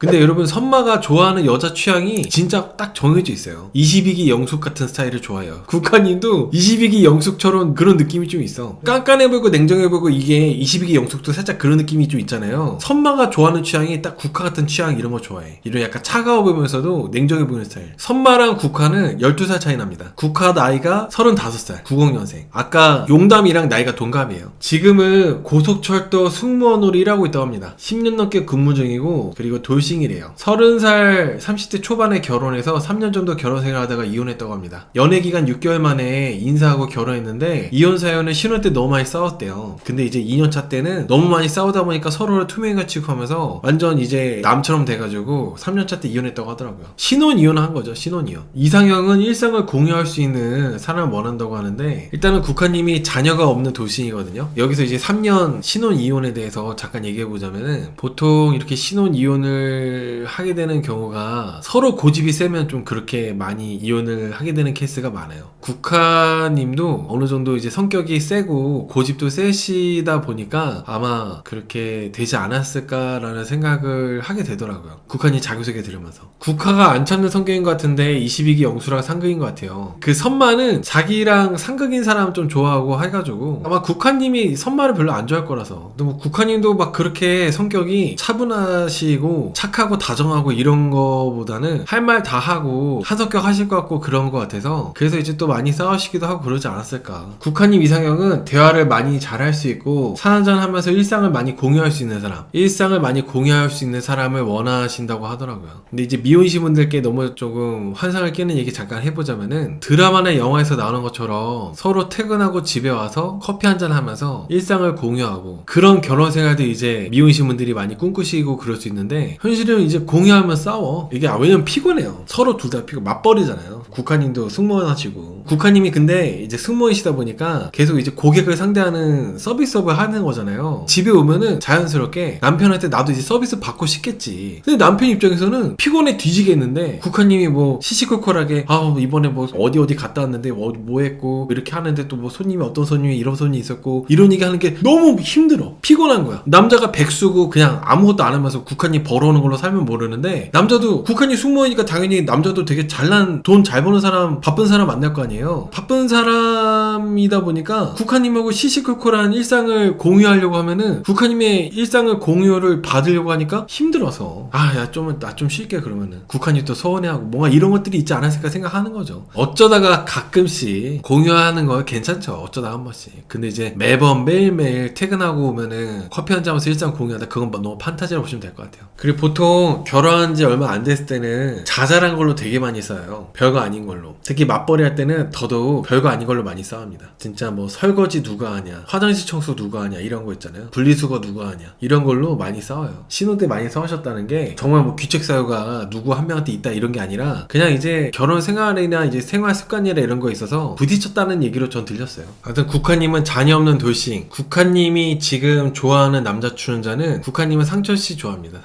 근데 여러분, 선마가 좋아하는 여자 취향이 진짜 딱 정해져 있어요. 22기 영숙 같은 스타일을 좋아해요. 국화님도 22기 영숙처럼 그런 느낌이 좀 있어. 깐깐해 보이고 냉정해 보이고, 이게 22기 영숙도 살짝 그런 느낌이 좀 있잖아요. 선마가 좋아하는 취향이 딱 국화 같은 취향, 이런 거 좋아해. 이런 약간 차가워 보이면서도 냉정해 보이는 스타일. 선마랑 국화는 12살 차이 납니다. 국화 나이가 35살 90년생. 아까 용담이랑 나이가 동갑이에요. 지금은 고속철도 승무원으로 일하고 있다고 합니다. 10년 넘게 근무 중이고, 그리고 돌싱이래요. 30살 30대 초반에 결혼해서 3년 정도 결혼 생활하다가 이혼했다고 합니다. 연애 기간 6개월 만에 인사하고 결혼했는데, 이혼 사연은 신혼 때 너무 많이 싸웠대요. 근데 이제 2년차 때는 너무 많이 싸우다 보니까 서로를 투명인간 취급하면서 완전 이제 남처럼 돼가지고 3년차 때 이혼했다고 하더라고요. 신혼 이혼한 거죠. 신혼 이혼. 이상형은 일상을 공유할 수 있는 사람을 원한다고 하는데, 일단은 국화님이 자녀가 없는 돌싱이거든요. 여기서 이제 3년 신혼 이혼에 대해서 잠깐 얘기해 보자면은, 보통 이렇게 신혼 이혼을 하게 되는 경우가 서로 고집이 세면 좀 그렇게 많이 이혼을 하게 되는 케이스가 많아요. 국화님도 어느 정도 이제 성격이 세고 고집도 세시다 보니까 아마 그렇게 되지 않았을까라는 생각을 하게 되더라고요. 국화님 자기소개 들으면서. 국화가 안 참는 성격인 것 같은데 22기 영수랑 상극인 것 같아요. 그 선마는 자기랑 상극인 사람 좀 좋아하고 해가지고 아마 국화님이 선마를 별로 안 좋아할 거라서. 근데 뭐 국화님도 막 그렇게 성격이 차분하시고 착하고 다정하고 이런 거보다는 할 말 다 하고 한성격 하실 것 같고 그런 것 같아서, 그래서 이제 또 많이 싸우시기도 하고 그러지 않았을까. 국화님 이상형은 대화를 많이 잘할 수 있고 차 한잔 하면서 일상을 많이 공유할 수 있는 사람, 일상을 많이 공유할 수 있는 사람을 원하신다고 하더라고요. 근데 이제 미혼신 분들께 너무 조금 환상을 깨는 얘기 잠깐 해보자면은, 드라마나 영화에서 나오는 것처럼 서로 퇴근하고 집에 와서 커피 한잔 하면서 일상을 공유하고, 그런 결혼 생활도 이제 미혼신 분들이 많이 꿈꾸시고 그럴 수 있는데, 현실은 이제 공유하면 싸워. 이게 왜냐면 피곤해요. 서로 둘 다 맞벌이잖아요. 국화님도 승무원 하시고, 국화님이 근데 이제 승무원이시다 보니까 계속 이제 고객을 상대하는 서비스업을 하는 거잖아요. 집에 오면은 자연스럽게 남편한테 나도 이제 서비스 받고 싶겠지. 근데 남편 입장에서는 피곤해 뒤지겠는데, 국화님이 뭐 시시콜콜하게 이번에 뭐 어디 갔다 왔는데 뭐 했고 이렇게 하는데, 또 뭐 손님이 어떤 손님이 이런 손님이 있었고 이런 얘기 하는 게 너무 힘들어. 피곤한 거야. 남자가 백수고 그냥 아무것도 안 하면서 국화님 벌어오는 걸로 살면 모르는데, 남자도 국화님 승무원이니까 당연히 남자도 되게 잘난 돈 잘 버는 사람, 바쁜 사람 만날 거 아니에요. 바쁜 사람이다 보니까 국화님하고 시시콜콜한 일상을 공유하려고 하면은, 국화님의 일상을 공유를 받으려고 하니까 힘들어서, 나 좀 쉴게 그러면은 국화님 또 서운해하고 뭔가 이런 것들이 있지 않았을까 생각하는 거죠. 어쩌다가 가끔씩 공유하는 거 괜찮죠. 어쩌다 한 번씩. 근데 이제 매번 매일매일 퇴근하고 오면은 커피 한잔 하면서 일상 공유하다, 그건 너무 판타지라고 보시면 될 것 같아요. 그리고 보통 결혼한 지 얼마 안 됐을 때는 자잘한 걸로 되게 많이 싸워요. 별거 아닌 걸로. 특히 맞벌이 할 때는 더더욱 별거 아닌 걸로 많이 싸웁니다. 진짜 뭐 설거지 누가 하냐, 화장실 청소 누가 하냐, 이런 거 있잖아요. 분리수거 누가 하냐, 이런 걸로 많이 싸워요. 신혼 때 많이 싸우셨다는 게 정말 뭐 귀책 사유가 누구 한 명한테 있다 이런 게 아니라, 그냥 이제 결혼 생활이나 이제 생활 습관이나 이런 거에 있어서 부딪혔다는 얘기로 전 들렸어요. 하여튼 국화님은 자녀 없는 돌싱. 국화님이 지금 좋아하는 남자 출연자는, 국화님은 상철씨 좋아합니다.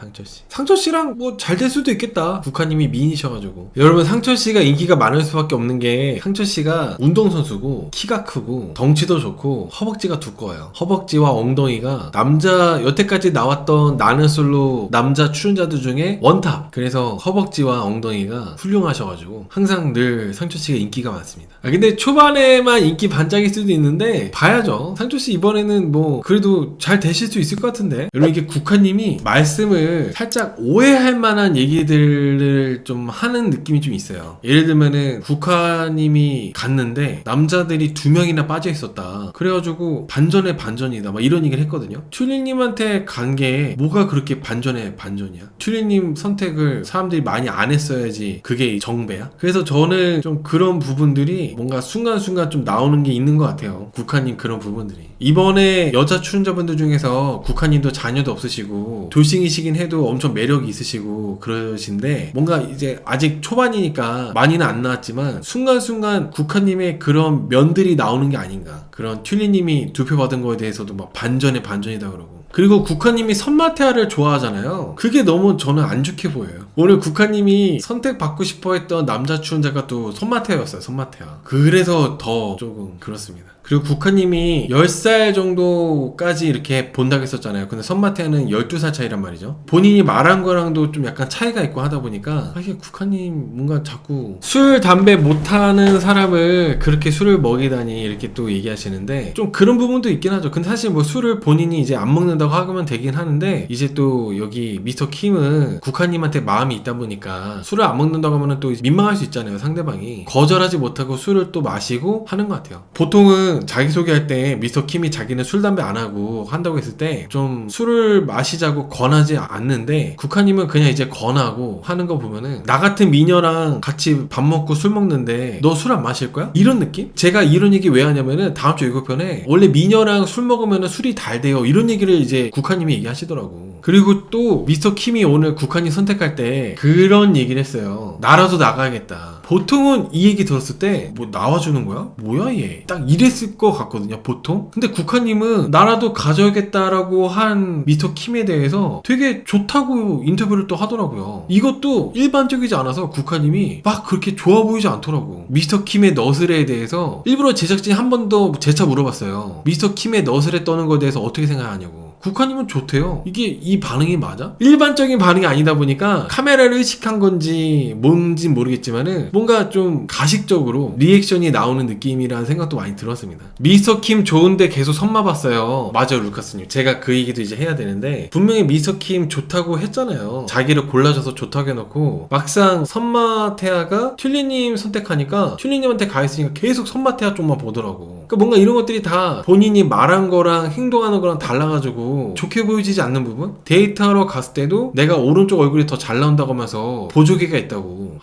상철씨랑 뭐 잘 될 수도 있겠다. 국화님이 미인이셔가지고. 여러분, 상철씨가 인기가 많을 수밖에 없는 게, 상철씨가 운동선수고 키가 크고 덩치도 좋고 허벅지가 두꺼워요. 허벅지와 엉덩이가 여태까지 나왔던 나는 솔로 남자 출연자들 중에 원탑. 그래서 허벅지와 엉덩이가 훌륭하셔가지고 항상 늘 상철씨가 인기가 많습니다. 근데 초반에만 인기 반짝일 수도 있는데 봐야죠. 상철씨 이번에는 뭐 그래도 잘 되실 수 있을 것 같은데. 여러분, 이게 국화님이 말씀을 살짝 오해할 만한 얘기들을 좀 하는 느낌이 좀 있어요. 예를 들면은 국화님이 갔는데 남자들이 2명이나 빠져 있었다. 그래가지고 반전이다. 막 이런 얘기를 했거든요. 튤리님한테 간 게 뭐가 그렇게 반전이야? 튤리님 선택을 사람들이 많이 안 했어야지 그게 정배야? 그래서 저는 좀 그런 부분들이 뭔가 순간순간 좀 나오는 게 있는 것 같아요. 국화님 그런 부분들이. 이번에 여자 출연자분들 중에서 국화님도 자녀도 없으시고 돌싱이시긴 해도 엄청 매력이 있으시고 그러신데, 뭔가 이제 아직 초반이니까 많이는 안 나왔지만 순간순간 국화님의 그런 면들이 나오는 게 아닌가. 그런 튤리님이 두 표 받은 거에 대해서도 막 반전이다 그러고. 그리고 국화님이 선마태아를 좋아하잖아요. 그게 너무 저는 안 좋게 보여요. 오늘 국화님이 선택받고 싶어 했던 남자 출연자가 또 선마태아였어요. 그래서 더 조금 그렇습니다. 그리고 국화님이 10살 정도까지 이렇게 본다고 했었잖아요. 근데 선마태아는 12살 차이란 말이죠. 본인이 말한 거랑도 좀 약간 차이가 있고 하다 보니까 이게 국화님 뭔가 자꾸 술, 담배 못하는 사람을 그렇게 술을 먹이다니 이렇게 또 얘기하시는데 좀 그런 부분도 있긴 하죠. 근데 사실 뭐 술을 본인이 이제 안 먹는다고 하면 되긴 하는데 이제 또 여기 미스터 킴은 국화님한테 마음이 있다 보니까 술을 안 먹는다고 하면 또 민망할 수 있잖아요. 상대방이 거절하지 못하고 술을 또 마시고 하는 것 같아요. 보통은 자기소개할 때 미스터 킴이 자기는 술, 담배 안 하고 한다고 했을 때 좀 술을 마시자고 권하지 않는데 국화님은 그냥 이제 권하고 하는 거 보면은 나 같은 미녀랑 같이 밥 먹고 술 먹는데 너 술 안 마실 거야? 이런 느낌? 제가 이런 얘기 왜 하냐면은 다음 주 예고편에 원래 미녀랑 술 먹으면은 술이 달대요 이런 얘기를 이제 국화님이 얘기하시더라고. 그리고 또 미스터 킴이 오늘 국화님 선택할 때 그런 얘기를 했어요. 나라도 나가야겠다. 보통은 이 얘기 들었을 때 뭐 나와주는 거야? 뭐야 얘? 딱 이랬을 것 같거든요 보통. 근데 국화님은 나라도 가져야겠다라고 한 미스터 킴에 대해서 되게 좋다고 인터뷰를 또 하더라고요. 이것도 일반적이지 않아서 국화님이 막 그렇게 좋아 보이지 않더라고. 미스터 킴의 너스레에 대해서 일부러 제작진이 한 번 더 재차 물어봤어요. 미스터 킴의 너스레 떠는 거에 대해서 어떻게 생각하냐고. 국화님은 좋대요. 이게 이 반응이 맞아? 일반적인 반응이 아니다 보니까 카메라를 의식한 건지 뭔지 모르겠지만은 뭔가 좀 가식적으로 리액션이 나오는 느낌이라는 생각도 많이 들었습니다. 미스터 킴 좋은데 계속 선마 봤어요. 맞아요 루카스님. 제가 그 얘기도 이제 해야 되는데 분명히 미스터 킴 좋다고 했잖아요. 자기를 골라줘서 좋다고 해놓고 막상 선마태아가 튤리님 선택하니까 튤리님한테 가있으니까 계속 선마태아 쪽만 보더라고. 그러니까 뭔가 이런 것들이 다 본인이 말한 거랑 행동하는 거랑 달라가지고 좋게 보여지지 않는 부분? 데이트하러 갔을 때도 내가 오른쪽 얼굴이 더 잘 나온다고 하면서 보조개가 있다고.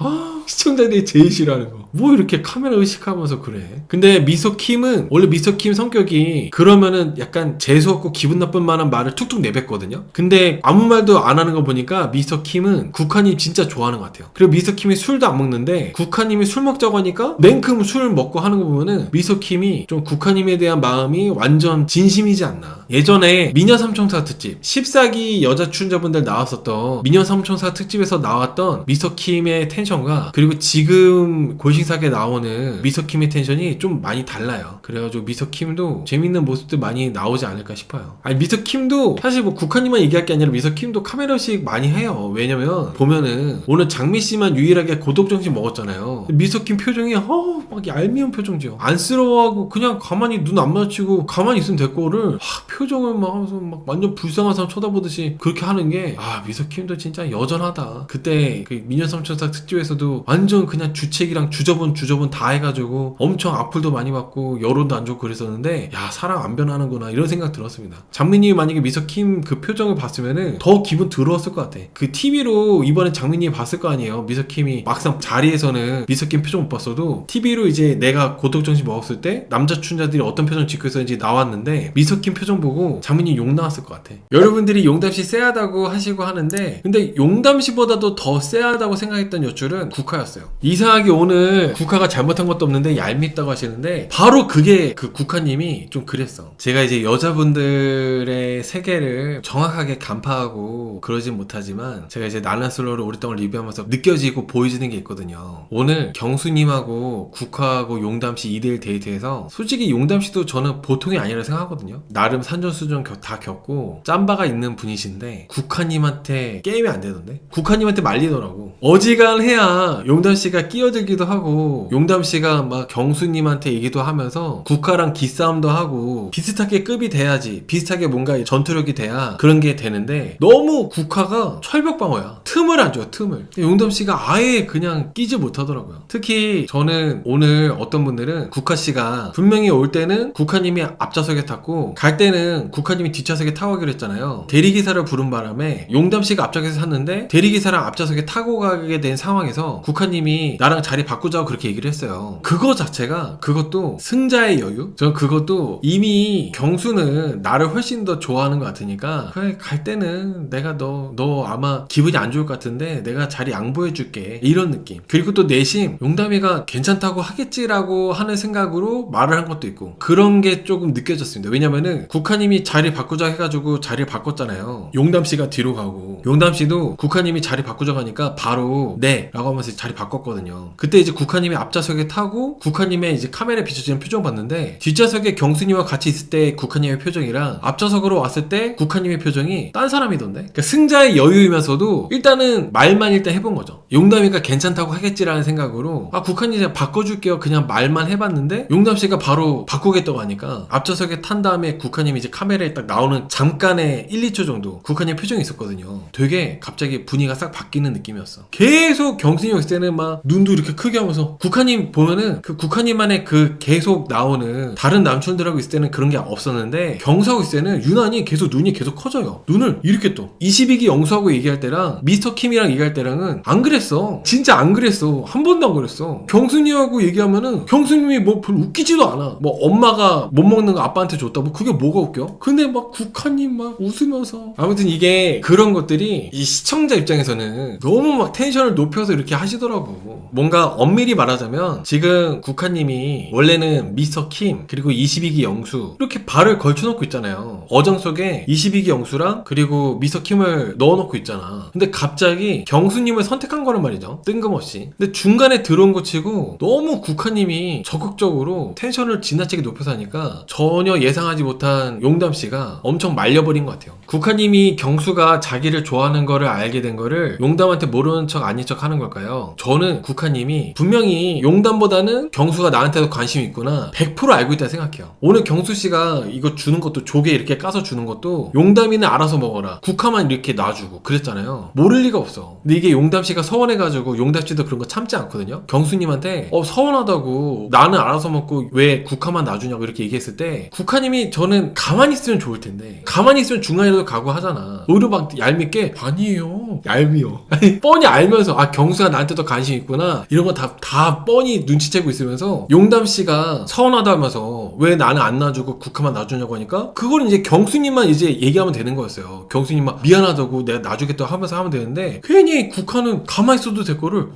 시청자들이 제일 싫어하는 거. 뭐 이렇게 카메라 의식하면서 그래. 근데 미스터 킴은 원래 미스터 킴 성격이 그러면은 약간 재수없고 기분 나쁜 만한 말을 툭툭 내뱉거든요. 근데 아무 말도 안 하는 거 보니까 미스터 킴은 국화님 진짜 좋아하는 것 같아요. 그리고 미스터 킴이 술도 안 먹는데 국화님이 술 먹자고 하니까 냉큼 술 먹고 하는 거 보면은 미스터 킴이 좀 국화님에 대한 마음이 완전 진심이지 않나. 예전에 미녀 삼총사 특집 14기 여자 출연자분들 나왔었던 미녀 삼총사 특집에서 나왔던 미스터 킴의 텐션과 그리고 지금 골신사에 나오는 미스터 킴의 텐션이 좀 많이 달라요. 그래가지고 미스터 킴도 재밌는 모습들 많이 나오지 않을까 싶어요. 아니 미스터 킴도 사실 뭐 국화님만 얘기할 게 아니라 미스터 킴도 카메라식 많이 해요. 왜냐면 보면은 오늘 장미씨만 유일하게 고독정신 먹었잖아요. 미스터 kim 표정이 막 얄미운 표정지요. 안쓰러워하고 그냥 가만히 눈 안 마주치고 가만히 있으면 될 거를 표정을 막 하면서 막 완전 불쌍한 사람 쳐다보듯이 그렇게 하는 게 미스터 킴도 진짜 여전하다. 그때 그 미녀 삼총사 특집에서도 완전 그냥 주책이랑 주저분 다 해가지고 엄청 악플도 많이 받고 여론도 안 좋고 그랬었는데 사람 안 변하는구나 이런 생각 들었습니다. 장민님이 만약에 미스터 킴 그 표정을 봤으면은 더 기분 더러웠을 것 같아. 그 TV로 이번에 장민님이 봤을 거 아니에요. 미스터 킴이 막상 자리에서는 미스터 킴 표정 못 봤어도 TV로 이제 내가 고독정신 먹었을 때 남자 출연자들이 어떤 표정 짓고 있었는지 나왔는데 미스터 킴 표정 보고 장민님 욕 나왔을 것 같아. 여러분들이 용담씨 쎄하다고 하시고 하는데 근데 용담씨보다도 더 쎄하다고 생각했던 여줄은 국화였어요. 이상하게 오늘 국화가 잘못한 것도 없는데 얄밉다고 하시는데 바로 그게 그 국화님이 좀 그랬어. 제가 이제 여자분들의 세계를 정확하게 간파하고 그러진 못하지만 제가 이제 난란슬로우를 오랫동안 리뷰하면서 느껴지고 보여지는 게 있거든요. 오늘 경수님하고 국화하고 용담씨 2대1 데이트에서 솔직히 용담씨도 저는 보통이 아니라 생각하거든요. 나름 산전수전 다 겪고 짬바가 있는 분이신데 국화님한테 게임이 안 되던데? 국화님한테 말리더라고. 어지간해야 용담씨가 끼어들기도 하고 용담씨가 막 경수님한테 얘기도 하면서 국화랑 기싸움도 하고 비슷하게 급이 돼야지 비슷하게 뭔가 전투력이 돼야 그런 게 되는데 너무 국화가 철벽방어야. 틈을 안 줘요 틈을. 용담씨가 아예 그냥 끼지 못하더라고요. 특히 저는 오늘 어떤 분들은 국화씨가 분명히 올 때는 국화님이 앞좌석에 탔고 갈 때는 국화님이 뒷좌석에 타고 가기로 했잖아요. 대리기사를 부른 바람에 용담씨가 앞좌석에서 탔는데 대리기사랑 앞좌석에 타고 가게 된 상황에서 국화님이 나랑 자리 바꾸자고 그렇게 얘기를 했어요. 그거 자체가 그것도 승자의 여유? 저 그것도 이미 경수는 나를 훨씬 더 좋아하는 것 같으니까 그래 갈 때는 내가 너 아마 기분이 안 좋을 것 같은데 내가 자리 양보해줄게 이런 느낌. 그리고 또 내심 용담이가 괜찮다고 하겠지라고 하는 생각으로 말을 한 것도 있고 그런 게 조금 느껴졌습니다. 왜냐면은 국화님이 자리 바꾸자 해가지고 자리를 바꿨잖아요. 용담씨가 뒤로 가고 용담씨도 국화님이 자리 바꾸자 하니까 바로 바로 네 라고 하면서 자리 바꿨거든요. 그때 이제 국화님이 앞좌석에 타고 국화님의 이제 카메라에 비춰지는 표정 봤는데 뒷좌석에 경수님과 같이 있을 때 국화님의 표정이랑 앞좌석으로 왔을 때 국화님의 표정이 딴 사람이던데. 그러니까 승자의 여유이면서도 일단은 말만 일단 해본 거죠. 용담이가 괜찮다고 하겠지라는 생각으로 국화님 제가 바꿔줄게요 그냥 말만 해봤는데 용담씨가 바로 바꾸겠다고 하니까 앞좌석에 탄 다음에 국화님이 이제 카메라에 딱 나오는 잠깐의 1, 2초 정도 국화님 표정이 있었거든요. 되게 갑자기 분위기가 싹 바뀌는 느낌이었어. 계속 경수님 있을 때는 막 눈도 이렇게 크게 하면서 국화님 보면은 그 국화님만의 그 계속 나오는 다른 남친들하고 있을 때는 그런 게 없었는데 경수하고 있을 때는 유난히 계속 눈이 계속 커져요. 눈을 이렇게 또 22기 영수하고 얘기할 때랑 미스터 킴이랑 얘기할 때랑은 안 그랬어. 진짜 안 그랬어. 한 번도 안 그랬어. 경수님하고 얘기하면은 경수님이 뭐 별로 웃기지도 않아. 뭐 엄마가 못 먹는 거 아빠한테 줬다 뭐 그게 뭐가 웃겨? 근데 막 국화님 막 웃으면서 아무튼 이게 그런 것들이 이 시청자 입장에서는 너무 막 텐션을 높여서 이렇게 하시더라고. 뭔가 엄밀히 말하자면 지금 국화님이 원래는 미스터 킴 그리고 22기 영수 이렇게 발을 걸쳐놓고 있잖아요. 어정 속에 22기 영수랑 그리고 미스터 킴을 넣어놓고 있잖아. 근데 갑자기 경수님을 선택한 거란 말이죠. 뜬금없이. 근데 중간에 들어온 거 치고 너무 국화님이 적극적으로 텐션을 지나치게 높여서 하니까 전혀 예상하지 못한 용담씨가 엄청 말려버린 것 같아요. 국화님이 경수가 자기를 좋아하는 거를 알게 된 거를 용담한테 모르는 척 아닌 척 하는 걸까요? 저는 국화님이 분명히 용담보다는 경수가 나한테도 관심이 있구나 100% 알고 있다 생각해요. 오늘 경수씨가 이거 주는 것도 조개 이렇게 까서 주는 것도 용담이는 알아서 먹어라 국화만 이렇게 놔주고 그랬잖아요. 모를 리가 없어. 근데 이게 용담씨가 서운해가지고 용담씨도 그런 거 참지 않거든요. 경수님한테 서운하다고 나는 알아서 먹고 왜 국화만 놔주냐고 이렇게 얘기했을 때 국화님이 저는 가만히 있으면 좋을 텐데 가만히 있으면 중간이라도 각오하잖아. 오히려 막 얄밉게 아니에요 얄미워 아니 뻔히 알면서 경수가 나한테 더 관심 있구나 이런 거 다 뻔히 눈치채고 있으면서 용담씨가 서운하다 하면서 왜 나는 안 놔주고 국화만 놔주냐고 하니까 그걸 이제 경수님만 이제 얘기하면 되는 거였어요. 경수님 막 미안하다고 내가 놔주겠다고 하면서 하면 되는데 괜히 국화는 가만히 있어도 될 거를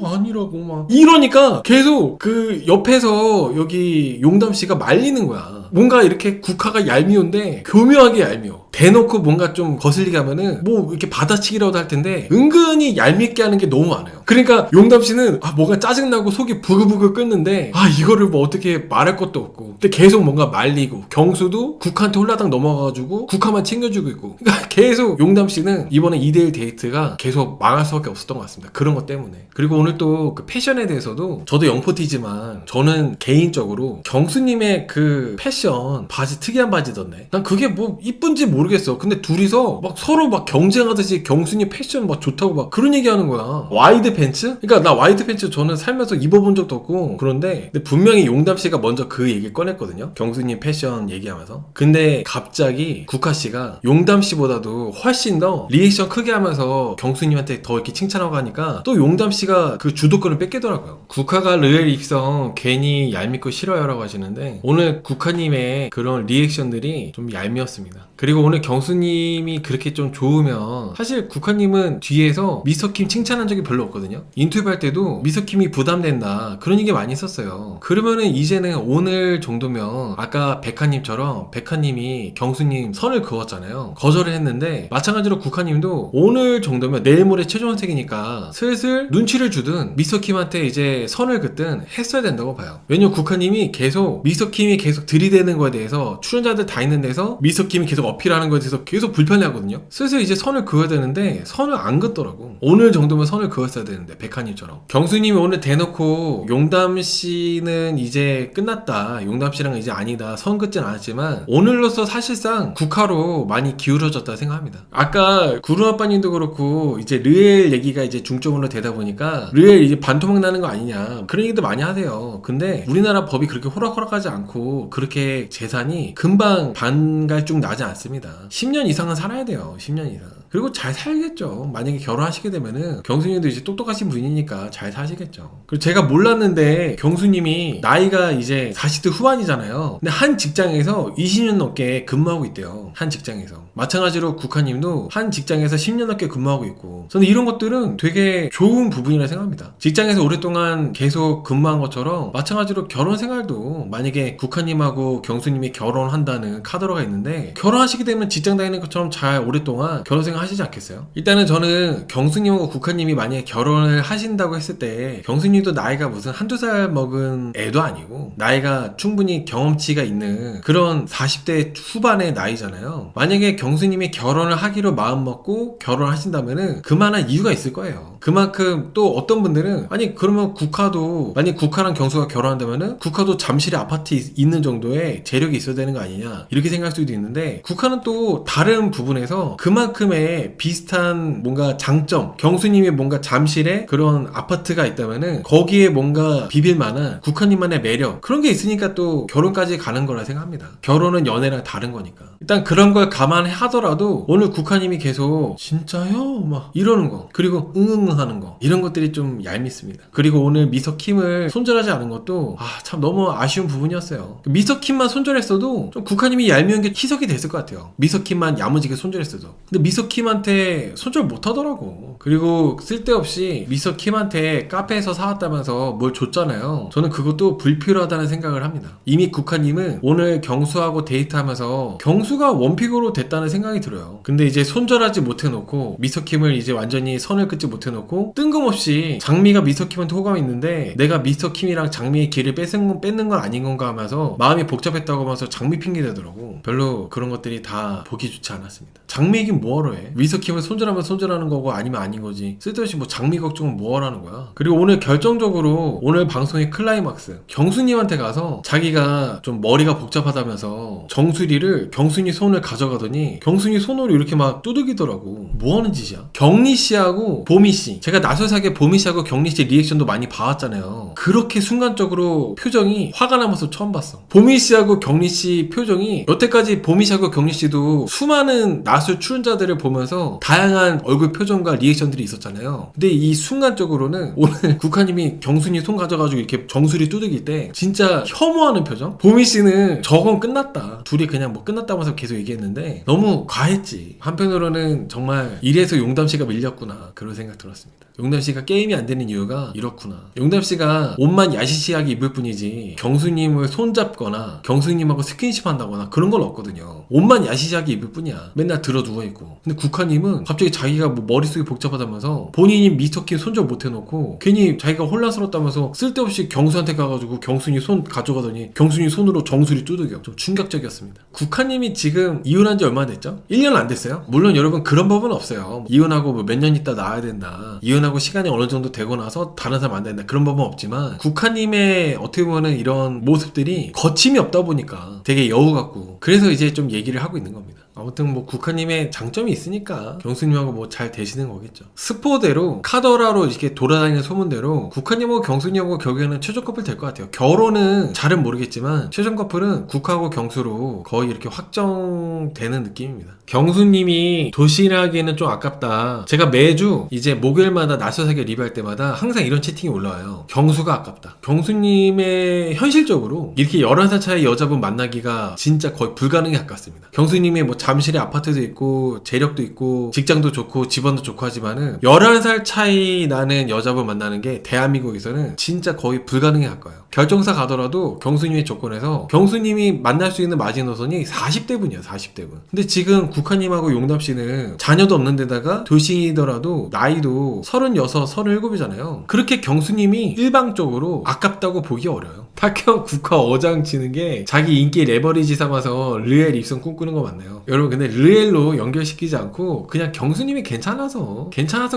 아니라고 막 이러니까 계속 그 옆에서 여기 용담씨가 말리는 거야. 뭔가 이렇게 국화가 얄미운데 교묘하게 얄미워. 대놓고 뭔가 좀 거슬리게 하면은 뭐 이렇게 받아치기라도 할 텐데 은근히 얄밉게 하는 게 너무 많아요. 그러니까 용담씨는 뭐가 짜증나고 속이 부글부글 끓는데 이거를 뭐 어떻게 말할 것도 없고 근데 계속 뭔가 말리고 경수도 국화한테 홀라당 넘어가가지고 국화만 챙겨주고 있고 그러니까 계속 용담씨는 이번에 2대1 데이트가 계속 망할 수밖에 없었던 것 같습니다. 그런 것 때문에. 그리고 오늘 또 그 패션에 대해서도 저도 영포티지만 저는 개인적으로 경수님의 그 패션 바지 특이한 바지던데 난 그게 뭐 이쁜지 모르겠어. 근데 둘이서 막 서로 막 경쟁하듯이 경수님 패션 막 좋다고 막 그런 얘기하는 거야. 와이드 팬츠? 그러니까 나 와이드 팬츠 저는 살면서 입어본 적도 없고 그런데 근데 분명히 용담씨가 먼저 그 얘기를 꺼냈거든요. 경수님 패션 얘기하면서. 근데 갑자기 국화씨가 용담씨보다도 훨씬 더 리액션 크게 하면서 경수님한테 더 이렇게 칭찬하고 하니까 또 용담씨가 그 주도권을 뺏기더라고요. 국화가 르엘 입성 괜히 얄밉고 싫어요 라고 하시는데 오늘 국화님의 그런 리액션들이 좀 얄미웠습니다. 그리고 오늘 경수님이 그렇게 좀 좋으면 사실 국화님은 뒤에서 미스터킴 칭찬한 적이 별로 없거든요. 인터뷰 할 때도 미스터킴이 부담된다 그런 얘기 많이 썼어요. 그러면은 이제는 오늘 정도면 아까 백화님처럼 백화님이 경수님 선을 그었잖아요. 거절을 했는데 마찬가지로 국화님도 오늘 정도면 내일 모레 최종 선택이니까 슬슬 눈치를 주든 미스터킴한테 이제 선을 긋든 했어야 된다고 봐요. 왜냐면 국화님이 계속 미스터킴이 계속 들이대는 거에 대해서 출연자들 다 있는 데서 미스터킴이 계속 어필하는 거에 대해서 계속 불편해하거든요. 슬슬 이제 선을 그어야 되는데 선을 안 긋더라고. 오늘 정도면 선을 그었어야 되는데 백화님처럼. 경수님이 오늘 대놓고 용담씨는 이제 끝났다 용담씨랑 이제 아니다 선 긋진 않았지만 오늘로서 사실상 국화로 많이 기울어졌다 생각합니다. 아까 구름아빠님도 그렇고 이제 르엘 얘기가 이제 중점으로 되다 보니까 르엘 이제 반토막 나는 거 아니냐 그런 얘기도 많이 하세요. 근데 우리나라 법이 그렇게 호락호락하지 않고 그렇게 재산이 금방 반갈쭉 나지 않습니다. 10년 이상은 살아야 돼요. 10년 이상. 그리고 잘 살겠죠. 만약에 결혼하시게 되면은 경수님도 이제 똑똑하신 분이니까 잘 사시겠죠. 그리고 제가 몰랐는데 경수님이 나이가 이제 40대 후반이잖아요. 근데 한 직장에서 20년 넘게 근무하고 있대요. 한 직장에서. 마찬가지로 국화님도 한 직장에서 10년 넘게 근무하고 있고 저는 이런 것들은 되게 좋은 부분이라 생각합니다. 직장에서 오랫동안 계속 근무한 것처럼 마찬가지로 결혼 생활도 만약에 국화님하고 경수님이 결혼한다는 카드로가 있는데 결혼하시게 되면 직장 다니는 것처럼 잘 오랫동안 결혼 생활 하시지 않겠어요? 일단은 저는 경수님하고 국화님이 만약에 결혼을 하신다고 했을 때 경수님도 나이가 무슨 한두 살 먹은 애도 아니고 나이가 충분히 경험치가 있는 그런 40대 후반의 나이잖아요. 만약에 경수님이 결혼을 하기로 마음먹고 결혼하신다면은 그만한 이유가 있을 거예요. 그만큼 또 어떤 분들은 아니 그러면 국화도 만약 국화랑 경수가 결혼한다면은 국화도 잠실에 아파트 있는 정도의 재력이 있어야 되는 거 아니냐 이렇게 생각할 수도 있는데 국화는 또 다른 부분에서 그만큼의 비슷한 뭔가 장점 경수님이 뭔가 잠실에 그런 아파트가 있다면은 거기에 뭔가 비빌 만한 국화님만의 매력 그런 게 있으니까 또 결혼까지 가는 거라 생각합니다. 결혼은 연애랑 다른 거니까 일단 그런 걸 감안하더라도 오늘 국화님이 계속 진짜요? 막 이러는 거 그리고 응응 하는 거 이런 것들이 좀 얄밉습니다. 그리고 오늘 미서킴을 손절하지 않은 것도 참 너무 아쉬운 부분이었어요. 미서킴만 손절했어도 좀 국화님이 얄미운 게 희석이 됐을 것 같아요. 미서킴만 야무지게 손절했어도. 근데 미서킴한테 손절 못하더라고. 그리고 쓸데없이 미서킴한테 카페에서 사왔다면서 뭘 줬잖아요. 저는 그것도 불필요하다는 생각을 합니다. 이미 국화님은 오늘 경수하고 데이트하면서 경수가 원픽으로 됐다는 생각이 들어요. 근데 이제 손절하지 못해놓고 미서킴을 이제 완전히 선을 긋지 못해놓고 뜬금없이 장미가 미서킴한테 호감이 있는데 내가 미서킴이랑 장미의 길을 뺏는 건 아닌 건가 하면서 마음이 복잡했다고 하면서 장미 핑계대더라고. 별로 그런 것들이 다 보기 좋지 않았습니다. 장미 얘기는 뭐하러 해? 미서킴을 손절하면 손절하는 거고 아니면 아닌 거지. 쓸데없이 뭐 장미 걱정은 뭐하러 하는 거야. 그리고 오늘 결정적으로 오늘 방송의 클라이막스 경수님한테 가서 자기가 좀 머리가 복잡하다면서 정수리를 경순이 손을 가져가더니 경순이 손으로 이렇게 막 두들기더라고. 뭐하는 짓이야? 경리씨하고 보미씨 제가 나설사계 보미씨하고 경리씨 리액션도 많이 봐왔잖아요. 그렇게 순간적으로 표정이 화가 난 모습 처음 봤어. 보미씨하고 경리씨 표정이 여태까지 보미씨하고 경리씨도 수많은 나술 출연자들을 보면서 다양한 얼굴 표정과 리액션들이 있었잖아요. 근데 이 순간적으로는 오늘 국화님이 경순이 손 가져가지고 이렇게 정수리 두들길 때 진짜 혐오하는 표정? 보미씨는 저건 끝났다. 둘이 그냥 뭐 끝났다고 해서 계속 얘기했는데 너무 과했지. 한편으로는 정말 이래서 용담씨가 밀렸구나 그런 생각 들었습니다. 용담씨가 게임이 안 되는 이유가 이렇구나. 용담씨가 옷만 야시시하게 입을 뿐이지 경수님을 손잡거나 경수님하고 스킨십 한다거나 그런 건 없거든요. 옷만 야시시하게 입을 뿐이야. 맨날 들어 누워있고. 근데 국화님은 갑자기 자기가 뭐 머릿속이 복잡하다면서 본인이 미스터킴 손절 못해놓고 괜히 자기가 혼란스럽다면서 쓸데없이 경수한테 가가지고 경순이 손 가져가더니 경순이 손으로 정수리 두들겨. 좀 충격적이었습니다. 국화님이 지금 이혼한 지 얼마나 됐죠? 1년 안 됐어요. 물론 여러분 그런 법은 없어요. 이혼하고 뭐 몇 년 있다 나와야 된다. 이혼하고 시간이 어느 정도 되고 나서 다른 사람 만나야 된다. 그런 법은 없지만 국화님의 어떻게 보면 이런 모습들이 거침이 없다 보니까 되게 여우 같고 그래서 이제 좀 얘기를 하고 있는 겁니다. 아무튼 뭐 국화님의 장점이 있으니까 경수님하고 뭐 잘 되시는 거겠죠. 스포대로 카더라로 이렇게 돌아다니는 소문대로 국화님하고 경수님하고 결국에는 최종 커플 될 것 같아요. 결혼은 잘은 모르겠지만 최종 커플은 국화하고 경수로 거의 이렇게 확정되는 느낌입니다. 경수님이 도시락에는 좀 아깝다. 제가 매주 이제 목요일마다 나서사계 리뷰할 때마다 항상 이런 채팅이 올라와요. 경수가 아깝다. 경수님의 현실적으로 이렇게 11살 차이 여자분 만나기가 진짜 거의 불가능에 가깝습니다. 경수님의 뭐 잠실에 아파트도 있고 재력도 있고 직장도 좋고 집안도 좋고 하지만은 11살 차이 나는 여자분 만나는 게 대한민국에서는 진짜 거의 불가능에 가까워요. 결정사 가더라도 경수님의 조건에서 경수님이 만날 수 있는 마지노선이 40대 분이야. 40대 분. 근데 지금 국화님하고 용담씨는 자녀도 없는 데다가 돌싱이더라도 나이도 36, 37이잖아요. 그렇게 경수님이 일방적으로 아깝다고 보기 어려워요. 탁형 국화 어장 치는 게 자기 인기 레버리지 삼아서 르엘 입성 꿈꾸는 거 맞나요? 여러분 근데 르엘로 연결시키지 않고 그냥 경수님이 괜찮아서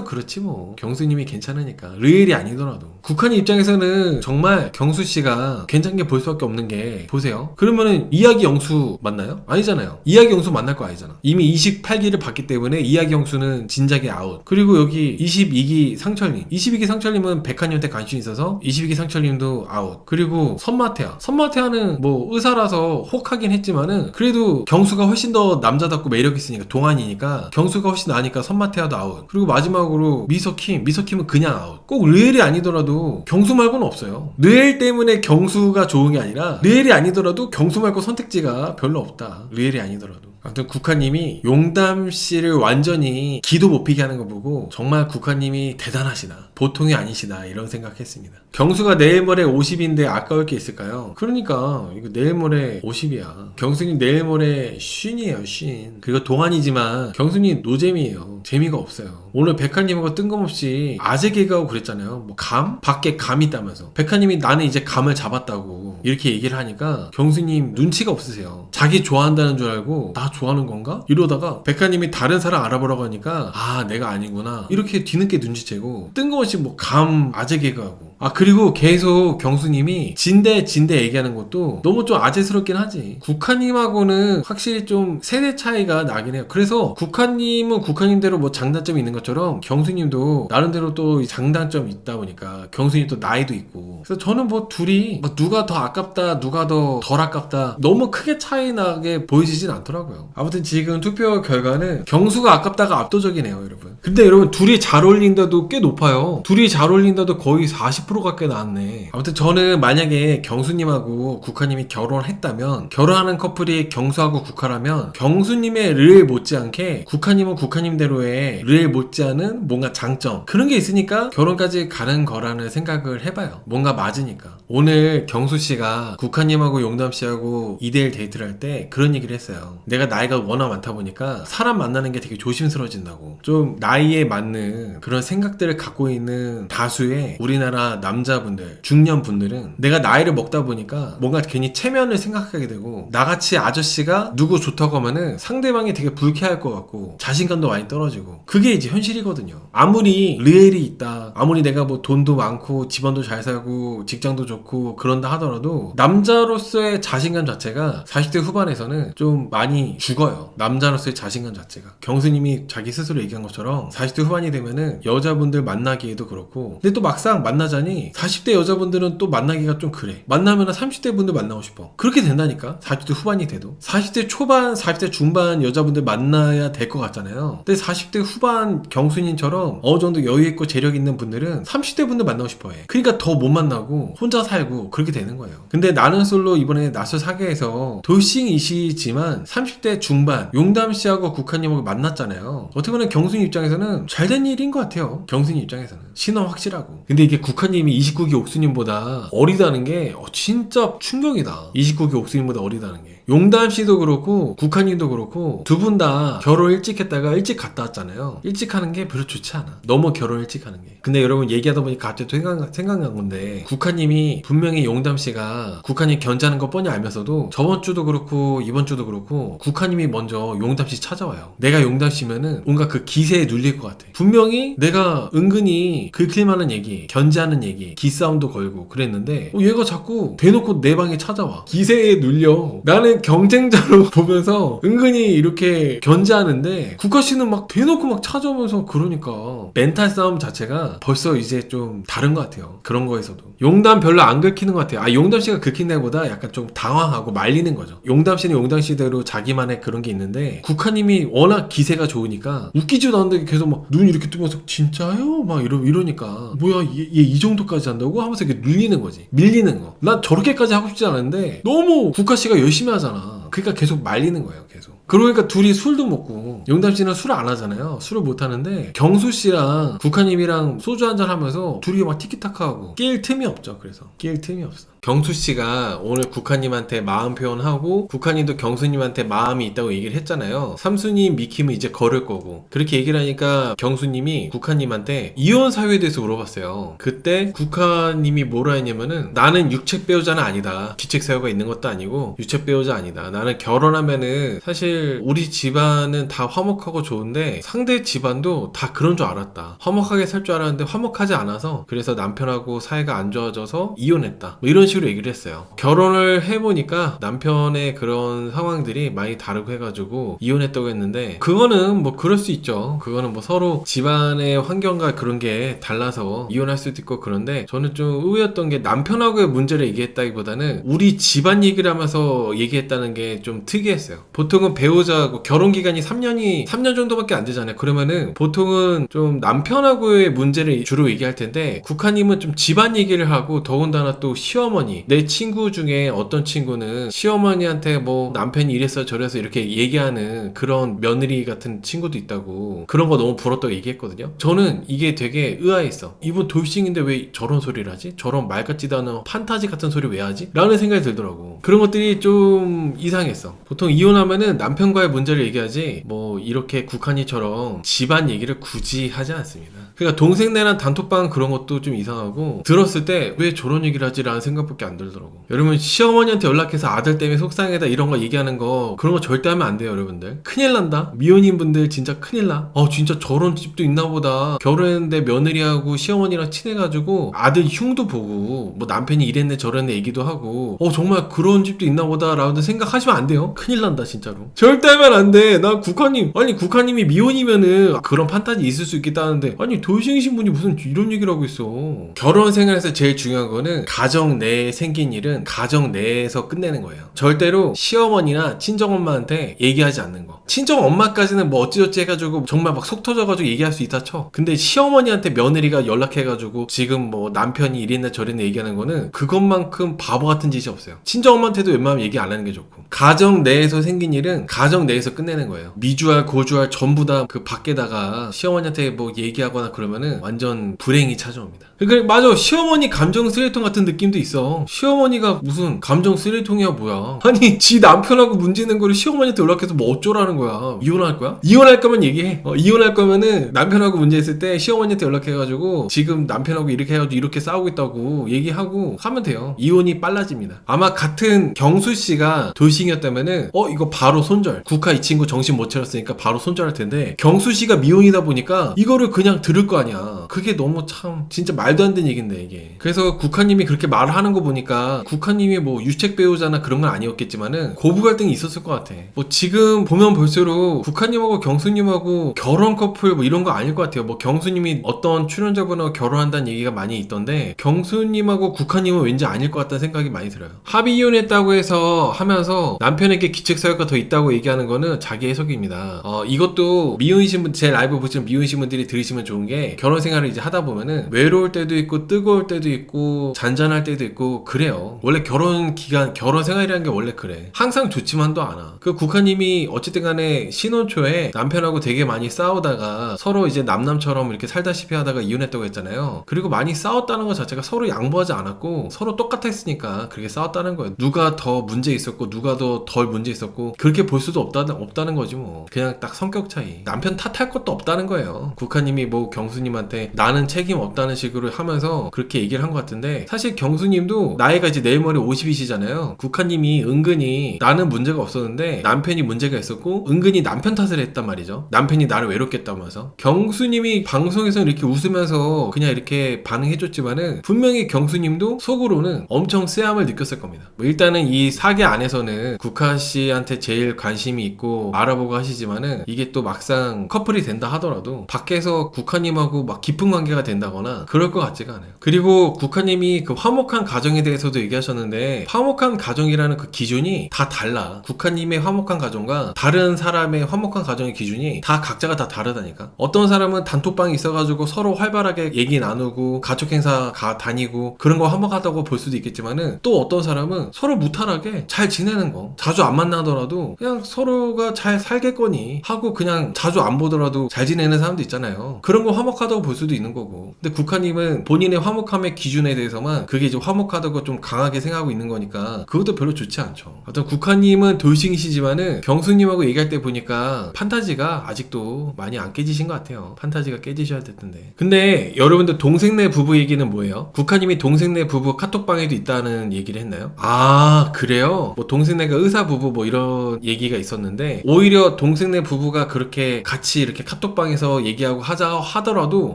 그렇지 뭐. 경수님이 괜찮으니까 르엘이 아니더라도 국화님 입장에서는 정말 경수씨가 괜찮게 볼 수밖에 없는 게 보세요. 그러면은 이야기 영수 맞나요? 아니잖아요. 이야기 영수 만날 거 아니잖아. 이미 28기를 봤기 때문에 이야기 영수는 진작에 아웃. 그리고 여기 22기 상철님 22기 상철님은 백한님한테 관심이 있어서 22기 상철님도 아웃. 그리고 선마태아는 뭐 의사라서 혹하긴 했지만은 그래도 경수가 훨씬 더 남자답고 매력 있으니까 동안이니까 경수가 훨씬 나으니까 선마태아도 아웃. 그리고 마지막으로 미서킴은 그냥 아웃. 꼭 르엘이 아니더라도 경수 말고는 없어요. 르엘 때문에 경수가 좋은 게 아니라 르엘이 아니더라도 경수 말고 선택지가 별로 없다. 르엘이 아니더라도 아무튼 국화님이 용담 씨를 완전히 기도 못 피게 하는 거 보고 정말 국화님이 대단하시다, 보통이 아니시다, 이런 생각했습니다. 경수가 내일 모레 50인데 아까울 게 있을까요? 그러니까 이거 내일 모레 50이야. 경수님 내일 모레 쉰이에요, 쉰. 그리고 동안이지만 경수님 노잼이에요. 재미가 없어요. 오늘 백화님하고 뜬금없이 아재 개그하고 그랬잖아요. 뭐 감? 밖에 감이 있다면서. 백화님이 나는 이제 감을 잡았다고 이렇게 얘기를 하니까 경수님 눈치가 없으세요. 자기 좋아한다는 줄 알고 나 좋아하는 건가? 이러다가 백화님이 다른 사람 알아보라고 하니까 아 내가 아니구나 이렇게 뒤늦게 눈치채고 뜬금없이 뭐 감 아재 개그하고. 아 그리고 계속 경수님이 진대 얘기하는 것도 너무 좀 아재스럽긴 하지. 국화님하고는 확실히 좀 세대 차이가 나긴 해요. 그래서 국화님은 국화님대로 뭐 장단점이 있는 것처럼 경수님도 나름대로 또 장단점이 있다 보니까 경수님 또 나이도 있고. 그래서 저는 뭐 둘이 뭐 누가 더 아깝다 누가 더 덜 아깝다 너무 크게 차이 나게 보여지진 않더라고요. 아무튼 지금 투표 결과는 경수가 아깝다가 압도적이네요 여러분. 근데 여러분 둘이 잘 어울린다도 꽤 높아요. 둘이 잘 어울린다도 거의 40% 가까이 나왔네. 아무튼 저는 만약에 경수님하고 국화님이 결혼했다면, 결혼하는 커플이 경수하고 국화라면 경수님의 르엘 못지않게 국화님은 국화님대로의 르엘 못지않은 뭔가 장점 그런 게 있으니까 결혼까지 가는 거라는 생각을 해봐요. 뭔가 맞으니까. 오늘 경수씨가 국화님하고 용담씨하고 2대1 데이트를 할 때 그런 얘기를 했어요. 내가 나이가 워낙 많다 보니까 사람 만나는 게 되게 조심스러워진다고. 좀 나이에 맞는 그런 생각들을 갖고 있는 다수의 우리나라 남자분들, 중년분들은 내가 나이를 먹다 보니까 뭔가 괜히 체면을 생각하게 되고, 나같이 아저씨가 누구 좋다고 하면은 상대방이 되게 불쾌할 것 같고 자신감도 많이 떨어지고, 그게 이제 현실이거든요. 아무리 르엘이 있다, 아무리 내가 뭐 돈도 많고 집안도 잘 살고 직장도 좋고 그런다 하더라도 남자로서의 자신감 자체가 40대 후반에서는 좀 많이 죽어요. 남자로서의 자신감 자체가. 경수님이 자기 스스로 얘기한 것처럼 40대 후반이 되면은 여자분들 만나기에도 그렇고, 근데 또 막상 만나자니 40대 여자분들은 또 만나기가 좀 그래. 만나면 30대 분들 만나고 싶어. 그렇게 된다니까. 40대 후반이 돼도 40대 초반 40대 중반 여자분들 만나야 될 것 같잖아요. 근데 40대 후반 경수님처럼 어느 정도 여유 있고 재력 있는 분들은 30대 분들 만나고 싶어 해. 그러니까 더 못 만나고 혼자 살고 그렇게 되는 거예요. 근데 나는 솔로 이번에 낯설 사계에서 돌싱이시지만 30대 중반 용담씨하고 국화님하고 만났잖아요. 어떻게 보면 경수님 입장에서는 잘된 일인 것 같아요. 경수님 입장에서는 신원 확실하고. 근데 이게 국화님이 29기 옥수님보다 어리다는 게 진짜 충격이다. 29기 옥수님보다 어리다는 게. 용담씨도 그렇고 국화님도 그렇고 두 분 다 결혼 일찍 했다가 일찍 갔다 왔잖아요. 일찍 하는 게 별로 좋지 않아. 너무 결혼 일찍 하는 게. 근데 여러분 얘기하다 보니까 갑자기 생각난 건데, 국화님이 분명히 용담씨가 국화님 견제하는 거 뻔히 알면서도 저번 주도 그렇고 이번 주도 그렇고 국화님이 먼저 용담씨 찾아와요. 내가 용담씨면은 뭔가 그 기세에 눌릴 것 같아. 분명히 내가 은근히 긁힐만한 얘기, 견제하는 얘기, 기싸움도 걸고 그랬는데 얘가 자꾸 대놓고 내 방에 찾아와. 기세에 눌려. 나는 경쟁자로 보면서 은근히 이렇게 견제하는데 국화씨는 막 대놓고 막 찾아오면서, 그러니까 멘탈 싸움 자체가 벌써 이제 좀 다른 것 같아요. 그런 거에서도 용담 별로 안 긁히는 것 같아요. 용담씨가 긁힌다기보다 약간 좀 당황하고 말리는 거죠. 용담씨는 용담씨대로 자기만의 그런 게 있는데, 국화님이 워낙 기세가 좋으니까 웃기지도 않는데 계속 막 눈 이렇게 뜨면서 진짜요? 막 이러니까 뭐야 얘 이 정도까지 한다고? 하면서 이렇게 눌리는 거지. 밀리는 거. 난 저렇게까지 하고 싶지 않은데 너무 국화씨가 열심히 하잖아. 그러니까 계속 말리는 거예요. 계속. 그러니까 둘이 술도 먹고, 용담씨는 술 안 하잖아요. 술을 못 하는데 경수씨랑 국화님이랑 소주 한잔 하면서 둘이 막 티키타카하고 낄 틈이 없죠. 그래서 낄 틈이 없어. 경수씨가 오늘 국화님한테 마음 표현하고 국화님도 경수님한테 마음이 있다고 얘기를 했잖아요. 삼순이 미킴은 이제 걸을 거고. 그렇게 얘기를 하니까 경수님이 국화님한테 이혼 사유에 대해서 물어봤어요. 그때 국화님이 뭐라 했냐면은, 나는 육책 배우자는 아니다. 귀책 사유가 있는 것도 아니고 유책 배우자 아니다. 나는 결혼하면은 사실 우리 집안은 다 화목하고 좋은데 상대 집안도 다 그런 줄 알았다. 화목하게 살 줄 알았는데 화목하지 않아서 그래서 남편하고 사이가 안 좋아져서 이혼했다. 뭐 이런 식으로 얘기를 했어요. 결혼을 해보니까 남편의 그런 상황들이 많이 다르고 해가지고 이혼했다고 했는데, 그거는 뭐 그럴 수 있죠. 그거는 뭐 서로 집안의 환경과 그런 게 달라서 이혼할 수도 있고. 그런데 저는 좀 의외였던 게, 남편하고의 문제를 얘기했다기보다는 우리 집안 얘기를 하면서 얘기했다는 게 좀 특이했어요. 보통은 배우자하고 결혼 기간이 3년 정도밖에 안 되잖아요. 그러면은 보통은 좀 남편하고의 문제를 주로 얘기할 텐데, 국화님은 좀 집안 얘기를 하고, 더군다나 또 시어머니 시어머니, 내 친구 중에 어떤 친구는 시어머니한테 뭐 남편이 이랬어 저래서 이렇게 얘기하는 그런 며느리 같은 친구도 있다고, 그런 거 너무 부럽다고 얘기했거든요. 저는 이게 되게 의아했어. 이분 돌싱인데 왜 저런 소리를 하지? 저런 말 같지도 않은 판타지 같은 소리 왜 하지? 라는 생각이 들더라고. 그런 것들이 좀 이상했어. 보통 이혼하면은 남편과의 문제를 얘기하지 뭐 이렇게 국한이처럼 집안 얘기를 굳이 하지 않습니다. 그러니까 동생네랑 단톡방 그런 것도 좀 이상하고, 들었을 때 왜 저런 얘기를 하지? 라는 생각밖에 안 들더라고. 여러분, 시어머니한테 연락해서 아들 때문에 속상해다 이런 거 얘기하는 거, 그런 거 절대 하면 안 돼요 여러분들. 큰일 난다. 미혼인 분들 진짜 큰일 나. 진짜 저런 집도 있나 보다. 결혼했는데 며느리하고 시어머니랑 친해가지고 아들 흉도 보고 뭐 남편이 이랬네 저랬네 얘기도 하고, 정말 그런 집도 있나 보다 라고 생각하시면 안 돼요. 큰일 난다 진짜로. 절대 하면 안 돼. 나 국화님, 아니 국화님이 미혼이면은 그런 판타지 있을 수 있겠다는데, 아니 돌싱이신 분이 무슨 이런 얘기를 하고 있어. 결혼 생활에서 제일 중요한 거는 가정 내에 생긴 일은 가정 내에서 끝내는 거예요. 절대로 시어머니나 친정엄마한테 얘기하지 않는 거. 친정엄마까지는 뭐 어찌저찌 해가지고 정말 막 속 터져가지고 얘기할 수 있다 쳐. 근데 시어머니한테 며느리가 연락해가지고 지금 뭐 남편이 이랬네 저랬네 얘기하는 거는 그것만큼 바보 같은 짓이 없어요. 친정엄마한테도 웬만하면 얘기 안 하는 게 좋고, 가정 내에서 생긴 일은 가정 내에서 끝내는 거예요. 미주알 고주알 전부 다 그 밖에다가 시어머니한테 뭐 얘기하거나 그러면은 완전 불행이 찾아옵니다. 그러니까 맞아, 시어머니 감정 쓰레기통 같은 느낌도 있어. 시어머니가 무슨 감정 쓰레기통이야 뭐야. 아니 지 남편하고 문제 있는 거를 시어머니한테 연락해서 뭐 어쩌라는 거야. 이혼할 거야? 이혼할 거면 얘기해. 이혼할 거면은 남편하고 문제 있을 때 시어머니한테 연락해가지고 지금 남편하고 이렇게 해가지고 이렇게 싸우고 있다고 얘기하고 하면 돼요. 이혼이 빨라집니다. 아마 같은 경수씨가 돌싱이었다면은 이거 바로 손절. 국화 이 친구 정신 못 차렸으니까 바로 손절할 텐데, 경수씨가 미혼이다 보니까 이거를 그냥 들을 거 아니야. 그게 너무 참 진짜 말도 안 되는 얘긴데 이게. 그래서 국화님이 그렇게 말을 하는 거 보니까 국화님이 뭐 유책 배우자나 그런 건 아니었겠지만은 고부 갈등이 있었을 것 같아. 뭐 지금 보면 볼수록 국화님하고 경수님하고 결혼 커플 뭐 이런 거 아닐 것 같아요. 뭐 경수님이 어떤 출연자분하고 결혼한다는 얘기가 많이 있던데, 경수님하고 국화님은 왠지 아닐 것 같다는 생각이 많이 들어요. 합의 이혼했다고 해서 하면서 남편에게 기책사유가 더 있다고 얘기하는 거는 자기 해석입니다. 이것도 미혼이신 분, 제 라이브 보시면 미혼이신 분들이 들으시면 좋은 게, 결혼 생활을 이제 하다 보면은 외로울 때도 있고 뜨거울 때도 있고 잔잔할 때도 있고 그래요. 원래 결혼 기간, 결혼 생활이라는 게 원래 그래. 항상 좋지만도 않아. 그 국화님이 어쨌든 간에 신혼 초에 남편하고 되게 많이 싸우다가 서로 이제 남남처럼 이렇게 살다시피 하다가 이혼했다고 했잖아요. 그리고 많이 싸웠다는 것 자체가 서로 양보하지 않았고 서로 똑같아 했으니까 그렇게 싸웠다는 거예요. 누가 더 문제 있었고 누가 더 덜 문제 있었고 그렇게 볼 수도 없다는 거지 뭐. 그냥 딱 성격 차이. 남편 탓할 것도 없다는 거예요. 국화님이 뭐 경수님한테 나는 책임 없다는 식으로 하면서 그렇게 얘기를 한 것 같은데, 사실 경수님도 나이가 이제 내일 모레 50이시잖아요. 국화님이 은근히 나는 문제가 없었는데 남편이 문제가 있었고 은근히 남편 탓을 했단 말이죠. 남편이 나를 외롭게 했다면서. 경수님이 방송에서 이렇게 웃으면서 그냥 이렇게 반응해줬지만은 분명히 경수님도 속으로는 엄청 쎄함을 느꼈을 겁니다. 뭐 일단은 이 사계 안에서는 국화씨한테 제일 관심이 있고 알아보고 하시지만은, 이게 또 막상 커플이 된다 하더라도 밖에서 국화님하고 막 깊은 관계가 된다거나 그럴 것 같지가 않아요. 그리고 국화님이 그 화목한 가정에 대해서도 얘기하셨는데, 화목한 가정이라는 그 기준이 다 달라. 국화님의 화목한 가정과 다른 사람의 화목한 가정의 기준이 다 각자가 다 다르다니까. 어떤 사람은 단톡방이 있어가지고 서로 활발하게 얘기 나누고 가족 행사 다니고 그런 거 화목하다고 볼 수도 있겠지만은, 또 어떤 사람은 서로 무탈하게 잘 지내는 거, 자주 안 만나더라도 그냥 서로가 잘 살겠거니 하고 그냥 자주 안 보더라도 잘 지내는 사람도 있잖아요. 그런 거 화목하다고 볼 수도 있는 거고. 근데 국화님은 본인의 화목함의 기준에 대해서만 그게 이제 화목하다고 좀 강하게 생각하고 있는 거니까 그것도 별로 좋지 않죠. 어떤 국화님은 돌싱이시지만은 경수님하고 얘기할 때 보니까 판타지가 아직도 많이 안 깨지신 것 같아요. 판타지가 깨지셔야 될 텐데. 근데 여러분들 동생네 부부 얘기는 뭐예요? 국화님이 동생네 부부 카톡방에도 있다는 얘기를 했나요? 아 그래요? 뭐 동생네가 의사 부부 뭐 이런 얘기가 있었는데, 오히려 동생네 부부가 그렇게 같이 이렇게 카톡방에서 얘기하고 하자 하더라도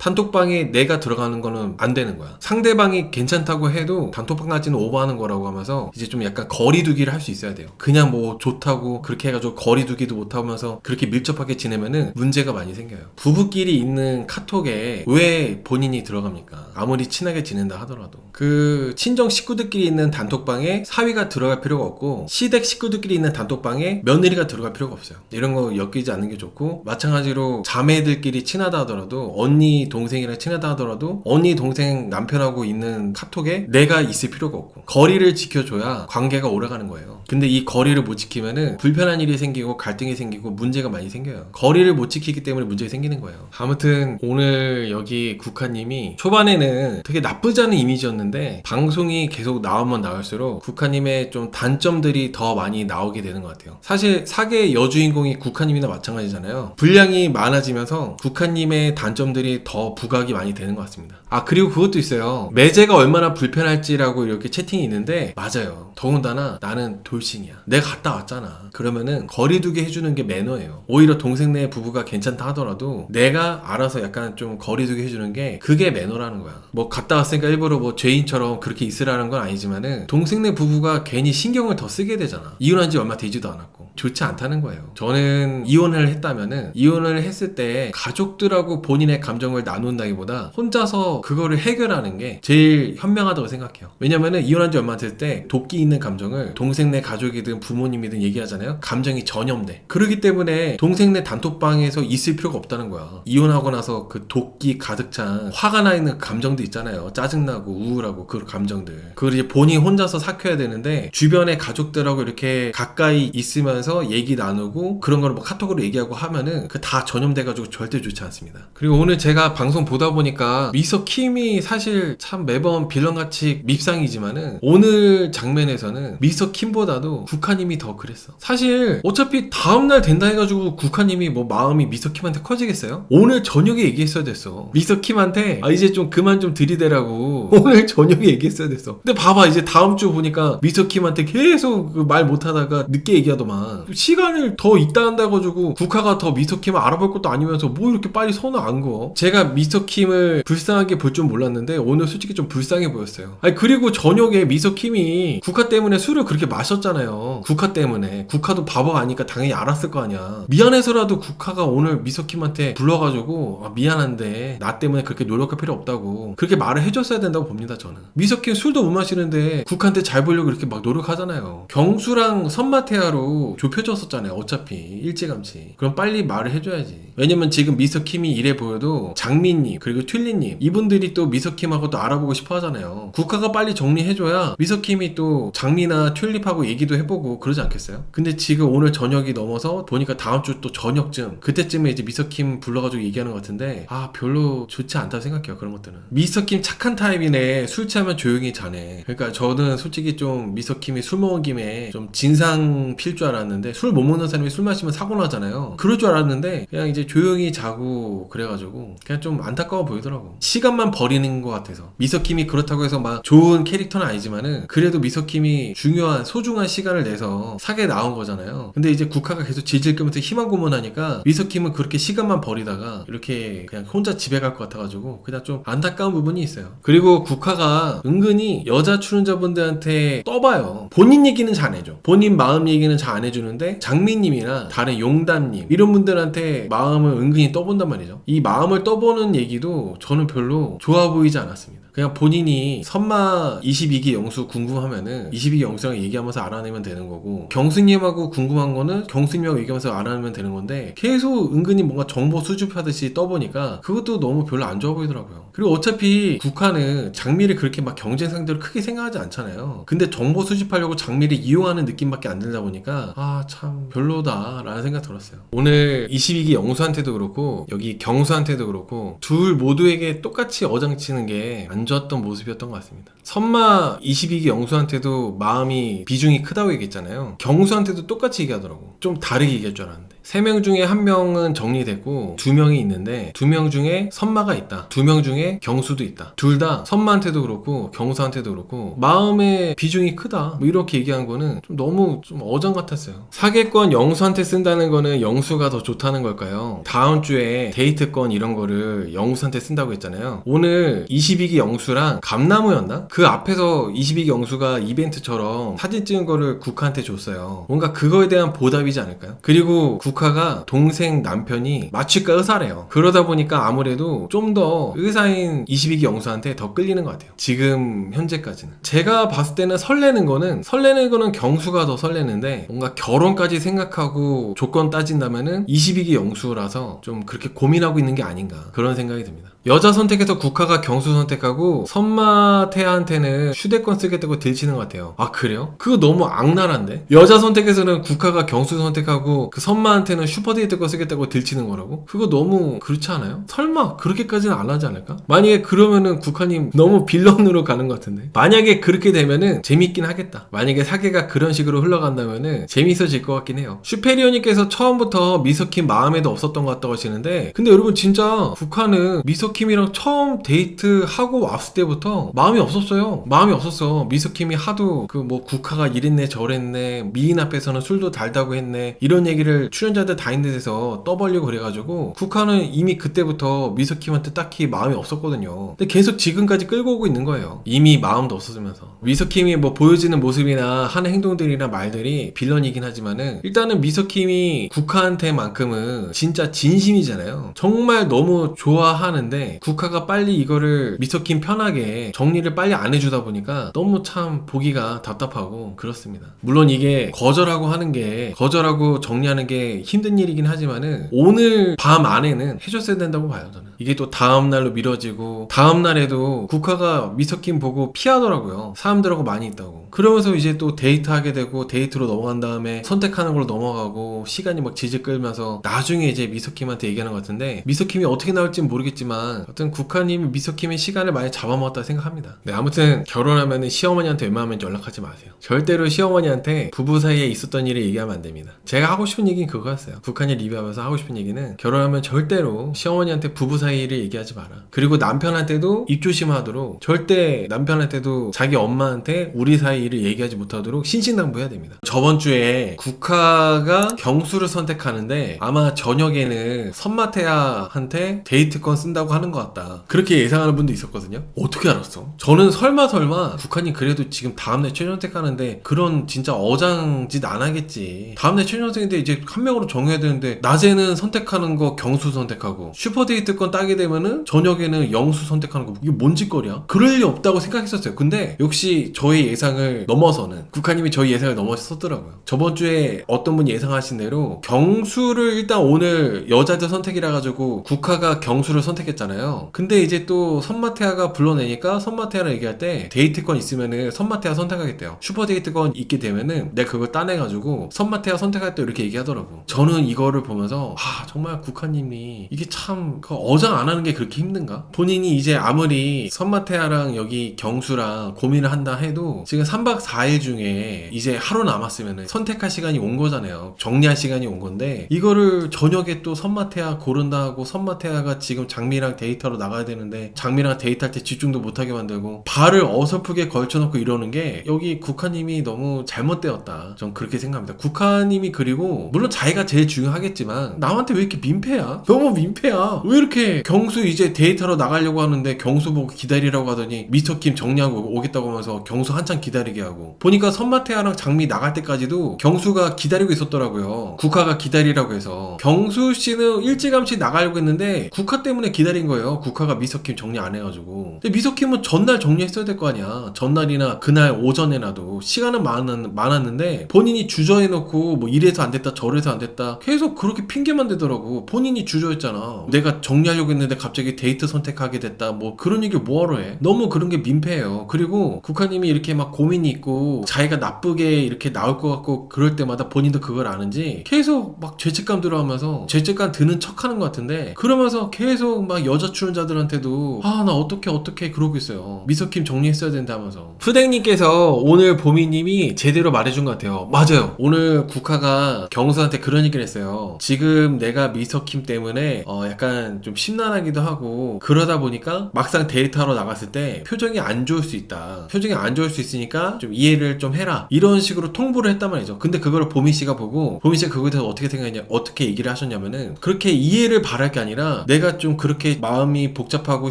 단톡방에 내가 들어가는 거는 안 되는 거야. 상대방이 괜찮다고 해도 단톡방까지는 오버하는 거라고 하면서 이제 좀 약간 거리두기를 할 수 있어야 돼요. 그냥 뭐 좋다고 그렇게 해가지고 거리두기도 못하면서 그렇게 밀접하게 지내면은 문제가 많이 생겨요. 부부끼리 있는 카톡에 왜 본인이 들어갑니까? 아무리 친하게 지낸다 하더라도. 그 친정 식구들끼리 있는 단톡방에 사위가 들어갈 필요가 없고, 시댁 식구들끼리 있는 단톡방에 며느리가 들어갈 필요가 없어요. 이런 거 엮이지 않는 게 좋고, 마찬가지로 자매들끼리 친하다 하더라도 언니, 동생이랑 친하다 하더라도 언니 동생 남편하고 있는 카톡에 내가 있을 필요가 없고 거리를 지켜줘야 관계가 오래가는 거예요. 근데 이 거리를 못 지키면은 불편한 일이 생기고 갈등이 생기고 문제가 많이 생겨요. 거리를 못 지키기 때문에 문제가 생기는 거예요. 아무튼 오늘 여기 국화님이 초반에는 되게 나쁘지 않은 이미지였는데 방송이 계속 나오면 나올수록 국화님의 좀 단점들이 더 많이 나오게 되는 것 같아요. 사실 사계의 여주인공이 국화님이나 마찬가지잖아요. 분량이 많아지면서 국화님의 단점들이 더 부각이 많이 되는 것 같습니다. 아, 그리고 그것도 있어요. 매제가 얼마나 불편할지라고 이렇게 채팅이 있는데 맞아요. 더군다나 나는 돌싱이야. 내가 갔다 왔잖아. 그러면은 거리두기 해주는 게 매너예요. 오히려 동생네 부부가 괜찮다 하더라도 내가 알아서 약간 좀 거리두기 해주는 게 그게 매너라는 거야. 뭐 갔다 왔으니까 일부러 뭐 죄인처럼 그렇게 있으라는 건 아니지만은 동생네 부부가 괜히 신경을 더 쓰게 되잖아. 이혼한 지 얼마 되지도 않았고 좋지 않다는 거예요. 저는 이혼을 했다면은 이혼을 했을 때 가족들하고 본인의 감정을 나눈다기보다 혼자서 그거를 해결하는 게 제일 현명하다고 생각해요. 왜냐면은 이혼한 지 얼마 됐을 때 도끼 있는 감정을 동생네 가족이든 부모님이든 얘기하잖아요. 감정이 전염돼. 그렇기 때문에 동생네 단톡방에서 있을 필요가 없다는 거야. 이혼하고 나서 그 도끼 가득 찬 화가 나 있는 감정도 있잖아요. 짜증나고 우울하고 그 감정들. 그걸 이제 본인이 혼자서 삭혀야 되는데 주변의 가족들하고 이렇게 가까이 있으면서 얘기 나누고 그런 거를 뭐 카톡으로 얘기하고 하면은 그 다 전염돼가지고 절대 좋지 않습니다. 그리고 오늘 제가 방송 보다 보니까 미서 킴이 사실 참 매번 빌런같이 밉상이지만은 오늘 장면에서는 미서 킴보다도 국화님이 더 그랬어. 사실 어차피 다음날 된다 해가지고 국화님이 뭐 마음이 미서 킴한테 커지겠어요? 오늘 저녁에 얘기했어야 됐어. 미서 킴한테 이제 좀 그만 좀 들이대라고 오늘 저녁에 얘기했어야 됐어. 근데 봐봐, 이제 다음 주 보니까 미서 킴한테 계속 그 말 못하다가 늦게 얘기하더만. 시간을 더 있다 한다 가지고 국화가 더 미서 킴을 알아볼 것도 아니면서 뭐 이렇게 빨리 손을 안 그어. 제가 미서 킴을 불쌍하게 볼 줄 몰랐는데 오늘 솔직히 좀 불쌍해 보였어요. 아니, 그리고 저녁에 미서 킴이 국화 때문에 술을 그렇게 마셨잖아요. 국화 때문에. 국화도 바보가 아니까 당연히 알았을 거 아니야. 미안해서라도 국화가 오늘 미서 킴한테 불러가지고 미안한데 나 때문에 그렇게 노력할 필요 없다고 그렇게 말을 해줬어야 된다고 봅니다. 저는 미서 킴 술도 못 마시는데 국화한테 잘 보려고 이렇게 막 노력하잖아요. 경수랑 선마태아로 좁혀졌었잖아요. 어차피 일찌감치. 그럼 빨리 말을 해줘야지. 왜냐면 지금 미서 킴이 이래 보여도 장민님 그리고 튤리님 이분들이 또 미서 킴하고 또 알아보고 싶어 하잖아요. 국화가 빨리 정리해줘야 미서 킴이 또 장미나 튤립하고 얘기도 해보고 그러지 않겠어요? 근데 지금 오늘 저녁이 넘어서 보니까 다음 주 또 저녁쯤 그때쯤에 이제 미서 킴 불러가지고 얘기하는 것 같은데 별로 좋지 않다고 생각해요. 그런 것들은. 미서 킴 착한 타입이네. 술 취하면 조용히 자네. 그러니까 저는 솔직히 좀 미서 킴이 술 먹은 김에 좀 진상 필 줄 알았는데 술 못 먹는 사람이 술 마시면 사고 나잖아요. 그럴 줄 알았는데 그냥 이제 조용히 자고 그래가지고 그냥 좀 안타까워 보이더라고. 시간만 버리는 것 같아서. 미서 킴이 그렇다고 해서 막 좋은 캐릭터는 아니지만은 그래도 미서 킴이 중요한 소중한 시간을 내서 사계에 나온 거잖아요. 근데 이제 국화가 계속 질질 끄면서 희망고문하니까 미서 킴은 그렇게 시간만 버리다가 이렇게 그냥 혼자 집에 갈 것 같아가지고 그냥 좀 안타까운 부분이 있어요. 그리고 국화가 은근히 여자 출연자분들한테 떠봐요. 본인 얘기는 잘 안 해줘. 본인 마음 얘기는 잘 안 해주는데 장미님이나 다른 용담님 이런 분들한테 마음을 은근히 떠본단 말이죠. 이 마음을 떠보는 얘기도 저는 별로 좋아 보이지 않았습니다. 그냥 본인이 선마 22기 영수 궁금하면은 22기 영수랑 얘기하면서 알아내면 되는 거고 경수님하고 궁금한 거는 경수님하고 얘기하면서 알아내면 되는 건데 계속 은근히 뭔가 정보 수집하듯이 떠보니까 그것도 너무 별로 안 좋아 보이더라고요. 그리고 어차피 국화는 장미를 그렇게 막 경쟁 상대로 크게 생각하지 않잖아요. 근데 정보 수집하려고 장미를 이용하는 느낌밖에 안 들다 보니까 참 별로다 라는 생각 들었어요. 오늘 22기 영수한테도 그렇고 여기 경수한테도 그렇고 둘 모두에게 똑같이 어장치는 게 안 좋았던 모습이었던 것 같습니다. 선마 22기 영수한테도 마음이 비중이 크다고 얘기했잖아요. 경수한테도 똑같이 얘기하더라고. 좀 다르게 얘기할 줄 알았는데 3명 중에 1명은 정리됐고 2명이 있는데 2명 중에 선마가 있다. 2명 중에 경수도 있다. 둘 다 선마한테도 그렇고 경수한테도 그렇고 마음의 비중이 크다. 뭐 이렇게 얘기한 거는 좀 너무 좀 어장 같았어요. 사계권 영수한테 쓴다는 거는 영수가 더 좋다는 걸까요? 다음 주에 데이트권 이런 거를 영수한테 쓴다고 했잖아요. 오늘 22기 영수랑 감나무였나? 그 앞에서 22기 영수가 이벤트처럼 사진 찍은 거를 국화한테 줬어요. 뭔가 그거에 대한 보답이지 않을까요? 그리고 국화가 동생 남편이 마취과 의사래요. 그러다 보니까 아무래도 좀 더 의사인 22기 영수한테 더 끌리는 것 같아요. 지금 현재까지는. 제가 봤을 때는 설레는 거는 경수가 더 설레는데 뭔가 결혼까지 생각하고 조건 따진다면은 22기 영수라서 좀 그렇게 고민하고 있는 게 아닌가 그런 생각이 듭니다. 여자 선택해서 국화가 경수 선택하고 선마태아한테는 휴대권 쓰겠다고 들치는 것 같아요. 아 그래요? 그거 너무 악랄한데? 여자 선택해서는 국화가 경수 선택하고 그 선마한테는 슈퍼데이트 거 쓰겠다고 들치는 거라고? 그거 너무 그렇지 않아요? 설마 그렇게까지는 안 하지 않을까? 만약에 그러면은 국화님 너무 빌런으로 가는 것 같은데? 만약에 그렇게 되면은 재밌긴 하겠다. 만약에 사계가 그런 식으로 흘러간다면은 재밌어질 것 같긴 해요. 슈페리오님께서 처음부터 미소킴 마음에도 없었던 것 같다고 하시는데, 근데 여러분 진짜 국화는 미소킴이랑 처음 데이트하고 왔을 때부터 마음이 없었어요. 마음이 없었어. 미소킴이 하도 그 뭐 국화가 이랬네 저랬네, 미인 앞에서는 술도 달다고 했네, 이런 얘기를 출연자들 다 있는 데서 떠벌리고 그래가지고 국화는 이미 그때부터 미소킴한테 딱히 마음이 없었거든요. 근데 계속 지금까지 끌고 오고 있는 거예요. 이미 마음도 없어지면서. 미소킴이 뭐 보여지는 모습이나 하는 행동들이나 말들이 빌런이긴 하지만은, 일단은 미소킴이 국화한테만큼은 진짜 진심이잖아요. 정말 너무 좋아하는데 국화가 빨리 이거를 미소킴 편하게 정리를 빨리 안 해주다 보니까 너무 참 보기가 답답하고 그렇습니다. 물론 이게 거절하고 하는 게, 거절하고 정리하는 게 힘든 일이긴 하지만은 오늘 밤 안에는 해줬어야 된다고 봐요. 저는 이게 또 다음날로 미뤄지고, 다음날에도 국화가 미소킴 보고 피하더라고요. 사람들하고 많이 있다고. 그러면서 이제 또 데이트하게 되고, 데이트로 넘어간 다음에 선택하는 걸로 넘어가고, 시간이 막 질질 끌면서 나중에 이제 미소킴한테 얘기하는 것 같은데, 미소킴이 어떻게 나올지는 모르겠지만 하여튼 국화님이 미소킴의 시간을 많이 잡아먹었다 생각합니다. 네, 아무튼 결혼하면은 시어머니한테 웬만하면 연락하지 마세요. 절대로 시어머니한테 부부 사이에 있었던 일을 얘기하면 안 됩니다. 제가 하고 싶은 얘기는 그거였어요. 국화님 리뷰하면서 하고 싶은 얘기는, 결혼하면 절대로 시어머니한테 부부 사이를 얘기하지 마라. 그리고 남편한테도 입조심하도록, 절대 남편한테도 자기 엄마한테 우리 사이 일을 얘기하지 못하도록 신신당부해야 됩니다. 저번 주에 국화가 경수를 선택하는데 아마 저녁에는 선마태아한테 데이트권 쓴다고 하는 것 같다, 그렇게 예상하는 분도 있었거든요. 어떻게 알았어? 저는 설마 국화님 그래도 지금 다음날 최종 선택하는데 그런 진짜 어장짓 안 하겠지. 다음날 최종 선택인데 이제 한 명으로 정해야 되는데, 낮에는 선택하는 거 경수 선택하고 슈퍼데이트권 따게 되면은 저녁에는 영수 선택하는 거, 이게 뭔 짓거리야? 그럴 리 없다고 생각했었어요. 근데 역시 저의 예상을 넘어서는, 국화님이 저희 예상을 넘어섰더라고요. 저번 주에 어떤 분이 예상하신 대로 경수를 일단 오늘 여자들 선택이라 가지고 국화가 경수를 선택했잖아요. 근데 이제 또 선마태아가 불러내니까 선마태아랑 얘기할 때 데이트권 있으면은 선마태아 선택하겠대요. 슈퍼데이트권 있게 되면은 내가 그걸 따내가지고 선마태아 선택할 때 이렇게 얘기하더라고. 저는 이거를 보면서 정말 국화님이 이게 참 어장 안 하는 게 그렇게 힘든가? 본인이 이제 아무리 선마태아랑 여기 경수랑 고민을 한다 해도 지금 3박 4일 중에 이제 하루 남았으면은 선택할 시간이 온 거잖아요. 정리할 시간이 온 건데, 이거를 저녁에 또 선마태아 고른다 하고, 선마태아가 지금 장미랑 데이트하러 나가야 되는데 장미랑 데이트할 때 집중도 못하게 만들고 발을 어설프게 걸쳐놓고 이러는 게, 여기 국화님이 너무 잘못되었다, 전 그렇게 생각합니다. 국화님이, 그리고 물론 자기가 제일 중요하겠지만 남한테 왜 이렇게 민폐야? 너무 민폐야. 왜 이렇게 경수 이제 데이트하러 나가려고 하는데 경수 보고 기다리라고 하더니 미소킴 정리하고 오겠다고 하면서 경수 한참 기다리게 하고, 보니까 선마태아랑 장미 나갈 때까지도 경수가 기다리고 있었더라고요. 국화가 기다리라고 해서. 경수씨는 일찌감치 나가려고 했는데 국화 때문에 기다린 거예요. 국화가 미소킴 정리 안 해가지고. 근데 미소킴은 전날 정리했어야 될 거 아니야. 전날이나 그날 오전에라도. 시간은 많았는데 본인이 주저해놓고 뭐 이래서 안 됐다 저래서 안 됐다 계속 그렇게 핑계만 대더라고. 본인이 주저했잖아. 내가 정리하려고 했는데 갑자기 데이트 선택하게 됐다, 뭐 그런 얘기 뭐하러 해. 너무 그런 게 민폐예요. 그리고 국화님이 이렇게 막 고민이 있고 자기가 나쁘게 이렇게 나올 것 같고 그럴 때마다 본인도 그걸 아는지 계속 막 죄책감 들어하면서 죄책감 드는 척 하는 것 같은데, 그러면서 계속 막 여자 출연자들한테도 나 어떻게 그러고 있어요. 미소킴 정리했어야 된다면서. 푸댕님께서 오늘 보미님이 제대로 말해준 것 같아요. 맞아요. 오늘 국화가 경수한테 그런 얘기를 했어요. 지금 내가 미소킴 때문에 약간 좀 심란하기도 하고 그러다 보니까 막상 데이트하러 나갔을 때 표정이 안 좋을 수 있다. 표정이 안 좋을 수 있으니까 좀 이해를 좀 해라, 이런 식으로 통보를 했단 말이죠. 근데 그걸 보미씨가 보고, 보미씨가 그거에 대해서 어떻게 생각했냐, 어떻게 얘기를 하셨냐면은, 그렇게 이해를 바랄 게 아니라 내가 좀 그렇게 마음이 복잡하고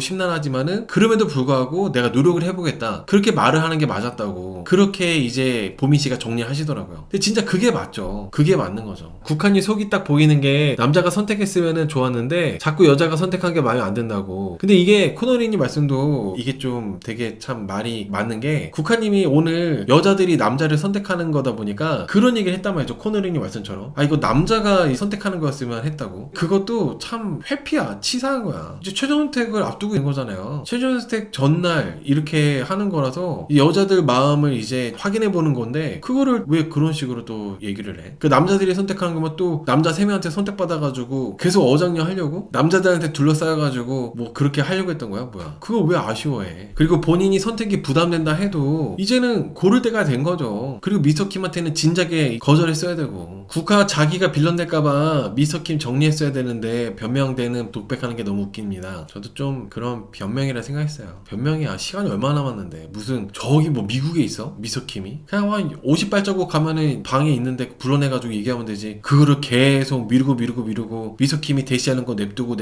심란하지만은 그럼에도 불구하고 내가 노력을 해보겠다, 그렇게 말을 하는 게 맞았다고, 그렇게 이제 보미씨가 정리하시더라고요. 근데 진짜 그게 맞죠. 그게 맞는 거죠. 국한이 속이 딱 보이는 게, 남자가 선택했으면은 좋았는데 자꾸 여자가 선택한 게 마음에 안 든다고. 근데 이게 코너리님 말씀도 이게 좀 되게 참 말이 맞는 게, 국화님이 오늘 여자들이 남자를 선택하는 거다 보니까 그런 얘기를 했단 말이죠. 코너링님 말씀처럼 이거 남자가 선택하는 거였으면 했다고. 그것도 참 회피야, 치사한 거야. 이제 최종 선택을 앞두고 있는 거잖아요. 최종 선택 전날 이렇게 하는 거라서 이 여자들 마음을 이제 확인해 보는 건데 그거를 왜 그런 식으로 또 얘기를 해? 그 남자들이 선택하는 거면 또 남자 3명한테 선택받아가지고 계속 어장녀 하려고? 남자들한테 둘러싸여가지고 뭐 그렇게 하려고 했던 거야? 뭐야? 그걸 왜 아쉬워해? 그리고 본인이 선택이 부담된다 해도 이제는 고를 때가 된 거죠. 그리고 미스터킴한테는 진작에 거절했어야 되고 국화 자기가 빌런 될까봐 미스터킴 정리했어야 되는데 변명되는 독백하는 게 너무 웃깁니다. 저도 좀 그런 변명이라 생각했어요. 변명이야. 시간이 얼마나 남았는데 무슨 저기 뭐 미국에 있어? 미스터킴이? 그냥 한 50발자국 가면은 방에 있는데 불러내가지고 얘기하면 되지. 그거를 계속 미루고 미스터킴이 대시하는 거 냅두고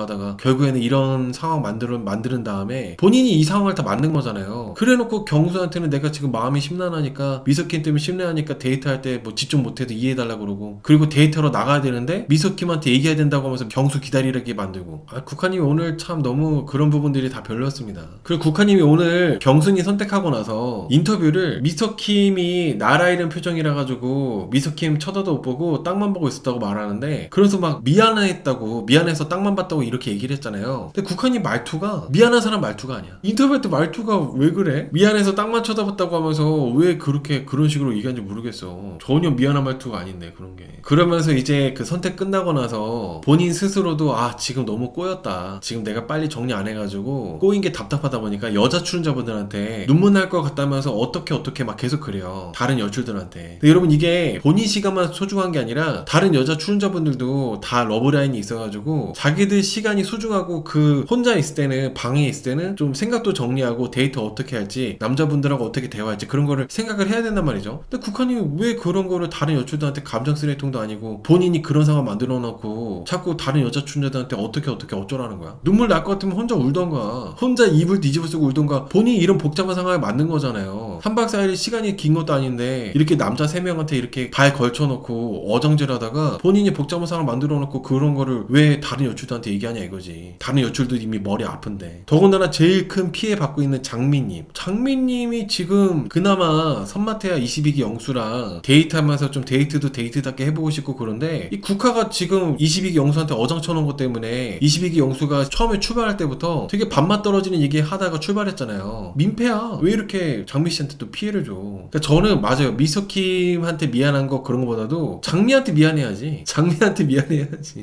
하다가 결국에는 이런 상황 만드는 다음에 본인이 이 상황을 다 만든 거잖아요. 그래놓고 경수한테는 내가 지금 마음이 심란하니까 미스터킴 때문에 심란하니까 데이트할 때 뭐 집 좀 못해도 이해해달라고 그러고 그리고 데이트하러 나가야 되는데 미스터킴한테 얘기해야 된다고 하면서 경수 기다리게 만들고 국화님이 오늘 참 너무 그런 부분들이 다 별로였습니다. 그리고 국화님이 오늘 경순이 선택하고 나서 인터뷰를 미스터킴이 나라 잃은 표정이라 가지고 미스터킴 쳐다도 못 보고 땅만 보고 있었다고 말하는데 그래서 막 미안했다고 미안해서 땅만 봤다고 이렇게 얘기를 했잖아요. 근데 국화님 말투가 미안한 사람 말투가 아니야. 인터뷰할 때 말투가 왜 그래? 미안해서 땅만 쳐다봤다고 하면서 왜 그렇게 그런 식으로 얘기하는지 모르겠어. 전혀 미안한 말투가 아닌데 그런 게. 그러면서 이제 그 선택 끝나고 나서 본인 스스로도 지금 너무 꼬였다. 지금 내가 빨리 정리 안 해가지고 꼬인 게 답답하다 보니까 여자 출연자분들한테 눈물 날 것 같다면서 어떻게 막 계속 그래요. 다른 여출들한테. 근데 여러분 이게 본인 시간만 소중한 게 아니라 다른 여자 출연자분들도 다 러브라인이 있어가지고 자기들 시간이 소중하고 그 혼자 있을 때는 방에 있을 때는 좀 생각도 정리하고 데이트 어떻게 할지 남자분들하고 어떻게 대화할지 그런 거를 생각을 해야 된단 말이죠. 근데 국한이 왜 그런 거를 다른 여출들한테 감정 쓰레기통도 아니고 본인이 그런 상황 만들어 놓고 자꾸 다른 여자 출연자들한테 어떻게 어쩌라는 거야? 눈물 날 것 같으면 혼자 울던가 혼자 이불 뒤집어 쓰고 울던가 본인이 이런 복잡한 상황에 만든 거잖아요. 3박 4일 시간이 긴 것도 아닌데 이렇게 남자 3명한테 이렇게 발 걸쳐놓고 어정질하다가 본인이 복잡한 상황을 만들어 놓고 그런 거를 왜 다른 여출들한테 얘기하냐 이거지. 다른 여출도 이미 머리 아픈데. 더군다나 제일 큰 피해 받고 있는 장미님이 지금 그나마 선마태야 22기 영수랑 데이트하면서 좀 데이트답게 해보고 싶고 그런데 이 국화가 지금 22기 영수한테 어장 쳐놓은 것 때문에 22기 영수가 처음에 출발할 때부터 되게 밥맛 떨어지는 얘기 하다가 출발했잖아요. 민폐야. 왜 이렇게 장미씨한테 또 피해를 줘. 그러니까 저는 맞아요. 미스터킴한테 미안한 거 그런 거보다도 장미한테 미안해야지.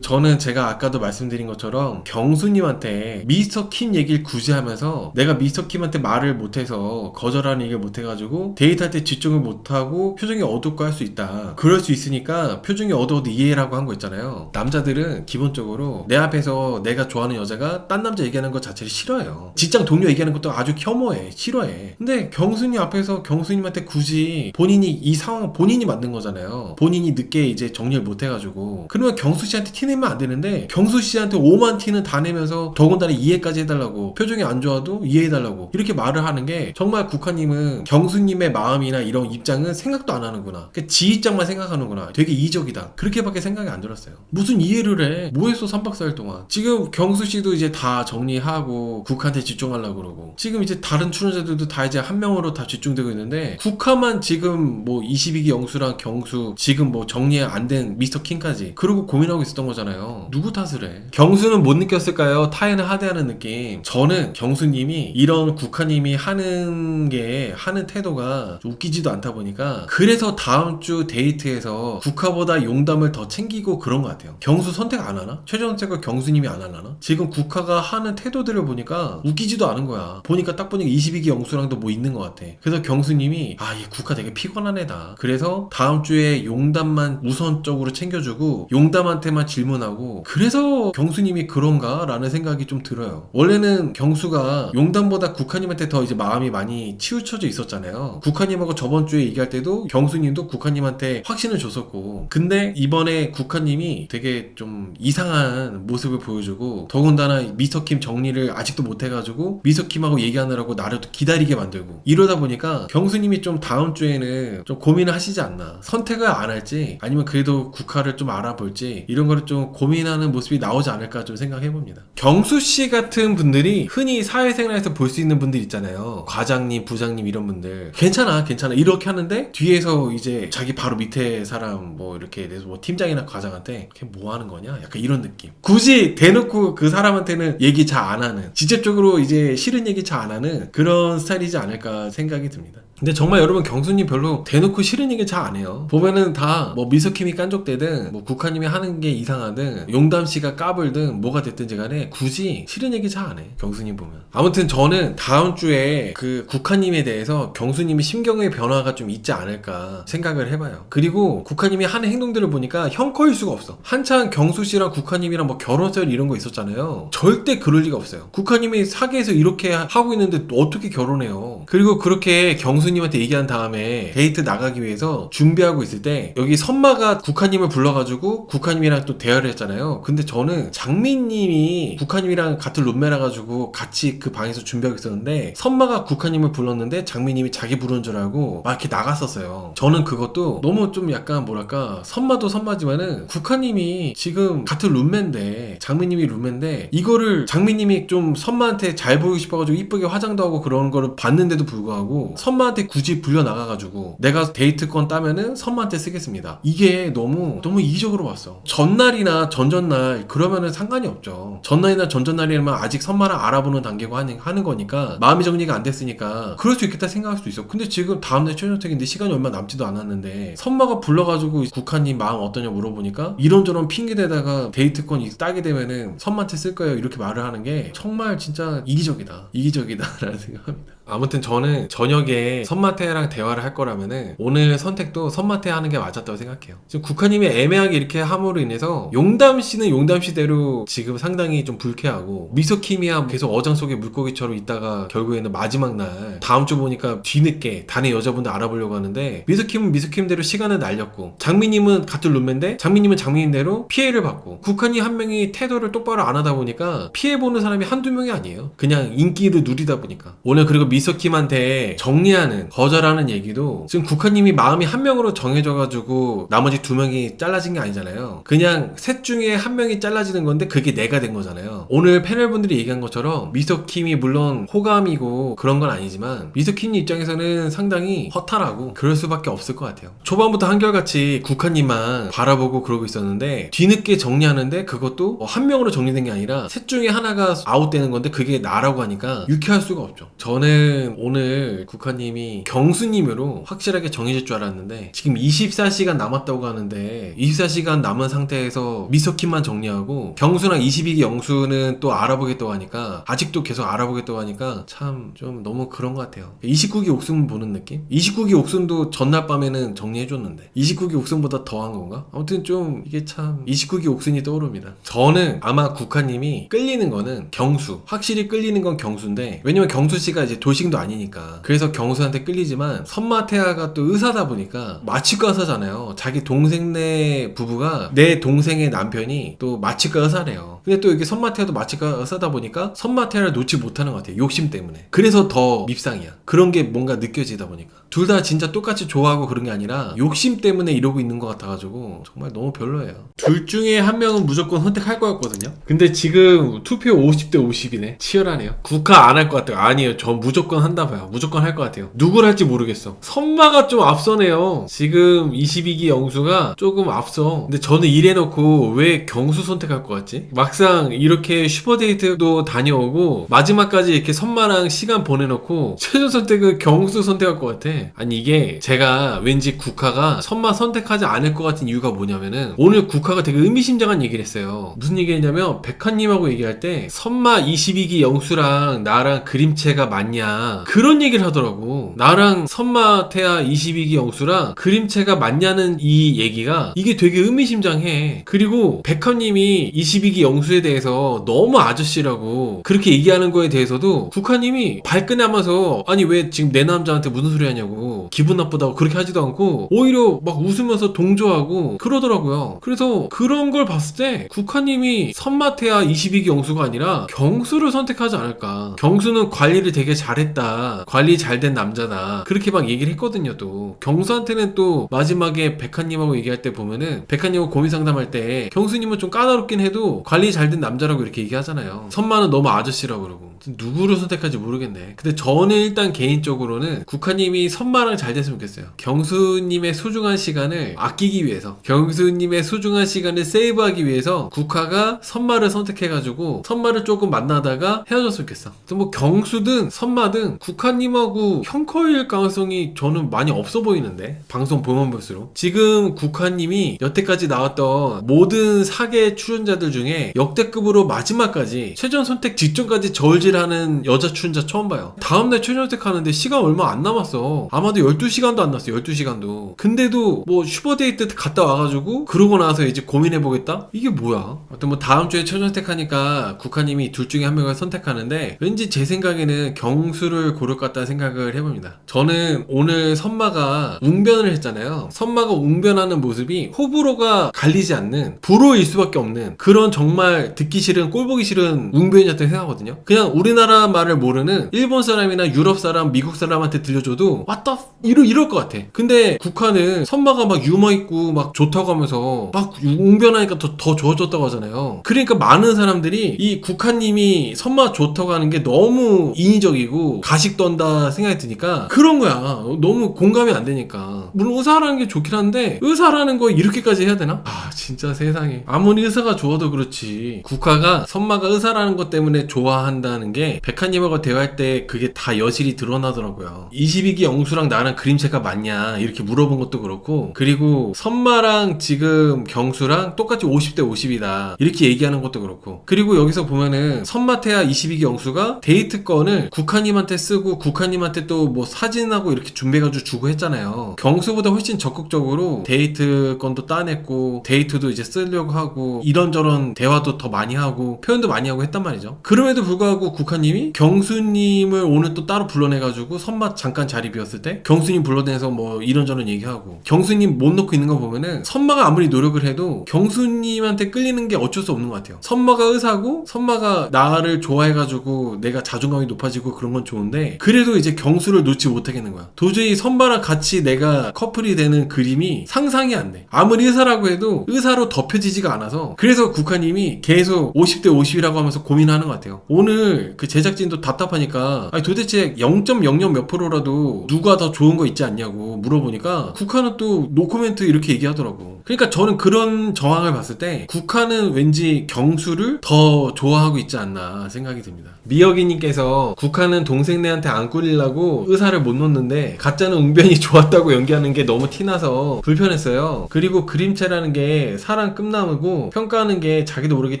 저는 제가 아까도 말씀드린 것처럼 경수님한테 미스터킴 얘기를 굳이 하면서 내가 미스터킴한테 말을 못해서 거절하는 얘기를 못해가지고 데이트할 때 집중을 못하고 표정이 어둡고 할 수 있다. 그럴 수 있으니까 표정이 어두워도 이해라고 한 거 있잖아요. 남자들은 기본적으로 내 앞에서 내가 좋아하는 여자가 딴 남자 얘기하는 것 자체를 싫어해요. 직장 동료 얘기하는 것도 아주 혐오해. 싫어해. 근데 경수님 앞에서 경수님한테 굳이 본인이 이 상황 본인이 만든 거잖아요. 본인이 늦게 이제 정리를 못 해가지고 그러면 경수 씨한테 티내면 안 되는데 경수 씨한테 오만 티는 다 내면서 더군다나 이해까지 해달라고 표정이 안 좋아도 이해해달라고 이렇게 말을 하는 게 정말 국화님은 경수님의 마음이나 이런 입장은 생각도 안 하는구나. 그러니까 지 입장만 생각하는구나. 되게 이적이다. 그렇게밖에 생각이 안 들었어요. 무슨 이해를 해? 뭐 했어 3박 4일 동안. 지금 경수 씨도 이제 다 정리하고 국화한테 집중하려고 그러고 지금 이제 다른 출연자들도 다 이제 한 명으로 다 집중되고 있는데 국화만 지금 뭐 22기 영수랑 경수 지금 뭐 정리 안 된 미스터 킹까지 그러고 고민하고 있었던 거잖아요. 누구 탓을 해? 경수는 못 느꼈을까요? 타인을 하대하는 느낌. 저는 경수님이 이런 국화님이 하는 태도가 좀 웃기지도 않다 보니까 그래서 다음 주 데이트에서 국화보다 용담을 더 챙기고 그런 것 같아요. 경수 선택 안 하나? 최종 선택을 경수님이 안 하려나? 지금 국화가 하는 태도들을 보니까 웃기지도 않은 거야. 딱 보니까 22기 영수랑도 뭐 있는 것 같아. 그래서 경수님이 이 국화 되게 피곤한 애다. 그래서 다음 주에 용담만 우선적으로 챙겨주고 용담한테만 질문하고 그래서 경수님이 그런가? 라는 생각이 좀 들어요. 원래는 경수가 용담보다 국화님한테 더 이제 마음이 많이 치우쳐져 있었잖아요. 국화님하고 저번 주에 얘기할 때도 경수님도 국화님한테 확신을 줬었고 근데 이번에 국화님이 되게 좀 이상한 모습을 보여주고 더군다나 미스터킴 정리를 아직도 못해가지고 미스터킴하고 얘기하느라고 나를 기다리게 만들고 이러다 보니까 보니까 경수님이 좀 다음 주에는 좀 고민을 하시지 않나. 선택을 안 할지 아니면 그래도 국화를 좀 알아볼지 이런 거를 좀 고민하는 모습이 나오지 않을까 좀 생각해봅니다. 경수씨 같은 분들이 흔히 사회생활에서 볼 수 있는 분들 있잖아요. 과장님, 부장님 이런 분들 괜찮아 이렇게 하는데 뒤에서 이제 자기 바로 밑에 사람 뭐 이렇게 내서 뭐 팀장이나 과장한테 걔 뭐 하는 거냐? 약간 이런 느낌. 굳이 대놓고 그 사람한테는 얘기 잘 안 하는, 직접적으로 이제 싫은 얘기 잘 안 하는 그런 스타일이지 않을까 생각이 듭니다. 근데 정말 여러분 경수님 별로 대놓고 싫은 얘기 잘 안 해요. 보면은 다 뭐 미소킴이 깐족대든 뭐 국화님이 하는 게 이상하든 용담씨가 까불든 뭐가 됐든지 간에 굳이 싫은 얘기 잘 안 해. 경수님 보면. 아무튼 저는 다음 주에 그 국화님에 대해서 경수님이 심경의 변화가 좀 있지 않을까 생각을 해봐요. 그리고 국화님이 하는 행동들을 보니까 형커일 수가 없어. 한창 경수씨랑 국화님이랑 뭐 결혼설 이런 거 있었잖아요. 절대 그럴 리가 없어요. 국화님이 사계에서 이렇게 하고 있는데 어떻게 결혼해요. 그리고 그렇게 경수님한테 얘기한 다음에 데이트 나가기 위해서 준비하고 있을 때 여기 선마가 국화님을 불러가지고 국화님이랑 또 대화를 했잖아요. 근데 저는 장미님이 국화님이랑 같은 룸메라 가지고 같이 그 방에서 준비하고 있었는데 선마가 국화님을 불렀는데 장미님이 자기 부르는 줄 알고 막 이렇게 나갔었어요. 저는 그것도 너무 좀 약간 뭐랄까, 선마도 선마지만은 국화님이 지금 같은 룸메인데, 장미님이 룸메인데 이거를 장미님이 좀 선마한테 잘 보이고 싶어가지고 이쁘게 화장도 하고 그런 거를 봤는데도 불구하고 선마한테 굳이 불려 나가가지고 내가 데이트권 따면은 선마한테 쓰겠습니다. 이게 너무 이기적으로 봤어. 전날이나 전전날 그러면은 상관이 없죠. 전날이나 전전날이면 아직 선마랑 알아보는 단계고 하는 거니까 마음의 정리가 안 됐으니까 그럴 수 있겠다 생각할 수도 있어. 근데 지금 다음날 최종택인데 시간이 얼마 남지도 않았는데 선마가 불러가지고 국화님 마음 어떠냐 물어보니까 이런저런 핑계대다가 데이트권 따게 되면은 선마한테 쓸 거예요 이렇게 말을 하는 게 정말 진짜 이기적이다라는 생각합니다. 아무튼 저는 저녁에 선마태랑 대화를 할 거라면은 오늘 선택도 선마태 하는 게 맞았다고 생각해요. 지금 국화님이 애매하게 이렇게 함으로 인해서 용담씨는 용담씨대로 지금 상당히 좀 불쾌하고 미소킴이야 계속 어장 속에 물고기처럼 있다가 결국에는 마지막 날 다음 주 보니까 뒤늦게 다른 여자분들 알아보려고 하는데 미소킴은 미소킴대로 시간을 날렸고 장미님은 같은 룸메인데 장미님은 장미님대로 피해를 받고 국화님 한 명이 태도를 똑바로 안 하다 보니까 피해보는 사람이 한두 명이 아니에요. 그냥 인기를 누리다 보니까. 오늘 그리고 미소킴한테 정리하는, 거절하는 얘기도 지금 국화님이 마음이 한 명으로 정해져가지고 나머지 두 명이 잘라진 게 아니잖아요. 그냥 셋 중에 한 명이 잘라지는 건데 그게 내가 된 거잖아요. 오늘 패널분들이 얘기한 것처럼 미소킴이 물론 호감이고 그런 건 아니지만 미소킴 입장에서는 상당히 허탈하고 그럴 수밖에 없을 것 같아요. 초반부터 한결같이 국화님만 바라보고 그러고 있었는데 뒤늦게 정리하는데 그것도 한 명으로 정리된 게 아니라 셋 중에 하나가 아웃되는 건데 그게 나라고 하니까 유쾌할 수가 없죠. 저는 오늘 국화님이 경수님으로 확실하게 정해질 줄 알았는데 지금 24시간 남았다고 하는데 24시간 남은 상태에서 미소킴만 정리하고 경수랑 22기 영수는 또 알아보겠다고 하니까 아직도 계속 알아보겠다고 하니까 참 좀 너무 그런 것 같아요. 29기 옥순 보는 느낌? 29기 옥순도 전날 밤에는 정리해줬는데 29기 옥순보다 더한 건가? 아무튼 좀 이게 참 29기 옥순이 떠오릅니다. 저는 아마 국화님이 끌리는 거는 경수, 확실히 끌리는 건 경수인데 왜냐면 경수씨가 이제 도식도 아니니까 그래서 경수한테 끌리지만 선마태아가 또 의사다 보니까 마취과 의사잖아요. 자기 동생네 부부가 내 동생의 남편이 또 마취과 의사래요. 근데 또 이게 선마태아도 마취과 의사다 보니까 선마태아를 놓지 못하는 것 같아요. 욕심 때문에. 그래서 더 밉상이야. 그런 게 뭔가 느껴지다 보니까 둘 다 진짜 똑같이 좋아하고 그런 게 아니라 욕심 때문에 이러고 있는 것 같아가지고 정말 너무 별로예요. 둘 중에 한 명은 무조건 선택할 것 같거든요. 근데 지금 투표 50대 50이네. 치열하네요. 국화 안 할 것 같아요. 아니에요. 저 무조건 한다 봐요. 무조건 할 것 같아요. 누굴 할지 모르겠어. 선마가 좀 앞서네요. 지금 22기 영수가 조금 앞서. 근데 저는 이래놓고 왜 경수 선택할 것 같지? 막상 이렇게 슈퍼데이트도 다녀오고 마지막까지 이렇게 선마랑 시간 보내놓고 최종 선택은 경수 선택할 것 같아. 아니 이게 제가 왠지 국화가 선마 선택하지 않을 것 같은 이유가 뭐냐면은 오늘 국화가 되게 의미심장한 얘기를 했어요. 무슨 얘기 했냐면 백화님하고 얘기할 때 선마 22기 영수랑 나랑 그림체가 맞냐 그런 얘기를 하더라고. 나랑 선마 태아 22기 영수랑 그림체가 맞냐는 이 얘기가 이게 되게 의미심장해. 그리고 백화님이 22기 영수에 대해서 너무 아저씨라고 그렇게 얘기하는 거에 대해서도 국화님이 발끈하면서 아니 왜 지금 내 남자한테 무슨 소리 하냐고 하냐고 기분 나쁘다고 그렇게 하지도 않고 오히려 막 웃으면서 동조하고 그러더라고요. 그래서 그런 걸 봤을 때 국화님이 선마태야 22기 영수가 아니라 경수를 선택하지 않을까. 경수는 관리를 되게 잘했다, 관리 잘 된 남자다, 그렇게 막 얘기를 했거든요. 또 경수한테는 또 마지막에 백화님하고 얘기할 때 보면은 백화님하고 고민 상담할 때 경수님은 좀 까다롭긴 해도 관리 잘 된 남자라고 이렇게 얘기하잖아요. 선마는 너무 아저씨라고 그러고. 누구를 선택할지 모르겠네. 근데 저는 일단 개인적으로는 국화님이 선마랑 잘 됐으면 좋겠어요. 경수님의 소중한 시간을 아끼기 위해서, 경수님의 소중한 시간을 세이브하기 위해서 국화가 선마를 선택해가지고 선마를 조금 만나다가 헤어졌으면 좋겠어. 뭐 경수든 선마든 국화님하고 형커일 가능성이 저는 많이 없어 보이는데, 방송 보면 볼수록. 지금 국화님이 여태까지 나왔던 모든 사계 출연자들 중에 역대급으로 마지막까지 최종 선택 직전까지 저울질하는 여자 출연자 처음 봐요. 다음날 최종 선택하는데 시간 얼마 안 남았어. 아마도 12시간도 안 났어. 12시간도. 근데도 뭐 슈퍼데이트 갔다 와가지고 그러고 나서 이제 고민해보겠다? 이게 뭐야? 하여튼 뭐 다음 주에 최종 선택하니까 국화님이 둘 중에 한 명을 선택하는데, 왠지 제 생각에는 경수를 고를 것 같다는 생각을 해봅니다. 저는 오늘 선마가 웅변을 했잖아요. 선마가 웅변하는 모습이 호불호가 갈리지 않는, 불호일 수밖에 없는 그런 정말 듣기 싫은, 꼴보기 싫은 웅변이었다고 생각하거든요. 그냥 우리나라 말을 모르는 일본 사람이나 유럽 사람, 미국 사람한테 들려줘도 What the 이럴 것 같아. 근데 국화는 선마가 막 유머 있고 막 좋다고 하면서 막 웅변하니까 더 좋아졌다고 하잖아요. 그러니까 많은 사람들이 이 국화님이 선마 좋다고 하는 게 너무 인위적이고 가식 떤다 생각이 드니까 그런 거야. 너무 공감이 안 되니까. 물론 의사라는 게 좋긴 한데 의사라는 거 이렇게까지 해야 되나? 아 진짜 세상에. 아무리 의사가 좋아도 그렇지, 국화가 선마가 의사라는 것 때문에 좋아한다는 게 백화님하고 대화할 때 그게 다 여실히 드러나더라고요. 22기 영수랑 나랑 그림체가 맞냐 이렇게 물어본 것도 그렇고, 그리고 선마랑 지금 경수랑 똑같이 50대 50이다 이렇게 얘기하는 것도 그렇고, 그리고 여기서 보면은 선마태야 22기 영수가 데이트권을 국화님한테 쓰고 국화님한테 또 뭐 사진하고 이렇게 준비해가지고 주고 했잖아요. 경수보다 훨씬 적극적으로 데이트권도 따냈고 데이트도 이제 쓰려고 하고 이런저런 대화도 더 많이 하고 표현도 많이 하고 했단 말이죠. 그럼에도 불구하고 국화님이 경수님을 오늘 또 따로 불러내가지고 선마 잠깐 자리 비었을 때 경수님 불러내서 뭐 이런저런 얘기하고, 경수님 못 놓고 있는 거 보면은 선마가 아무리 노력을 해도 경수님한테 끌리는 게 어쩔 수 없는 것 같아요. 선마가 의사고 선마가 나를 좋아해가지고 내가 자존감이 높아지고 그런 건 좋은데, 그래도 이제 경수를 놓지 못하겠는 거야. 도저히 선마랑 같이 내가 커플이 되는 그림이 상상이 안 돼. 아무리 의사라고 해도 의사로 덮여지지가 않아서. 그래서 국화님이 계속 50대 50이라고 하면서 고민하는 것 같아요. 오늘 그 제작진도 답답하니까 아니 도대체 0.00 몇 프로라도 누가 더 좋은 거 있지 않냐고 물어보니까 국화는 또 노코멘트 이렇게 얘기하더라고. 그러니까 저는 그런 정황을 봤을 때 국화는 왠지 경수를 더 좋아하고 있지 않나 생각이 듭니다. 미역이님께서 국화는 동생네한테 안 꿀리려고 의사를 못 놓는데 가짜는 웅변이 좋았다고 연기하는 게 너무 티나서 불편했어요. 그리고 그림체라는 게 사람 끝나무고 평가하는 게 자기도 모르게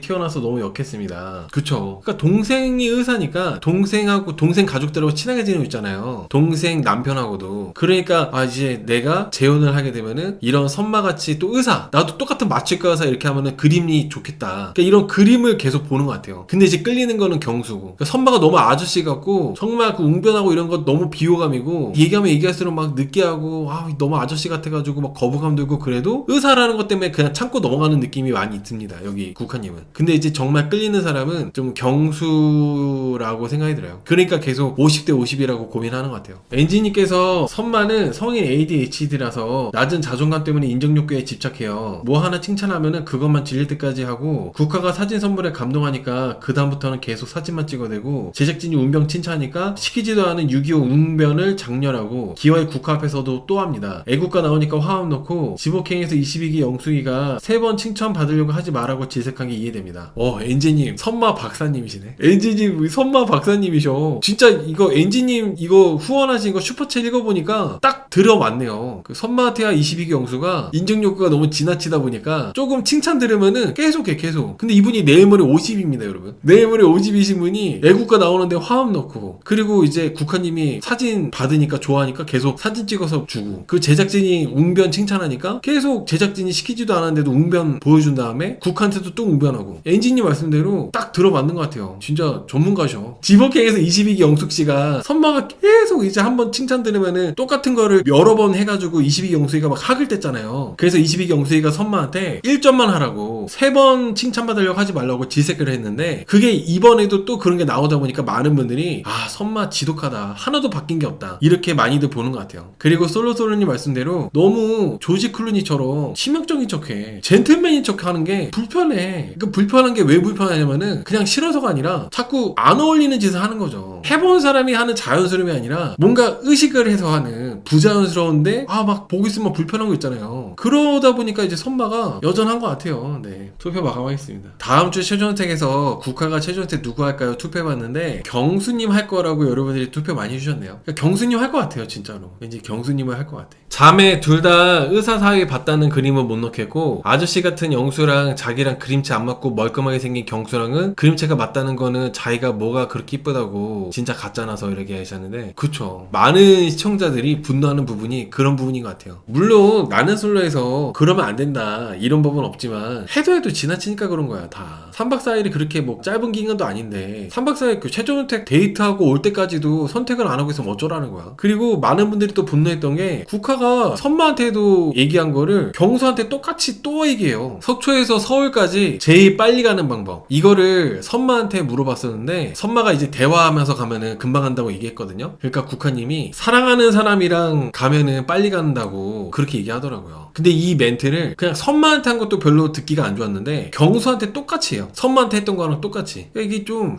튀어나와서 너무 역했습니다. 그쵸. 그러니까 동생이 의사니까 동생하고 동생 가족들하고 친하게 지내고 있잖아요. 동생 남편하고도. 그러니까 아 이제 내가 재혼을 하게 되면은 이런 선마같이 또 의사, 나도 똑같은 마취과 의사 이렇게 하면은 그림이 좋겠다. 그러니까 이런 그림을 계속 보는 것 같아요. 근데 이제 끌리는 거는 경수고. 그러니까 선마가 너무 아저씨 같고 정말 그 웅변하고 이런 거 너무 비호감이고, 얘기하면 얘기할수록 막 느끼하고 아 너무 아저씨 같아가지고 막 거부감 들고, 그래도 의사라는 것 때문에 그냥 참고 넘어가는 느낌이 많이 있습니다. 여기 국화님은. 근데 이제 정말 끌리는 사람은 좀 경수라고 생각이 들어요. 그러니까 계속 50대 50이라고 고민하는 것 같아요. 엔지님께서 선마는 성인 ADHD라서 낮은 자존감 때문에 인정 욕구에 집착해요. 뭐 하나 칭찬하면은 그것만 질릴 때까지 하고, 국화가 사진 선물에 감동하니까 그 다음부터는 계속 사진만 찍어대고, 제작진이 운병 칭찬하니까 시키지도 않은 6.25 운변을 장렬하고, 기와의 국화 앞에서도 또 합니다. 애국가 나오니까 화음 넣고 지복행에서 22기 영숙이가 3번 칭찬 받으려고 하지 말라고 질색한 게 이해됩니다. 엔지님 선마 박사님이시네. 엔지님 선마 박사님이셔. 진짜 이거 엔지님 이거 후원하신 거 슈퍼챗 읽어보니까 딱 들어맞네요. 그 선마태야 22기 영수가 인정 욕구가 너무 너무 지나치다 보니까 조금 칭찬 들으면은 계속해 계속. 근데 이분이 내일모레 50입니다 여러분. 내일모레 50이신 분이 애국가 나오는데 화음 넣고, 그리고 이제 국화님이 사진 받으니까 좋아하니까 계속 사진 찍어서 주고, 그 제작진이 웅변 칭찬하니까 계속 제작진이 시키지도 않았는데도 웅변 보여준 다음에 국한테도 또 웅변하고. 엔지님 말씀대로 딱 들어맞는 것 같아요. 진짜 전문가셔. 지버킹에서 22기 영숙씨가 선마가 계속 이제 한번 칭찬 들으면은 똑같은 거를 여러 번 해가지고 22기 영숙이가 막 학을 뗐잖아요. 그래서 22기 영숙이가 선마한테 1점만 하라고 3번 칭찬받으려고 하지 말라고 질색을 했는데, 그게 이번에도 또 그런 게 나오다 보니까 많은 분들이 선마 지독하다, 하나도 바뀐 게 없다, 이렇게 많이들 보는 것 같아요. 그리고 솔로솔로님 말씀대로 너무 조지 클루니처럼 치명적인 척해, 젠틀맨인 척하는 게 불편해. 그 불편한 게 왜 불편하냐면은 그냥 싫어서가 아니라 자꾸 안 어울리는 짓을 하는 거죠. 해본 사람이 하는 자연스러움이 아니라 뭔가 의식을 해서 하는 부자연스러운데 막 보고 있으면 불편한 거 있잖아요. 그러다 보니까 이제 선마가 여전한 것 같아요. 네, 투표 마감하겠습니다. 다음 주 최종선택에서 국화가 최종선택 누구 할까요? 투표해봤는데 경수님 할 거라고 여러분들이 투표 많이 해주셨네요. 그러니까 경수님 할 것 같아요 진짜로. 왠지 경수님을 할 것 같아. 자매 둘 다 의사 사위 봤다는 그림은 못 넣겠고, 아저씨 같은 영수랑 자기랑 그림체 안 맞고 멀끔하게 생긴 경수랑은 그림체가 맞다는 거는 자기가 뭐가 그렇게 이쁘다고 진짜 가짜나서 이렇게 하셨는데, 그쵸, 많은 시청자들이 분노하는 부분이 그런 부분인 것 같아요. 물론 나는 솔로에서 그러면 안 된다 이런 법은 없지만 해도 지나치니까 그런 거야. 다 3박 4일이 그렇게 뭐 짧은 기간도 아닌데 3박 4일 그 최종 선택 데이트하고 올 때까지도 선택을 안 하고 있으면 어쩌라는 거야. 그리고 많은 분들이 또 분노했던 게, 국화가 선마한테도 얘기한 거를 경수한테 똑같이 또 얘기해요. 속초에서 서울까지 제일 빨리 가는 방법, 이거를 선마한테 물어봤었는데 선마가 이제 대화하면서 가면은 금방 간다고 얘기했거든요. 그러니까 국화님이 사랑하는 사람이랑 가면은 빨리 간다고 그렇게 얘기하더라고요. 근데 이 멘트를 그냥 선마한테 한 것도 별로 듣기가 안 좋았는데 경수한테 똑같이 해요. 선마한테 했던 거랑 똑같이. 그러니까 이게 좀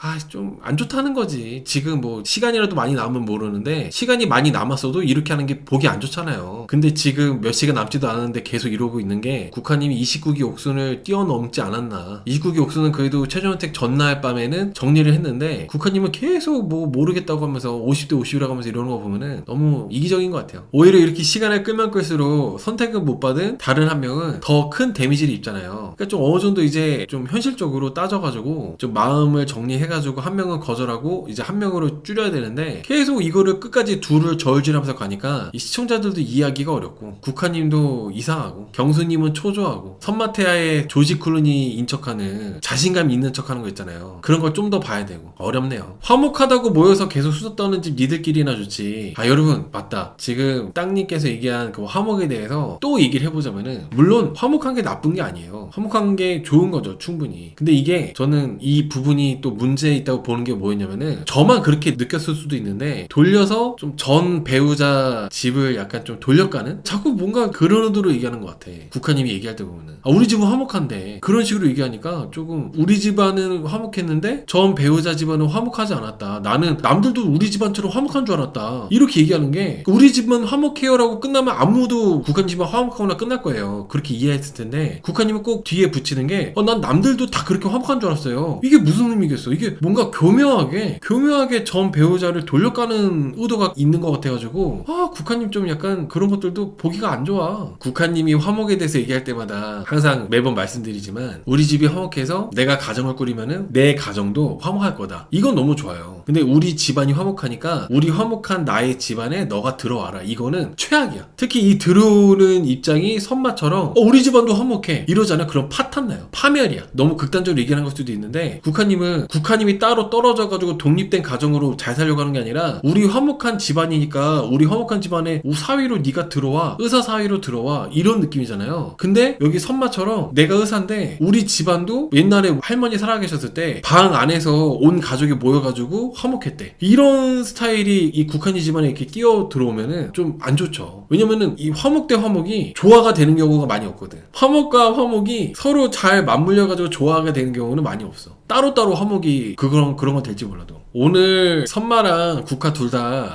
안 좋다는 거지. 지금 뭐 시간이라도 많이 남으면 모르는데, 시간이 많이 남았어도 이렇게 하는 게 보기 안 좋잖아요. 근데 지금 몇 시간 남지도 않았는데 계속 이러고 있는 게, 국화님이 29기 옥순을 뛰어넘지 않았나. 29기 옥순은 그래도 최종 선택 전날 밤에는 정리를 했는데, 국화님은 계속 뭐 모르겠다고 하면서 50대 50이라고 하면서 이러는 거 보면은 너무 이기적인 것 같아요. 오히려 이렇게 시간을 끌면 끌수록 선택을 못 받은 다른 한 명은 더 큰 데미지를 입잖아요. 그러니까 좀 어느 정도 이제 좀 현실적으로 따져가지고 좀 마음을 정리해가지고 한 명은 거절하고 이제 한 명으로 줄여야 되는데, 계속 이거를 끝까지 둘을 저울질하면서 가니까 이 시청자들도 이해하기가 어렵고, 국화님도 이상하고, 경수님은 초조하고, 선마테아의 조지 클루니 인척하는 자신감 있는 척하는 거 있잖아요. 그런 걸 좀 더 봐야 되고 어렵네요. 화목하다고 모여서 계속 수다 떠는 집 니들끼리나 좋지. 여러분 맞다. 지금 땅님께서 얘기한 그 화목에 대해서 또 얘기를 해보자면은, 물론 화목한 게 나쁜 게 아니에요. 화목한 게 좋은 거죠 충분히. 근데 이게 저는 이 부분이 또 문제 있다고 보는 게 뭐였냐면은, 저만 그렇게 느꼈을 수도 있는데 돌려서 좀 전 배우자 집을 약간 좀 돌려가는, 자꾸 뭔가 그런 의도로 얘기하는 것 같아. 국화님이 얘기할 때 보면은 우리 집은 화목한데, 그런 식으로 얘기하니까 조금 우리 집안은 화목했는데 전 배우자 집안은 화목하지 않았다, 나는 남들도 우리 집안처럼 화목한 줄 알았다, 이렇게 얘기하는 게, 우리 집은 화목해요라고 끝나면 아무도 국화님 집안 화목하거나 끝날 거예요. 그렇게 이해했을 텐데 국화님은 꼭 뒤에 붙이는 게, 난 남들도 다 그렇게 화목한 줄 알았어요. 이게 무슨 의미겠어. 이게 뭔가 교묘하게 전 배우자를 돌려가는 의도가 있는 것 같아가지고, 국화님 좀 약간 그런 것들도 보기가 안 좋아. 국화님이 화목에 대해서 얘기할 때마다 항상 매번 말씀드리지만, 우리 집이 화목해서 내가 가정을 꾸리면은 내 가정도 화목할 거다, 이건 너무 좋아요. 근데 우리 집안이 화목하니까 우리 화목한 나의 집안에 너가 들어와라, 이거는 최악이야. 특히 이 들어오는 입장이 선마처럼 우리 집안도 화목해 이러잖아. 그럼 파탄나요. 파멸이야. 너무 극단적으로 얘기하는 걸 수도 있는데, 국화님이 따로 떨어져가지고 독립된 가정으로 잘 살려고 하는 게 아니라, 우리 화목한 집안이니까 우리 화목한 집안에 사위로 네가 들어와, 의사 사위로 들어와, 이런 느낌이잖아요. 근데 여기 선마처럼 내가 의사인데 우리 집안도 옛날에 할머니 살아계셨을 때 방 안에서 온 가족이 모여가지고 화목했대, 이런 스타일이 이 국한이 집안에 이렇게 끼어 들어오면은 좀 안 좋죠. 왜냐면은 이 화목 대 화목이 조화가 되는 경우가 많이 없거든. 화목과 화목이 서로 잘 맞물려가지고 조화가 되는 경우는 많이 없어. 따로따로 화목이 그런 건 될지 몰라도 오늘 선마랑 국화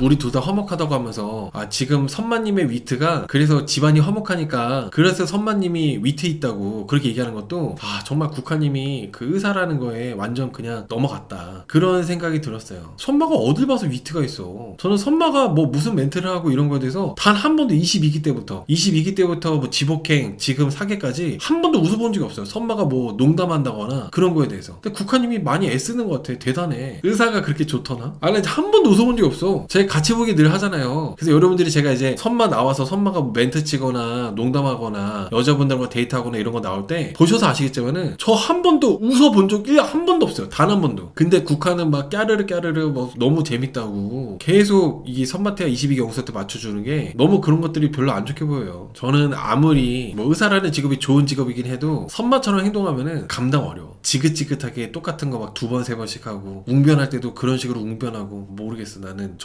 우리 둘 다 화목하다고 하면서 지금 선마님의 위트가 그래서 집안이 화목하니까 그래서 선마님이 위트 있다고 그렇게 얘기하는 것도 정말 국화님이 그 의사라는 거에 완전 그냥 넘어갔다 그런 생각이 들었어요. 선마가 어딜 봐서 위트가 있어. 저는 선마가 뭐 무슨 멘트를 하고 이런 거에 대해서 단 한 번도 22기 때부터 뭐 지복행 지금 사계까지 한 번도 웃어본 적이 없어요. 선마가 뭐 농담한다거나 그런 거에 대해서. 근데 국화님이 많이 애쓰는 것 같아. 대단해. 의사가 그렇게 좋더나? 한 번도 웃어본 적이 없어. 제가 같이 보기 늘 하잖아요. 그래서 여러분들이 제가 이제 선마 나와서 선마가 뭐 멘트 치거나 농담하거나 여자분들과 데이트하거나 이런 거 나올 때 보셔서 아시겠지만은 저 한 번도 웃어본 적 한 번도 없어요. 단 한 번도. 근데 국화는 막 까르르 뭐 너무 재밌다고 계속 이 선마태가 22기 영수한테 맞춰주는 게 너무 그런 것들이 별로 안 좋게 보여요. 저는 아무리 뭐 의사라는 직업이 좋은 직업이긴 해도 선마처럼 행동하면은 감당 어려워. 지긋지긋하게 똑같은 거 막 두 번 세 번씩 하고 웅변할 때도 그런 식으로 웅변하고 모르겠어. 나는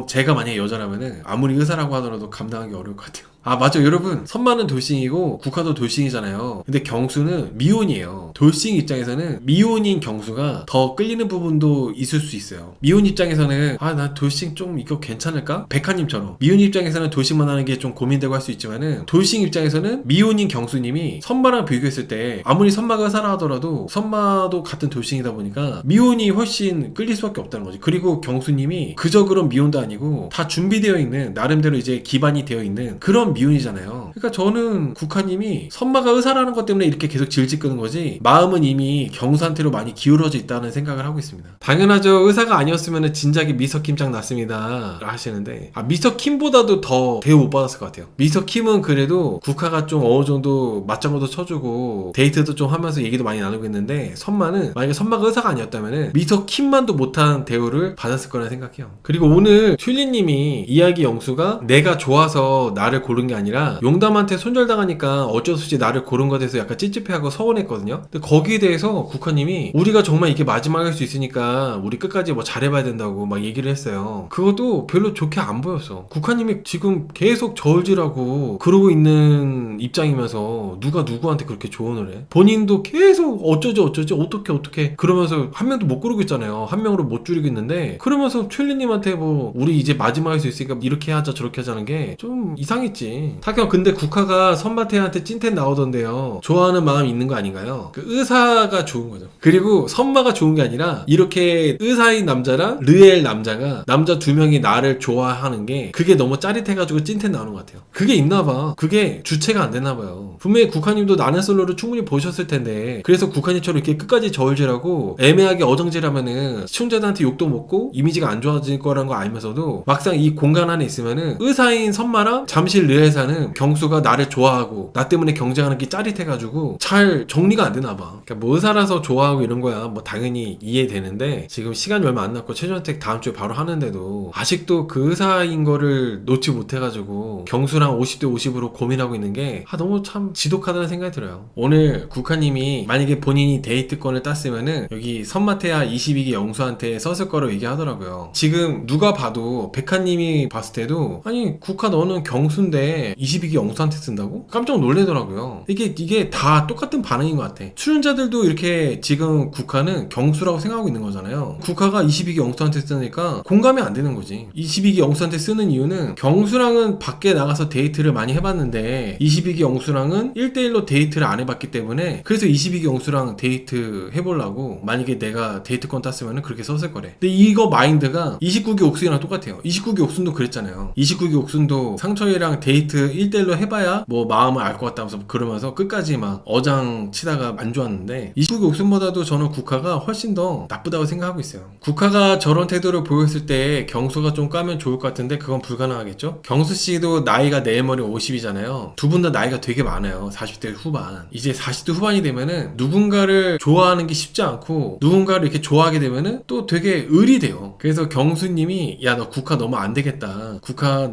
제가 만약에 여자라면은 아무리 의사라고 하더라도 감당하기 어려울 것 같아요. 맞죠. 여러분, 선마는 돌싱이고 국화도 돌싱이잖아요. 근데 경수는 미혼이에요. 돌싱 입장에서는 미혼인 경수가 더 끌리는 부분도 있을 수 있어요. 미혼 입장에서는 나 돌싱 좀 이거 괜찮을까? 백화님처럼 미혼 입장에서는 돌싱만 하는 게 좀 고민되고 할 수 있지만은 돌싱 입장에서는 미혼인 경수님이 선마랑 비교했을 때 아무리 선마가 의사라 하더라도 선마도 같은 돌싱이다 보니까 미혼이 훨씬 끌릴 수밖에 없다는 거지. 그리고 경수님이 그저 그런 미혼도 아니고 다 준비되어 있는 나름대로 이제 기반이 되어 있는 그런 미혼이잖아요. 그러니까 저는 국화님이 선마가 의사라는 것 때문에 이렇게 계속 질질 끄는 거지 마음은 이미 경수한테로 많이 기울어져 있다는 생각을 하고 있습니다. 당연하죠. 의사가 아니었으면 진작에 미스터킴 짱 났습니다 하시는데 미스터킴보다도 더 대우 못 받았을 것 같아요. 미스터킴은 그래도 국화가 좀 어느 정도 맞장구도 쳐주고 데이트도 좀 하면서 얘기도 많이 나누고 있는데 선마는 만약에 선마가 의사가 아니었다면 미스터킴만도 못한 대우를 받았을 거라 생각해요. 그리고 오늘 튤리님이 이야기 영수가 내가 좋아서 나를 고른 게 아니라 용담한테 손절당하니까 어쩔 수 없이 나를 고른 것에 대해서 약간 찝찝해하고 서운했거든요. 근데 거기에 대해서 국화님이 우리가 정말 이게 마지막일 수 있으니까 우리 끝까지 뭐 잘해봐야 된다고 막 얘기를 했어요. 그것도 별로 좋게 안 보였어. 국화님이 지금 계속 저울질하고 그러고 있는 입장이면서 누가 누구한테 그렇게 조언을 해? 본인도 계속 어쩌지 어떻게 그러면서 한 명도 못 고르고 있잖아요. 한 명으로 못 줄이고 있는데 그러면서 튤리님한테 뭐 우리 이제 마지막일 수 있으니까 이렇게 하자 저렇게 하자는 게 좀 이상했지. 타경 근데 국화가 선마태한테 찐텐 나오던데요. 좋아하는 마음이 있는 거 아닌가요? 그 의사가 좋은 거죠. 그리고 선마가 좋은 게 아니라 이렇게 의사인 남자랑 르엘 남자가 남자 두 명이 나를 좋아하는 게 그게 너무 짜릿해가지고 찐텐 나오는 것 같아요. 그게 있나봐. 그게 주체가 안 됐나봐요. 분명히 국화님도 나는 솔로를 충분히 보셨을 텐데 그래서 국화님처럼 이렇게 끝까지 저울질하고 애매하게 어정질하면은 시청자들한테 욕도 먹고 이미지가 안 좋아질 거라는 거 알면서도 막상 이 공간 안에 있으면은 의사인 선마랑 잠실 르에사는 경수가 나를 좋아하고 나 때문에 경쟁하는 게 짜릿해가지고 잘 정리가 안 되나봐. 그러니까 뭐 의사라서 좋아하고 이런 거야 뭐 당연히 이해되는데 지금 시간이 얼마 안 남고 최종 선택 다음 주에 바로 하는데도 아직도 그 의사인 거를 놓지 못해가지고 경수랑 50대 50으로 고민하고 있는 게 너무 참 지독하다는 생각이 들어요. 오늘 국화님이 만약에 본인이 데이트권을 땄으면은 여기 선마태야 22기 영수한테 썼을 거라고 얘기하더라고요. 지금 누가 봐도 백화님이 봤을 때도 아니 국화 너는 경수인데 22기 영수한테 쓴다고? 깜짝 놀래더라고요. 이게 다 똑같은 반응인 것 같아. 출연자들도 이렇게 지금 국화는 경수라고 생각하고 있는 거잖아요. 국화가 22기 영수한테 쓰니까 공감이 안 되는 거지. 22기 영수한테 쓰는 이유는 경수랑은 밖에 나가서 데이트를 많이 해봤는데 22기 영수랑은 1대1로 데이트를 안 해봤기 때문에 그래서 22기 영수랑 데이트 해보려고 만약에 내가 데이트권 땄으면 그렇게 썼을 거래. 근데 이거 마인드가 29기 옥순이랑 똑같아요. 29기 옥순도 그랬잖아요. 29기 옥순도 상처이랑 데이트 1대1로 해봐야 뭐 마음을 알 것 같다면서 그러면서 끝까지 막 어장 치다가 안 좋았는데 29기 옥순보다도 저는 국화가 훨씬 더 나쁘다고 생각하고 있어요. 국화가 저런 태도를 보였을 때 경수가 좀 까면 좋을 것 같은데 그건 불가능하겠죠? 경수씨도 나이가 내일 모레 50이잖아요. 두 분 다 나이가 되게 많아요. 40대 후반. 이제 40대 후반이 되면은 누군가를 좋아하는 게 쉽지 않고 누군가를 이렇게 좋아하게 되면은 또 되게 을이 돼요. 그래서 경수님이 야 너 국화 너무 안 되겠다. 국화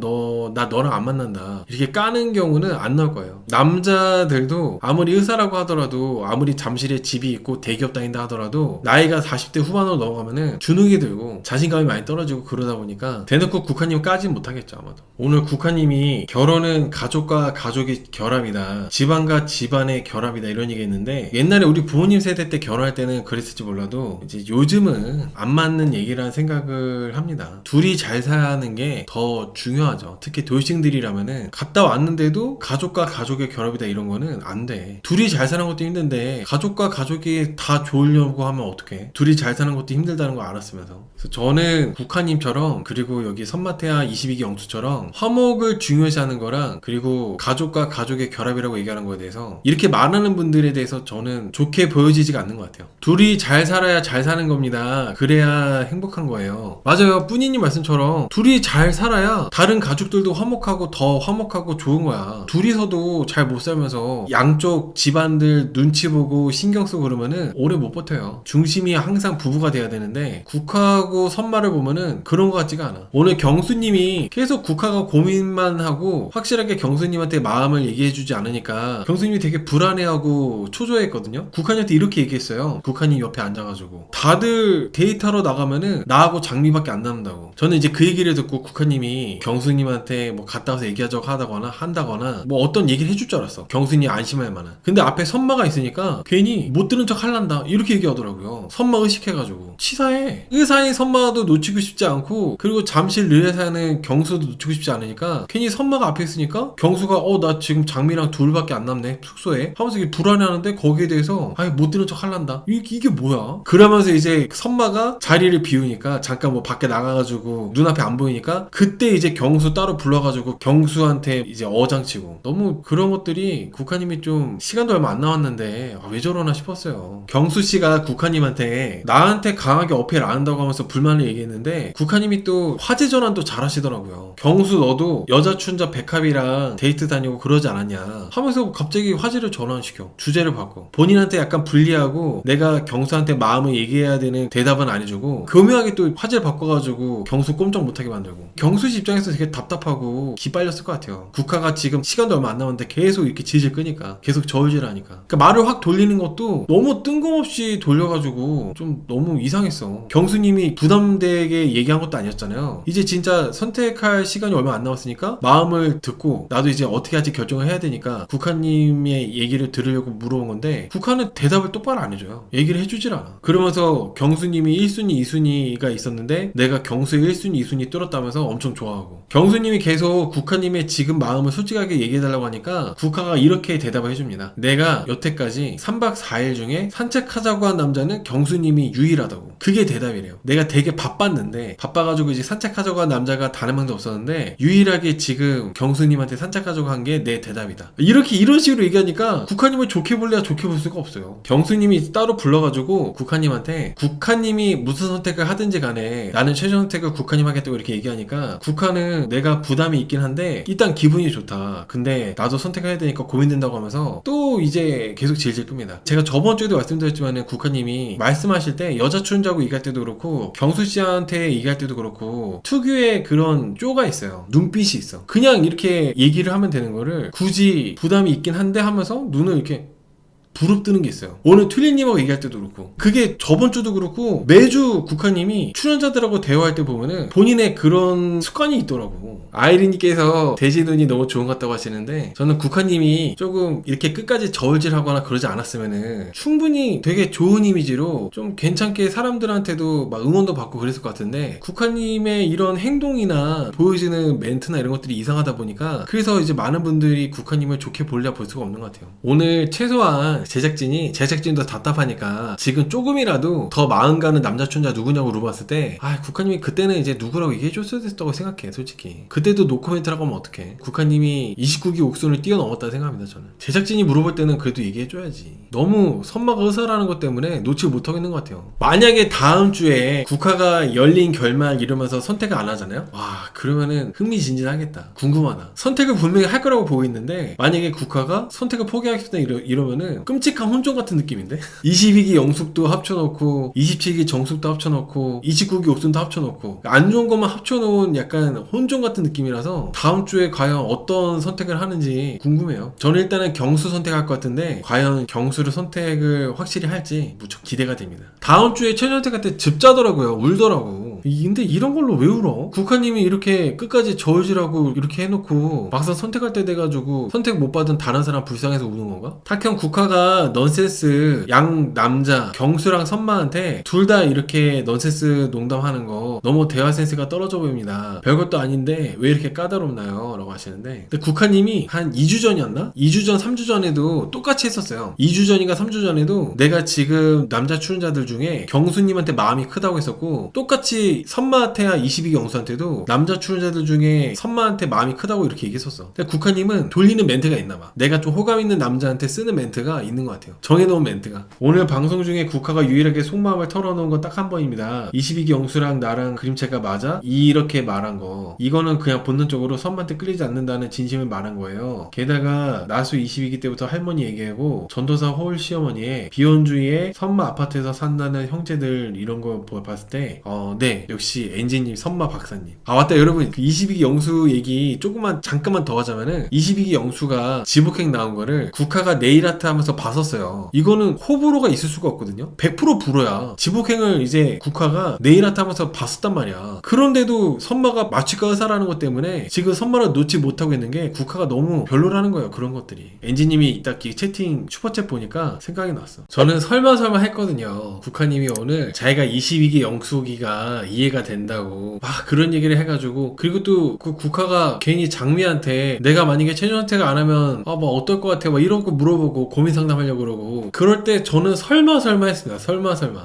나 너랑 안 만난다. 의사다 이렇게 까는 경우는 안 나올 거예요. 남자들도 아무리 의사라고 하더라도, 아무리 잠실에 집이 있고 대기업 다닌다 하더라도 나이가 40대 후반으로 넘어가면은 주눅이 들고 자신감이 많이 떨어지고 그러다 보니까 대놓고 국화님 까진 못하겠죠 아마도. 오늘 국화님이 결혼은 가족과 가족의 결합이다, 집안과 집안의 결합이다 이런 얘기 했는데, 옛날에 우리 부모님 세대 때 결혼할 때는 그랬을지 몰라도 이제 요즘은 안 맞는 얘기라는 생각을 합니다. 둘이 잘 사는 게 더 중요하죠. 특히 돌싱들이라면은 갔다 왔는데도 가족과 가족의 결합이다 이런 거는 안 돼. 둘이 잘 사는 것도 힘든데 가족과 가족이 다 좋으려고 하면 어떡해. 둘이 잘 사는 것도 힘들다는 거 알았으면서. 그래서 저는 국화님처럼, 그리고 여기 선마태와 22기 영수처럼 화목을 중요시하는 거랑, 그리고 가족과 가족의 결합이라고 얘기하는 거에 대해서 이렇게 말하는 분들에 대해서 저는 좋게 보여지지가 않는 것 같아요. 둘이 잘 살아야 잘 사는 겁니다. 그래야 행복한 거예요. 맞아요. 뿌니님 말씀처럼 둘이 잘 살아야 다른 가족들도 화목하고 더 화목하고 좋은 거야. 둘이서도 잘 못 살면서 양쪽 집안들 눈치 보고 신경 쓰고 그러면은 오래 못 버텨요. 중심이 항상 부부가 돼야 되는데 국화하고 선마를 보면은 그런 것 같지가 않아. 오늘 경수님이 계속 국화가 고민만 하고 확실하게 경수님한테 마음을 얘기해주지 않으니까 경수님이 되게 불안해하고 초조해했거든요. 국화님한테 이렇게 얘기했어요. 국화님 옆에 앉아가지고 다들 데이트하러 나가면은 나하고 장미밖에 안 남는다고. 저는 이제 그 얘기를 듣고 국화님이 경수님한테 뭐 갔다 와서 얘기하자고 한다거나 뭐 어떤 얘기를 해줄 줄 알았어. 경수님이 안심할 만한. 근데 앞에 선마가 있으니까 괜히 못 들은 척 할란다 이렇게 얘기하더라고요. 선마 의식해가지고. 치사해. 의사인 선마도 놓치고 싶지 않고, 그리고 잠실 의사는 경수도 놓치고 싶지 않으니까 괜히 선마가 앞에 있으니까 경수가 나 지금 장미랑 둘밖에 안 남네 숙소에 하면서 이게 불안해하는데 거기에 대해서 아예 못 들은 척 할란다. 이게 뭐야? 그러면서 이제 선마가 자리를 비우니까 잠깐 뭐 밖에 나가가지고 눈앞에 안 보이니까 그때 이제 경수 따로 불러가지고 경수한테 이제 어장치고. 너무 그런 것들이 국화님이 좀 시간도 얼마 안 남았는데 왜 저러나 싶었어요. 경수씨가 국화님한테 나한테 강하게 어필 안 한다고 하면서 불만을 얘기했는데 국화님이 또 화제 전환도 잘 하시더라고요. 경수 너도 여자 춘자 백합이랑 데이트 다니고 그러지 않았냐 하면서 갑자기 화제를 전환시켜. 주제를 바꿔. 본인한테 약간 불리하고 내가 경수한테 마음을 얘기해야 되는 대답은 안 해주고 교묘하게 또 화제를 바꿔가지고 경수 꼼짝 못하게 만들고. 경수씨 입장에서 되게 답답하고 기빨렸을 것 같아요. 국화가 지금 시간도 얼마 안 남았는데 계속 이렇게 질질 끄니까, 계속 저울질하니까. 그러니까 말을 확 돌리는 것도 너무 뜬금없이 돌려가지고 좀 너무 이상했어. 경수님이 부담되게 얘기한 것도 아니었잖아요. 이제 진짜 선택할 시간이 얼마 안 남았으니까 마음을 듣고 나도 이제 어떻게 할지 결정을 해야 되니까 국화님의 얘기를 들으려고 물어본 건데 국화는 대답을 똑바로 안 해줘요. 얘기를 해주질 않아. 그러면서 경수님이 1순위 2순위가 있었는데 내가 경수의 1순위 2순위 뚫었다면서 엄청 좋아하고, 경수님이 계속 국화님의 지금 마음을 솔직하게 얘기해달라고 하니까 국화가 이렇게 대답을 해줍니다. 내가 여태까지 3박 4일 중에 산책하자고 한 남자는 경수님이 유일하다고. 그게 대답이래요. 내가 되게 바빴는데, 바빠가지고 이제 산책하자고 한 남자가 단 한 명도 없었는데 유일하게 지금 경수님한테 산책하자고 한 게 내 대답이다. 이렇게 이런 식으로 얘기하니까 국화님을 좋게 볼래야 좋게 볼 수가 없어요. 경수님이 따로 불러가지고 국화님한테 국화님이 무슨 선택을 하든지 간에 나는 최종 선택을 국화님 하겠다고 이렇게 얘기하니까 국화는 내가 부담이 있긴 한데 일단 기분이 좋다. 근데 나도 선택해야 되니까 고민된다고 하면서 또 이제 계속 질질 끕니다. 제가 저번 주에도 말씀드렸지만은 국화님이 말씀하실 때 여자 추운자고 얘기할 때도 그렇고 경수씨한테 얘기할 때도 그렇고 특유의 그런 쪼가 있어요. 눈빛이 있어. 그냥 이렇게 얘기를 하면 되는 거를 굳이 부담이 있긴 한데 하면서 눈을 이렇게 부릅뜨는 게 있어요. 오늘 튤리님하고 얘기할 때도 그렇고, 그게 저번 주도 그렇고 매주 국화님이 출연자들하고 대화할 때 보면은 본인의 그런 습관이 있더라고. 아이린님께서 대시 눈이 너무 좋은 것 같다고 하시는데 저는 국화님이 조금 이렇게 끝까지 저울질하거나 그러지 않았으면은 충분히 되게 좋은 이미지로 좀 괜찮게 사람들한테도 막 응원도 받고 그랬을 것 같은데 국화님의 이런 행동이나 보여지는 멘트나 이런 것들이 이상하다 보니까 그래서 이제 많은 분들이 국화님을 좋게 볼려 볼 수가 없는 것 같아요. 오늘 최소한 제작진도 답답하니까 지금 조금이라도 더 마음 가는 남자 춘자 누구냐고 물어봤을 때 국화님이 그때는 이제 누구라고 얘기해줬어야 됐다고 생각해. 솔직히 그때도 노코멘트라고 하면 어떡해. 국화님이 29기 옥손을 뛰어넘었다 생각합니다. 저는 제작진이 물어볼 때는 그래도 얘기해줘야지. 너무 선마가 의사라는 것 때문에 놓지 못하겠는 것 같아요. 만약에 다음 주에 국화가 열린 결말 이러면서 선택을 안 하잖아요. 그러면은 흥미진진하겠다. 궁금하다. 선택을 분명히 할 거라고 보고 있는데 만약에 국화가 선택을 포기하겠다 이러면은 끔찍한 혼종 같은 느낌인데? 22기 영숙도 합쳐놓고 27기 정숙도 합쳐놓고 29기 옥순도 합쳐놓고 안 좋은 것만 합쳐놓은 약간 혼종 같은 느낌이라서 다음 주에 과연 어떤 선택을 하는지 궁금해요. 저는 일단은 경수 선택할 것 같은데 과연 경수를 선택을 확실히 할지 무척 기대가 됩니다. 다음 주에 최전택한테 집 짜더라고요. 울더라고. 근데 이런 걸로 왜 울어? 국화님이 이렇게 끝까지 저울질하고 이렇게 해놓고 막상 선택할 때 돼가지고 선택 못 받은 다른 사람 불쌍해서 우는 건가? 탁형 국화가 넌센스 양 남자 경수랑 선마한테 둘 다 이렇게 넌센스 농담하는 거 너무 대화 센스가 떨어져 보입니다. 별것도 아닌데 왜 이렇게 까다롭나요? 라고 하시는데 근데 국화님이 한 2주 전이었나? 2주 전 3주 전에도 똑같이 했었어요. 2주 전인가 3주 전에도 내가 지금 남자 출연자들 중에 경수님한테 마음이 크다고 했었고 똑같이 선마태야 22기 영수한테도 남자 출연자들 중에 선마한테 마음이 크다고 이렇게 얘기했었어. 근데 국화님은 돌리는 멘트가 있나봐. 내가 좀 호감 있는 남자한테 쓰는 멘트가 있는 것 같아요. 정해놓은 멘트가. 오늘 방송 중에 국화가 유일하게 속마음을 털어놓은 건 딱 한 번입니다. 22기 영수랑 나랑 그림체가 맞아? 이렇게 말한 거. 이거는 그냥 본능적으로 선마한테 끌리지 않는다는 진심을 말한 거예요. 게다가 나수 22기 때부터 할머니 얘기하고 전도사 호울 시어머니의 비혼주의에 선마 아파트에서 산다는 형제들 이런 거 봤을 때 네 역시 엔지님 선마 박사님. 아 맞다 여러분 그 22기 영수 얘기 조금만 잠깐만 더 하자면은 22기 영수가 지복행 나온 거를 국화가 네일아트 하면서 봤었어요. 이거는 호불호가 있을 수가 없거든요. 100% 불호야. 지복행을 이제 국화가 네일아트 하면서 봤었단 말이야. 그런데도 선마가 마취과 의사라는 것 때문에 지금 선마를 놓지 못하고 있는 게 국화가 너무 별로라는 거예요. 그런 것들이. 엔지님이 이따 채팅 슈퍼챗 보니까 생각이 났어. 저는 설마 했거든요. 국화님이 오늘 자기가 22기 영수기가 이해가 된다고 막 그런 얘기를 해가지고 그리고 또 그 국화가 괜히 장미한테 내가 만약에 최종 선택을 안 하면 뭐 어떨 것 같아 막 이런 거 물어보고 고민 상담하려고 그러고 그럴 때 저는 설마 했습니다.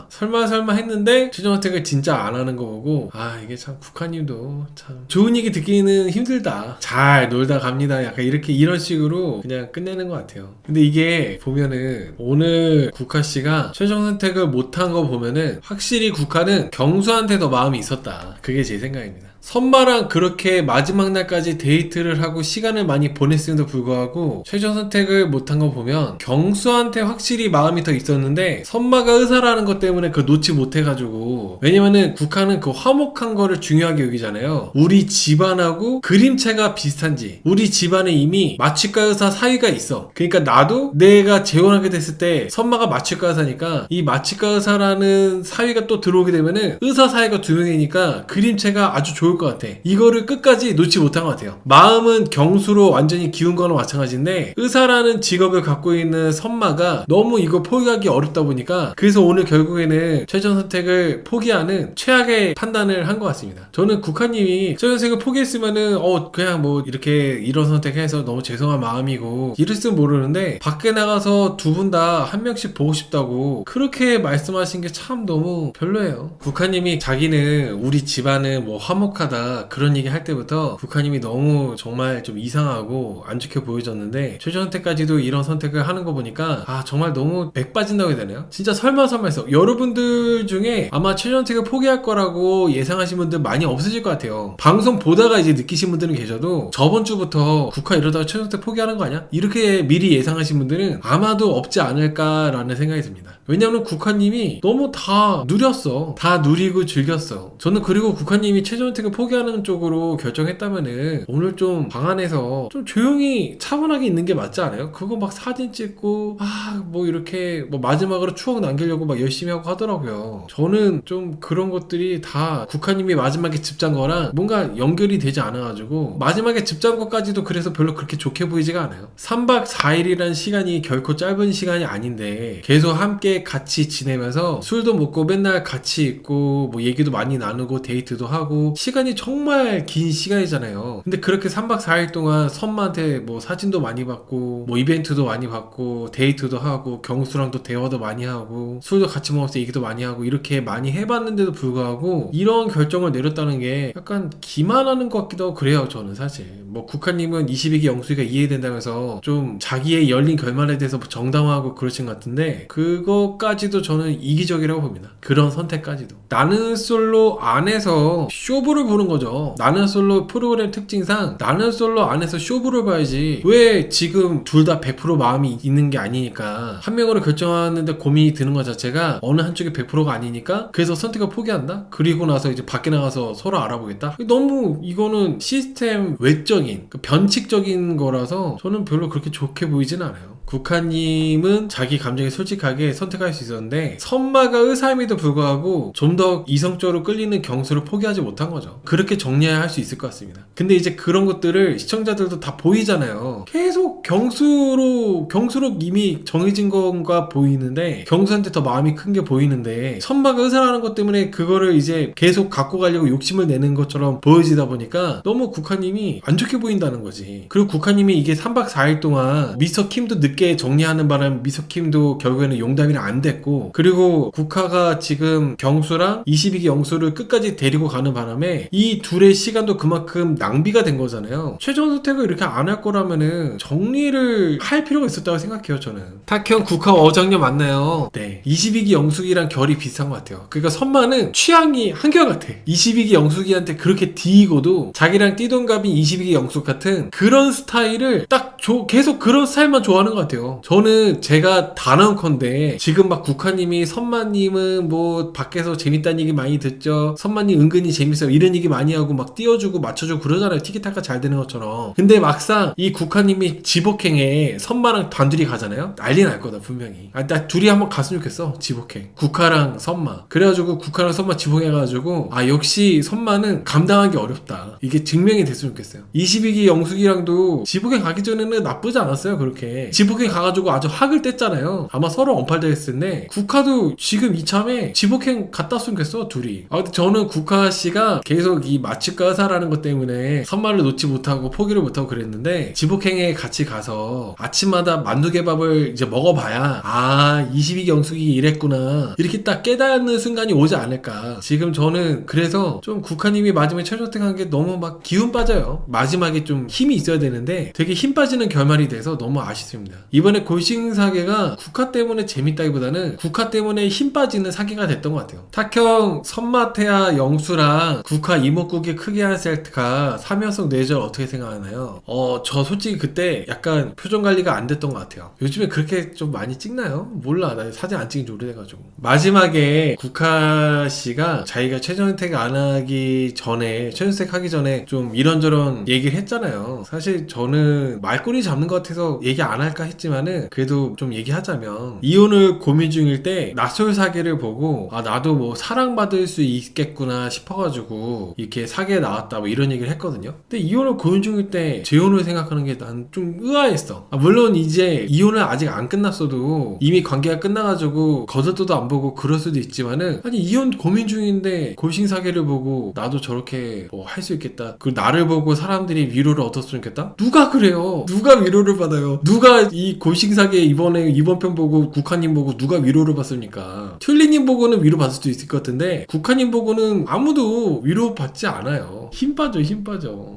설마 했는데 최종 선택을 진짜 안 하는 거 보고 이게 참 국화님도 참 좋은 얘기 듣기는 힘들다. 잘 놀다 갑니다. 약간 이런 식으로 그냥 끝내는 것 같아요. 근데 이게 보면은 오늘 국화씨가 최종 선택을 못한 거 보면은 확실히 국화는 경수한테 더 마음이 있었다. 그게 제 생각입니다. 선마랑 그렇게 마지막 날까지 데이트를 하고 시간을 많이 보냈음에도 불구하고 최종 선택을 못한 거 보면 경수한테 확실히 마음이 더 있었는데 선마가 의사라는 것 때문에 그걸 놓지 못해가지고 왜냐면은 국화는 그 화목한 거를 중요하게 여기잖아요. 우리 집안하고 그림체가 비슷한지 우리 집안에 이미 마취과 의사 사위가 있어. 그러니까 나도 내가 재혼하게 됐을 때 선마가 마취과 의사니까 이 마취과 의사라는 사위가 또 들어오게 되면은 의사 사위가 두 명이니까 그림체가 아주 좋을 것 같아. 이거를 끝까지 놓지 못한 것 같아요. 마음은 경수로 완전히 기운 거나 마찬가지인데 의사라는 직업을 갖고 있는 선마가 너무 이거 포기하기 어렵다 보니까 그래서 오늘 결국에는 최종 선택을 포기하는 최악의 판단을 한 것 같습니다. 저는 국화님이 최종 선택을 포기했으면은 그냥 뭐 이렇게 이런 선택해서 너무 죄송한 마음이고 이랬으면 모르는데 밖에 나가서 두 분 다 한 명씩 보고 싶다고 그렇게 말씀하신 게 참 너무 별로예요. 국화님이 자기는 우리 집안은 뭐 화목하다 그런 얘기 할 때부터 국화님이 너무 정말 좀 이상하고 안 좋게 보여졌는데 최종 선택까지도 이런 선택을 하는 거 보니까 정말 너무 맥 빠진다고 해야 되나요? 진짜 설마 했어. 여러분들 중에 아마 최종 선택을 포기할 거라고 예상하신 분들 많이 없으실 것 같아요. 방송 보다가 이제 느끼신 분들은 계셔도 저번 주부터 국화 이러다가 최종 선택 포기하는 거 아니야? 이렇게 미리 예상하신 분들은 아마도 없지 않을까라는 생각이 듭니다. 왜냐면 국화님이 너무 다 누렸어. 다 누리고 즐겼어. 저는 그리고 국화님이 최종 선택을 포기하는 쪽으로 결정했다면은 오늘 좀 방 안에서 좀 조용히 차분하게 있는 게 맞지 않아요? 그거 막 사진 찍고 뭐 이렇게 뭐 마지막으로 추억 남기려고 막 열심히 하고 하더라고요. 저는 좀 그런 것들이 다 국화님이 마지막에 집 잔 거랑 뭔가 연결이 되지 않아가지고 마지막에 집 잔 것까지도 그래서 별로 그렇게 좋게 보이지가 않아요. 3박 4일이란 시간이 결코 짧은 시간이 아닌데 계속 함께 같이 지내면서 술도 먹고 맨날 같이 있고 뭐 얘기도 많이 나누고 데이트도 하고 시간이 정말 긴 시간이잖아요. 근데 그렇게 3박 4일 동안 선마한테 뭐 사진도 많이 받고 뭐 이벤트도 많이 받고 데이트도 하고 경수랑도 대화도 많이 하고 술도 같이 먹으면서 얘기도 많이 하고 이렇게 많이 해봤는데도 불구하고 이런 결정을 내렸다는 게 약간 기만하는 것 같기도 하고 그래요. 저는 사실 뭐 국화님은 22기 영수가 이해된다면서 좀 자기의 열린 결말에 대해서 정당화하고 그러신 것 같은데 그거까지도 저는 이기적이라고 봅니다. 그런 선택까지도. 나는 솔로 안에서 쇼부를 쇼를 보는 거죠. 나는 솔로 프로그램 특징상 나는 솔로 안에서 쇼부를 봐야지 왜 지금 둘 다 100% 마음이 있는 게 아니니까 한 명으로 결정하는데 고민이 드는 것 자체가 어느 한쪽이 100%가 아니니까 그래서 선택을 포기한다? 그리고 나서 이제 밖에 나가서 서로 알아보겠다? 너무 이거는 시스템 외적인 변칙적인 거라서 저는 별로 그렇게 좋게 보이진 않아요. 국화님은 자기 감정에 솔직하게 선택할 수 있었는데 선마가 의사임에도 불구하고 좀 더 이성적으로 끌리는 경수를 포기하지 못한 거죠. 그렇게 정리해야 할 수 있을 것 같습니다. 근데 이제 그런 것들을 시청자들도 다 보이잖아요. 계속 경수로 이미 정해진 건가 보이는데 경수한테 더 마음이 큰 게 보이는데 선마가 의사라는 것 때문에 그거를 이제 계속 갖고 가려고 욕심을 내는 것처럼 보여지다 보니까 너무 국화님이 안 좋게 보인다는 거지. 그리고 국화님이 이게 3박 4일 동안 미스터 킴도 늦게 정리하는 바람에 미스터 킴도 결국에는 용담이랑 안 됐고 그리고 국화가 지금 경수랑 22기 영수를 끝까지 데리고 가는 바람에 이 둘의 시간도 그만큼 낭비가 된 거잖아요. 최종 선택을 이렇게 안 할 거라면은 정리를 할 필요가 있었다고 생각해요. 저는 탁형 국화 어장녀 맞나요? 네, 22기 영숙이랑 결이 비슷한 것 같아요. 그러니까 선마는 취향이 한결같아. 22기 영숙이한테 그렇게 뒤이고도 자기랑 띠동갑인 22기 영숙 같은 그런 스타일을 딱 계속 그런 스타일만 좋아하는 것 같아요. 저는 제가 단언컨대 지금 막 국화님이 선마님은 뭐 밖에서 재밌다는 얘기 많이 듣죠. 선마님 은근히 재밌어요. 이런 얘기 많이 하고 막 띄워주고 맞춰주고 그러잖아요. 티키타카 잘 되는 것처럼. 근데 막상 이 국화님이 지복행에 선마랑 단둘이 가잖아요. 난리 날 거다 분명히. 나 둘이 한번 갔으면 좋겠어. 지복행. 국화랑 선마. 그래가지고 국화랑 선마 지복해가지고 역시 선마는 감당하기 어렵다. 이게 증명이 됐으면 좋겠어요. 22기 영숙이랑도 지복행 가기 전에는 나쁘지 않았어요. 그렇게 지복행 가가지고 아주 학을 뗐잖아요. 아마 서로 언팔되었을 텐데 국화도 지금 이참에 지복행 갔다 왔으면 좋겠어 둘이. 근데 저는 국화씨가 계속 이 마취과 의사라는 것 때문에 선마를 놓지 못하고 포기를 못하고 그랬는데 지복행에 같이 가서 아침마다 만두개밥을 이제 먹어봐야 22기 영숙이 이랬구나 이렇게 딱 깨닫는 순간이 오지 않을까. 지금 저는 그래서 좀 국화님이 마지막에 최종선택한 게 너무 막 기운 빠져요. 마지막에 좀 힘이 있어야 되는데 되게 힘 빠지는 결말이 돼서 너무 아쉽습니다. 이번에 골싱사계가 국화 때문에 재밌다기보다는 국화 때문에 힘 빠지는 사계가 됐던 것 같아요. 탁형 선마태아 영수랑 국화 이목구기 크게 한 세트가 3연속 뇌절 어떻게 생각하나요? 저 솔직히 그때 약간 표정 관리가 안 됐던 것 같아요. 요즘에 그렇게 좀 많이 찍나요? 몰라. 나 사진 안 찍은 지 오래돼가지고. 마지막에 국화씨가 자기가 최종 선택 안 하기 전에 최종 선택 하기 전에 좀 이런저런 얘기를 했잖아요. 사실 저는 말꼬리 잡는 것 같아서 얘기 안 할까 했지만은 그래도 좀 얘기하자면 이혼을 고민 중일 때 낯설 사계를 보고 나도 뭐 사랑받을 수 있겠구나 싶어가지고 이렇게 사계에 나왔다 뭐 이런 얘기를 했거든요. 근데 이혼을 고민 중일 때 재혼을 생각하는 게 난 좀 의아했어. 물론 이제 이혼은 아직 안 끝났어도 이미 관계가 끝나가지고 거들떠도 안 보고 그럴 수도 있지만은 아니 이혼 고민 중인데 골싱사계를 보고 나도 저렇게 뭐 할 수 있겠다. 그리고 나를 보고 사람들이 위로를 얻었으면 좋겠다? 누가 그래요? 누가 위로를 받아요? 누가 이 골싱사계 이번 편 보고 국화님 보고 누가 위로를 받습니까? 튤리님 보고는 위로 받을 수도 있을 것 같은데 국화님 보고는 아무도 위로 받지 않아요. 힘 빠져.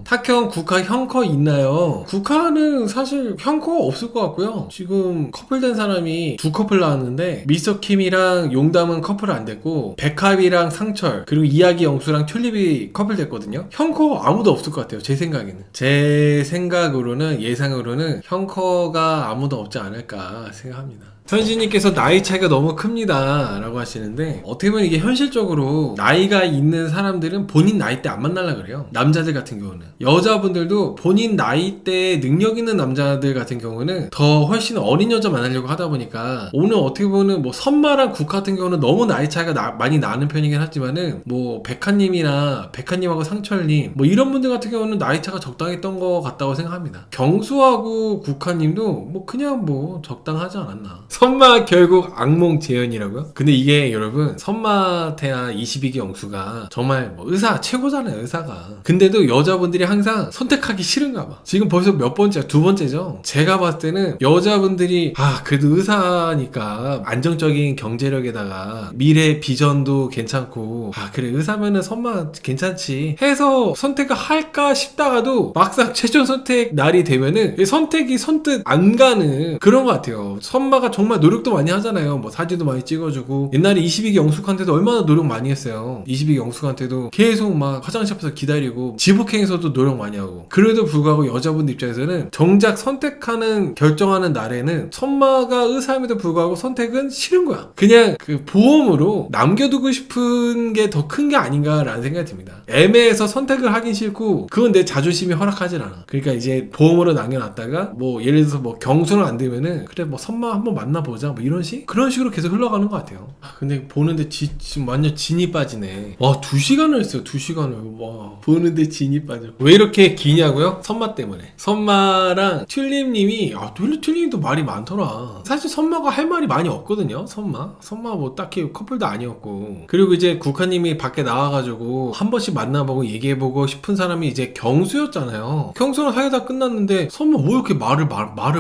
탁형 국화 형커 있나요? 국화는 사실 형커 없을 것 같고요. 지금 커플된 사람이 두 커플 나왔는데 미스터 킴이랑 용담은 커플 안 됐고 백합이랑 상철 그리고 이야기 영수랑 튤립이 커플 됐거든요. 형커 아무도 없을 것 같아요. 제 생각에는. 제 생각으로는 예상으로는 형커가 아무도 없지 않을까 생각합니다. 선진님께서 나이 차이가 너무 큽니다 라고 하시는데 어떻게 보면 이게 현실적으로 나이가 있는 사람들은 본인 나이대 안 만나려고 그래요. 남자들 같은 경우는. 여자분들도 본인 나이대에 능력 있는 남자들 같은 경우는 더 훨씬 어린 여자 만나려고 하다 보니까 오늘 어떻게 보면 뭐 선마랑 국화 같은 경우는 너무 나이 차이가 많이 나는 편이긴 하지만은 뭐 백화님하고 상철님 뭐 이런 분들 같은 경우는 나이 차가 적당했던 것 같다고 생각합니다. 경수하고 국화님도 뭐 그냥 뭐 적당하지 않았나. 선마 결국 악몽 재현이라고요? 근데 이게 여러분 선마태아 22기 영수가 정말 뭐 의사 최고잖아요. 의사가. 근데도 여자분들이 항상 선택하기 싫은가 봐. 지금 벌써 몇 번째야? 두 번째죠? 제가 봤을 때는 여자분들이 그래도 의사니까 안정적인 경제력에다가 미래 비전도 괜찮고 그래 의사면은 선마 괜찮지 해서 선택을 할까 싶다가도 막상 최종 선택 날이 되면은 선택이 선뜻 안 가는 그런 것 같아요. 선마가 정말 정말 노력도 많이 하잖아요. 뭐 사진도 많이 찍어주고 옛날에 22기 영숙한테도 얼마나 노력 많이 했어요. 22기 영숙한테도 계속 막 화장실 앞에서 기다리고 지복행에서도 노력 많이 하고 그래도 불구하고 여자분 입장에서는 정작 선택하는 결정하는 날에는 선마가 의사임에도 불구하고 선택은 싫은 거야. 그냥 그 보험으로 남겨두고 싶은 게 더 큰 게 아닌가라는 생각이 듭니다. 애매해서 선택을 하긴 싫고 그건 내 자존심이 허락하진 않아. 그러니까 이제 보험으로 남겨놨다가 뭐 예를 들어서 뭐 경수는 안 되면은 그래 뭐 선마 한번 만나보자 뭐 이런 식? 그런 식으로 계속 흘러가는 것 같아요. 근데 보는데 지금 완전 진이 빠지네. 와 2시간을 했어요. 2시간을. 와 보는데 진이 빠져. 왜 이렇게 기냐고요? 선마 때문에. 선마랑 튤립님이 튤립님도 말이 많더라. 사실 선마가 할 말이 많이 없거든요. 선마 뭐 딱히 커플도 아니었고. 그리고 이제 국화님이 밖에 나와가지고 한 번씩 만나보고 얘기해보고 싶은 사람이 이제 경수였잖아요. 경수랑 사귀다 끝났는데 선마 뭐 이렇게 말을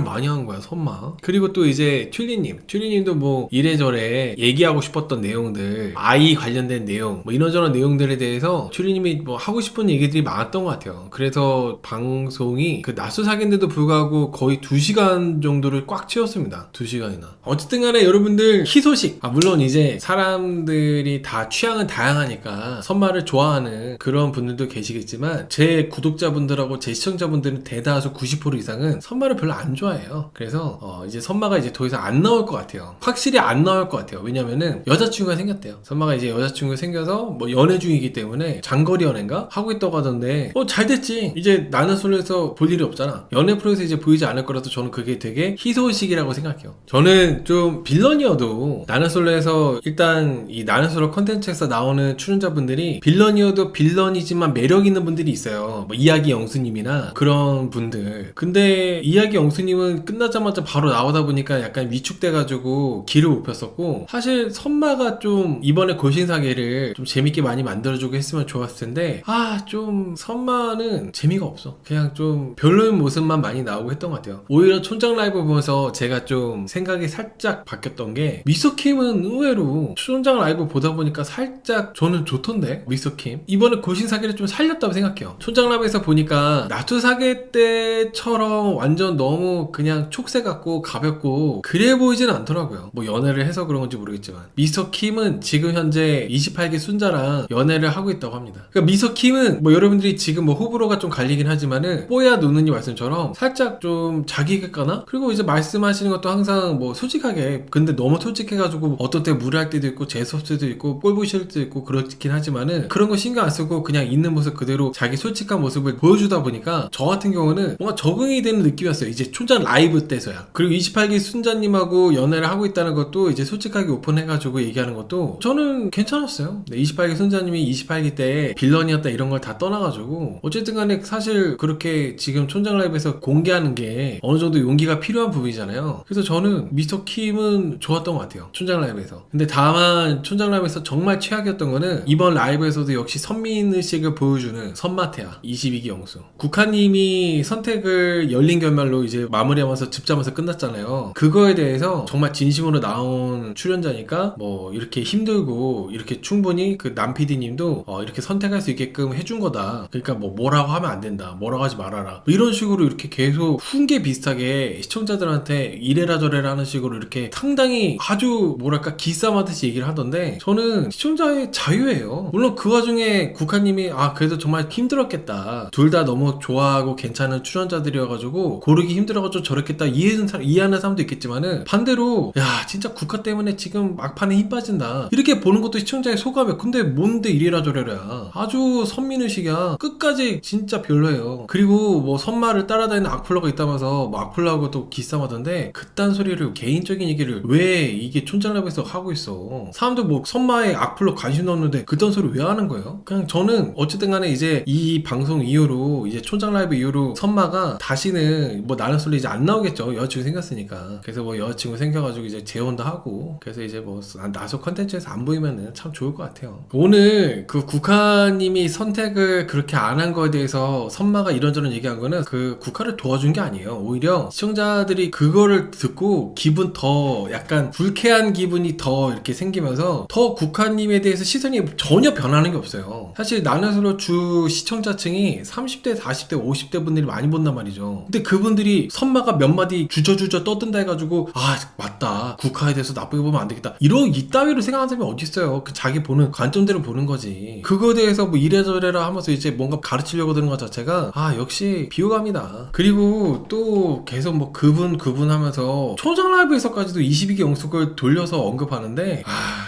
많이 하는 거야 선마. 그리고 또 이제 튤리님도 뭐 이래저래 얘기하고 싶었던 내용들, 아이 관련된 내용 뭐 이런저런 내용들에 대해서 튤리님이 뭐 하고 싶은 얘기들이 많았던 것 같아요. 그래서 방송이 그 낮술 사귄데도 불구하고 거의 2시간 정도를 꽉 채웠습니다. 2시간이나. 어쨌든 간에 여러분들 희소식, 물론 이제 사람들이 다 취향은 다양하니까 선마를 좋아하는 그런 분들도 계시겠지만 제 구독자분들하고 제 시청자분들은 대다수 90% 이상은 선마를 별로 안 좋아해요. 그래서 이제 선마가 이제 더 이상 안 나올 것 같아요. 확실히 안 나올 것 같아요. 왜냐면은 여자친구가 생겼대요. 선마가 이제 여자친구가 생겨서 뭐 연애 중이기 때문에 장거리 연애인가 하고 있다고 하던데 잘 됐지. 이제 나는 솔로에서 볼 일이 없잖아. 연애 프로에서 이제 보이지 않을 거라서 저는 그게 되게 희소식이라고 생각해요. 저는 좀 빌런이어도 나는 솔로에서 일단 이 나는 솔로 컨텐츠에서 나오는 출연자분들이 빌런이어도 빌런이지만 매력 있는 분들이 있어요. 뭐 이야기 영수님이나 그런 분들. 근데 이야기 영수님은 끝나자마자 바로 나오다 보니까 약간 위축돼가지고 기를 못 폈었고 사실 선마가 좀 이번에 골신사계를 좀 재밌게 많이 만들어주고 했으면 좋았을 텐데 좀 선마는 재미가 없어. 그냥 좀 별로인 모습만 많이 나오고 했던 것 같아요. 오히려 촌장 라이브 보면서 제가 좀 생각이 살짝 바뀌었던 게 미스터킴은 의외로 촌장 라이브 보다 보니까 살짝 저는 좋던데 미스터킴 이번에 골신사계를 좀 살렸다고 생각해요. 촌장 라이브에서 보니까 나투사계 때처럼 완전 너무 그냥 촉새 같고 가볍고 그래 보이진 않더라고요. 뭐 연애를 해서 그런 건지 모르겠지만 미스터킴은 지금 현재 28기 순자랑 연애를 하고 있다고 합니다. 그러니까 미스터킴은 뭐 여러분들이 지금 뭐 호불호가 좀 갈리긴 하지만은 뽀야 누누님 말씀처럼 살짝 좀 자기객가나 그리고 이제 말씀하시는 것도 항상 뭐 솔직하게 근데 너무 솔직해가지고 어떤 때 무례할 때도 있고 재수없을 때도 있고 꼴보실 때도 있고 그렇긴 하지만은 그런 거 신경 안 쓰고 그냥 있는 모습 그대로 자기 솔직한 모습을 보여주다 보니까 저 같은 경우는 뭔가 적응이 되는 느낌이었어요. 이제 촌장 라이브 때서야. 그리고 28기 순자님하고 연애를 하고 있다는 것도 이제 솔직하게 오픈해가지고 얘기하는 것도 저는 괜찮았어요. 28기 순자님이 28기 때 빌런이었다 이런 걸 다 떠나가지고 어쨌든 간에 사실 그렇게 지금 촌장 라이브에서 공개하는 게 어느 정도 용기가 필요한 부분이잖아요. 그래서 저는 미스터킴은 좋았던 것 같아요. 촌장 라이브에서. 근데 다만 촌장 라이브에서 정말 최악이었던 거는 이번 라이브에서도 역시 선민의식을 보여주는 선마태야 22기 영수. 국화님이 선택을 열린 결말로 이제 마무리하면서 즙자면서 끝났잖아요. 그거에 대해서 정말 진심으로 나온 출연자니까 뭐 이렇게 힘들고 이렇게 충분히 그 남PD님도 이렇게 선택할 수 있게끔 해준 거다. 그러니까 뭐 뭐라고 하면 안 된다. 뭐라고 하지 말아라. 뭐 이런 식으로 이렇게 계속 훈계 비슷하게 시청자들한테 이래라 저래라 하는 식으로 이렇게 상당히 아주 뭐랄까 기싸움하듯이 얘기를 하던데 저는 시청자의 자유예요. 물론 그 와중에 국화님이 그래도 정말 힘들었겠다. 둘 다 너무 좋아하고 괜찮은 출연자들이어가지고 고르기 힘들어가지고 저랬겠다 이해하는 사람도 있겠지만은 반대로 야 진짜 국화 때문에 지금 막판에 힘 빠진다 이렇게 보는 것도 시청자의 소감이야. 근데 뭔데 이래라 저래라. 아주 선민의식이야. 끝까지 진짜 별로예요. 그리고 뭐 선마를 따라다니는 악플러가 있다면서 뭐 악플러하고 또 기싸움하던데 그딴 소리를 개인적인 얘기를 왜 이게 촌장라이브에서 하고 있어. 사람들 뭐 선마에 악플러 관심도 없는데 그딴 소리 왜 하는 거예요? 그냥 저는 어쨌든 간에 이제 이 방송 이후로 이제 촌장 라이브 이후로 선마가 다시는 뭐 나는 솔로 이제 안 나오겠죠. 여자친구 생겼으니까. 그래서 뭐 여자친구 생겨가지고 이제 재혼도 하고 그래서 이제 뭐 나서 컨텐츠에서 안 보이면은 참 좋을 것 같아요. 오늘 그 국화님이 선택을 그렇게 안 한 거에 대해서 선마가 이런저런 얘기한 거는 그 국화를 도와준 게 아니에요. 오히려 시청자들이 그거를 듣고 기분 더 약간 불쾌한 기분이 더 이렇게 생기면서 더 국화님에 대해서 시선이 전혀 변하는 게 없어요. 사실 나는 솔로 주 시청자층이 30대, 40대, 50대 분들이 많이 본단 말이죠. 근데 그분들이 선마가 몇 마디 주저주저 떠든다 해가지고 보고 맞다, 국가에 대해서 나쁘게 보면 안 되겠다, 이따위로 생각하는 사람이 어디 있어요. 그 자기 보는 관점대로 보는 거지. 그거에 대해서 뭐 이래저래라 하면서 이제 뭔가 가르치려고 드는 것 자체가 역시 비호감이다. 그리고 또 계속 뭐 그분 하면서 초장 라이브에서까지도 22기 영숙을 돌려서 언급하는데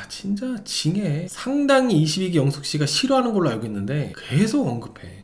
진짜 징해. 상당히 22기 영숙 씨가 싫어하는 걸로 알고 있는데 계속 언급해.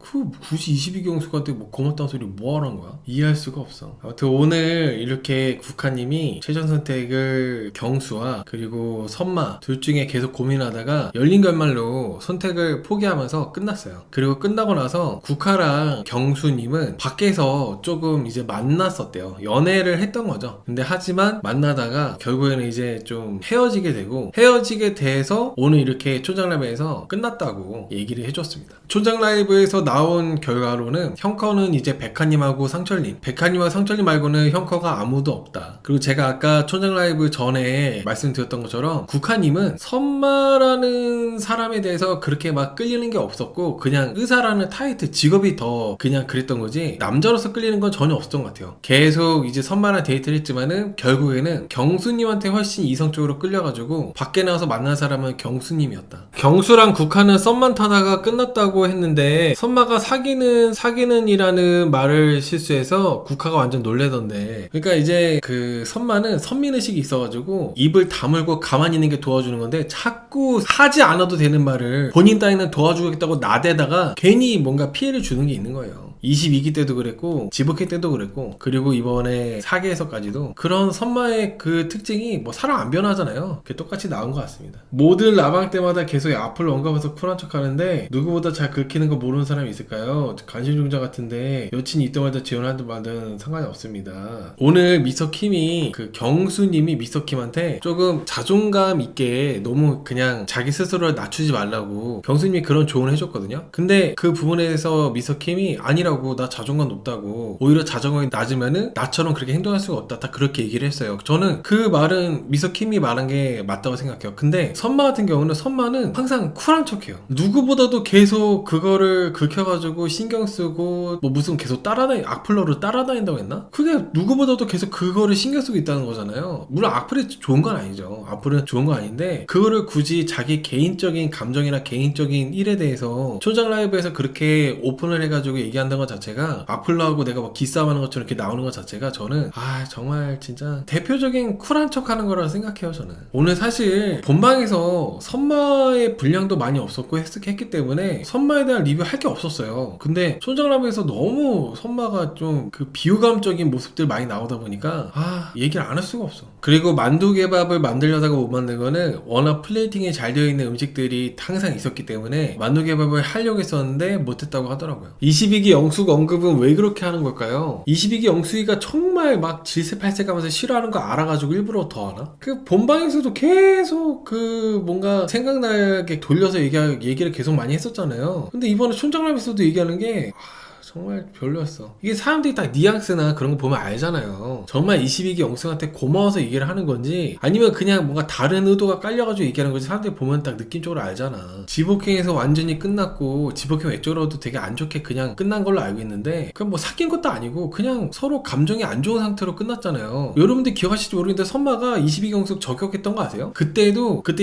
굳이 22기 영숙한테 뭐 고맙다는 소리 뭐 하라는 거야? 이해할 수가 없어. 아무튼 오늘 이렇게 국화님이 최종 선택을 경수와 그리고 선마 둘 중에 계속 고민하다가 열린 결말로 선택을 포기하면서 끝났어요. 그리고 끝나고 나서 국화랑 경수님은 밖에서 조금 이제 만났었대요. 연애를 했던 거죠. 근데 하지만 만나다가 결국에는 이제 좀 헤어지게 돼서 오늘 이렇게 촌장라이브에서 끝났다고 얘기를 해줬습니다. 촌장라이브에서 나온 결과로는 형커는 이제 백하님하고 상철님, 백하님하고 상철님 말고는 형커가 아무도 없다. 그리고 제가 아까 촌장라이브 전에 말씀드렸던 것처럼 국하님은 선마라는 사람에 대해서 그렇게 막 끌리는 게 없었고 그냥 의사라는 타이틀 직업이 더 그냥 그랬던 거지 남자로서 끌리는 건 전혀 없었던 것 같아요. 계속 이제 선마랑 데이트를 했지만은 결국에는 경수님한테 훨씬 이성적으로 끌려가지고 밖에 나와서 만난 사람은 경수님이었다. 경수랑 국하는 썸만 타다가 끝났다고 했는데 선마가 사귀는 이라는 말을 실수해서 국하가 완전 놀래던데, 그러니까 이제 그 선마는 선민의식이 있어가지고 입을 다물고 가만히 있는 게 도와주는 건데 자꾸 하지 않아도 되는 말을 본인 따위는 도와주겠다고 나대다가 괜히 뭔가 피해를 주는 게 있는 거예요. 22기 때도 그랬고 지복회 때도 그랬고 그리고 이번에 4기에서까지도 그런 선마의 그 특징이 뭐 사람 안 변하잖아요. 그게 똑같이 나온 것 같습니다. 모든 라방 때마다 계속 앞을 언급해서 쿨한 척 하는데 누구보다 잘 긁히는 거 모르는 사람이 있을까요? 관심종자 같은데 여친이 있다마다 지원하든 말든 상관이 없습니다. 오늘 미서킴이 그 경수님이 미서킴한테 조금 자존감 있게 너무 그냥 자기 스스로를 낮추지 말라고 경수님이 그런 조언을 해줬거든요. 근데 그 부분에 대해서 미서킴이 아니라고, 나 자존감 높다고, 오히려 자존감이 낮으면은 나처럼 그렇게 행동할 수가 없다, 다 그렇게 얘기를 했어요. 저는 그 말은 미서킴이 말한 게 맞다고 생각해요. 근데 선마 같은 경우는 선마는 항상 쿨한 척해요. 누구보다도 계속 그거를 긁혀가지고 신경 쓰고 뭐 무슨 계속 악플러를 따라다닌다고 했나? 그게 누구보다도 계속 그거를 신경 쓰고 있다는 거잖아요. 물론 악플이 좋은 건 아니죠. 악플은 좋은 건 아닌데 그거를 굳이 자기 개인적인 감정이나 개인적인 일에 대해서 초장 라이브에서 그렇게 오픈을 해가지고 얘기한다는 것 자체가 악플러하고 내가 뭐 기싸움하는 것처럼 이렇게 나오는 것 자체가 저는 정말 진짜 대표적인 쿨한 척 하는 거라고 생각해요. 저는 오늘 사실 본방에서 선마의 분량도 많이 없었고 했기 때문에 선마에 대한 리뷰할 게 없었어요. 근데 촌장라면서 너무 선마가 좀 그 비호감적인 모습들 많이 나오다 보니까 얘기를 안 할 수가 없어. 그리고 만두개밥을 만들려다가 못 만든 거는 워낙 플레이팅이 잘 되어 있는 음식들이 항상 있었기 때문에 만두개밥을 하려고 했었는데 못했다고 하더라고요. 22기 영숙 언급은 왜 그렇게 하는 걸까요? 22기 영숙이가 정말 막 질색팔색하면서 싫어하는 거 알아가지고 일부러 더 하나? 그 본방에서도 계속 그 뭔가 생각나게 돌려서 얘기를 계속 많이 했었잖아요. 근데 이번에 촌장라면서도 얘기하는 게 정말 별로였어. 이게 사람들이 딱 뉘앙스나 그런 거 보면 알잖아요. 정말 22기 영승한테 고마워서 얘기를 하는 건지 아니면 그냥 뭔가 다른 의도가 깔려가지고 얘기하는 건지 사람들이 보면 딱 느낌적으로 알잖아. 지복행에서 완전히 끝났고 지복행 외적으로도 되게 안 좋게 그냥 끝난 걸로 알고 있는데 그건 뭐 사귄 것도 아니고 그냥 서로 감정이 안 좋은 상태로 끝났잖아요. 여러분들 기억하실지 모르겠는데 선마가 22기 영승 저격했던 거 아세요? 그때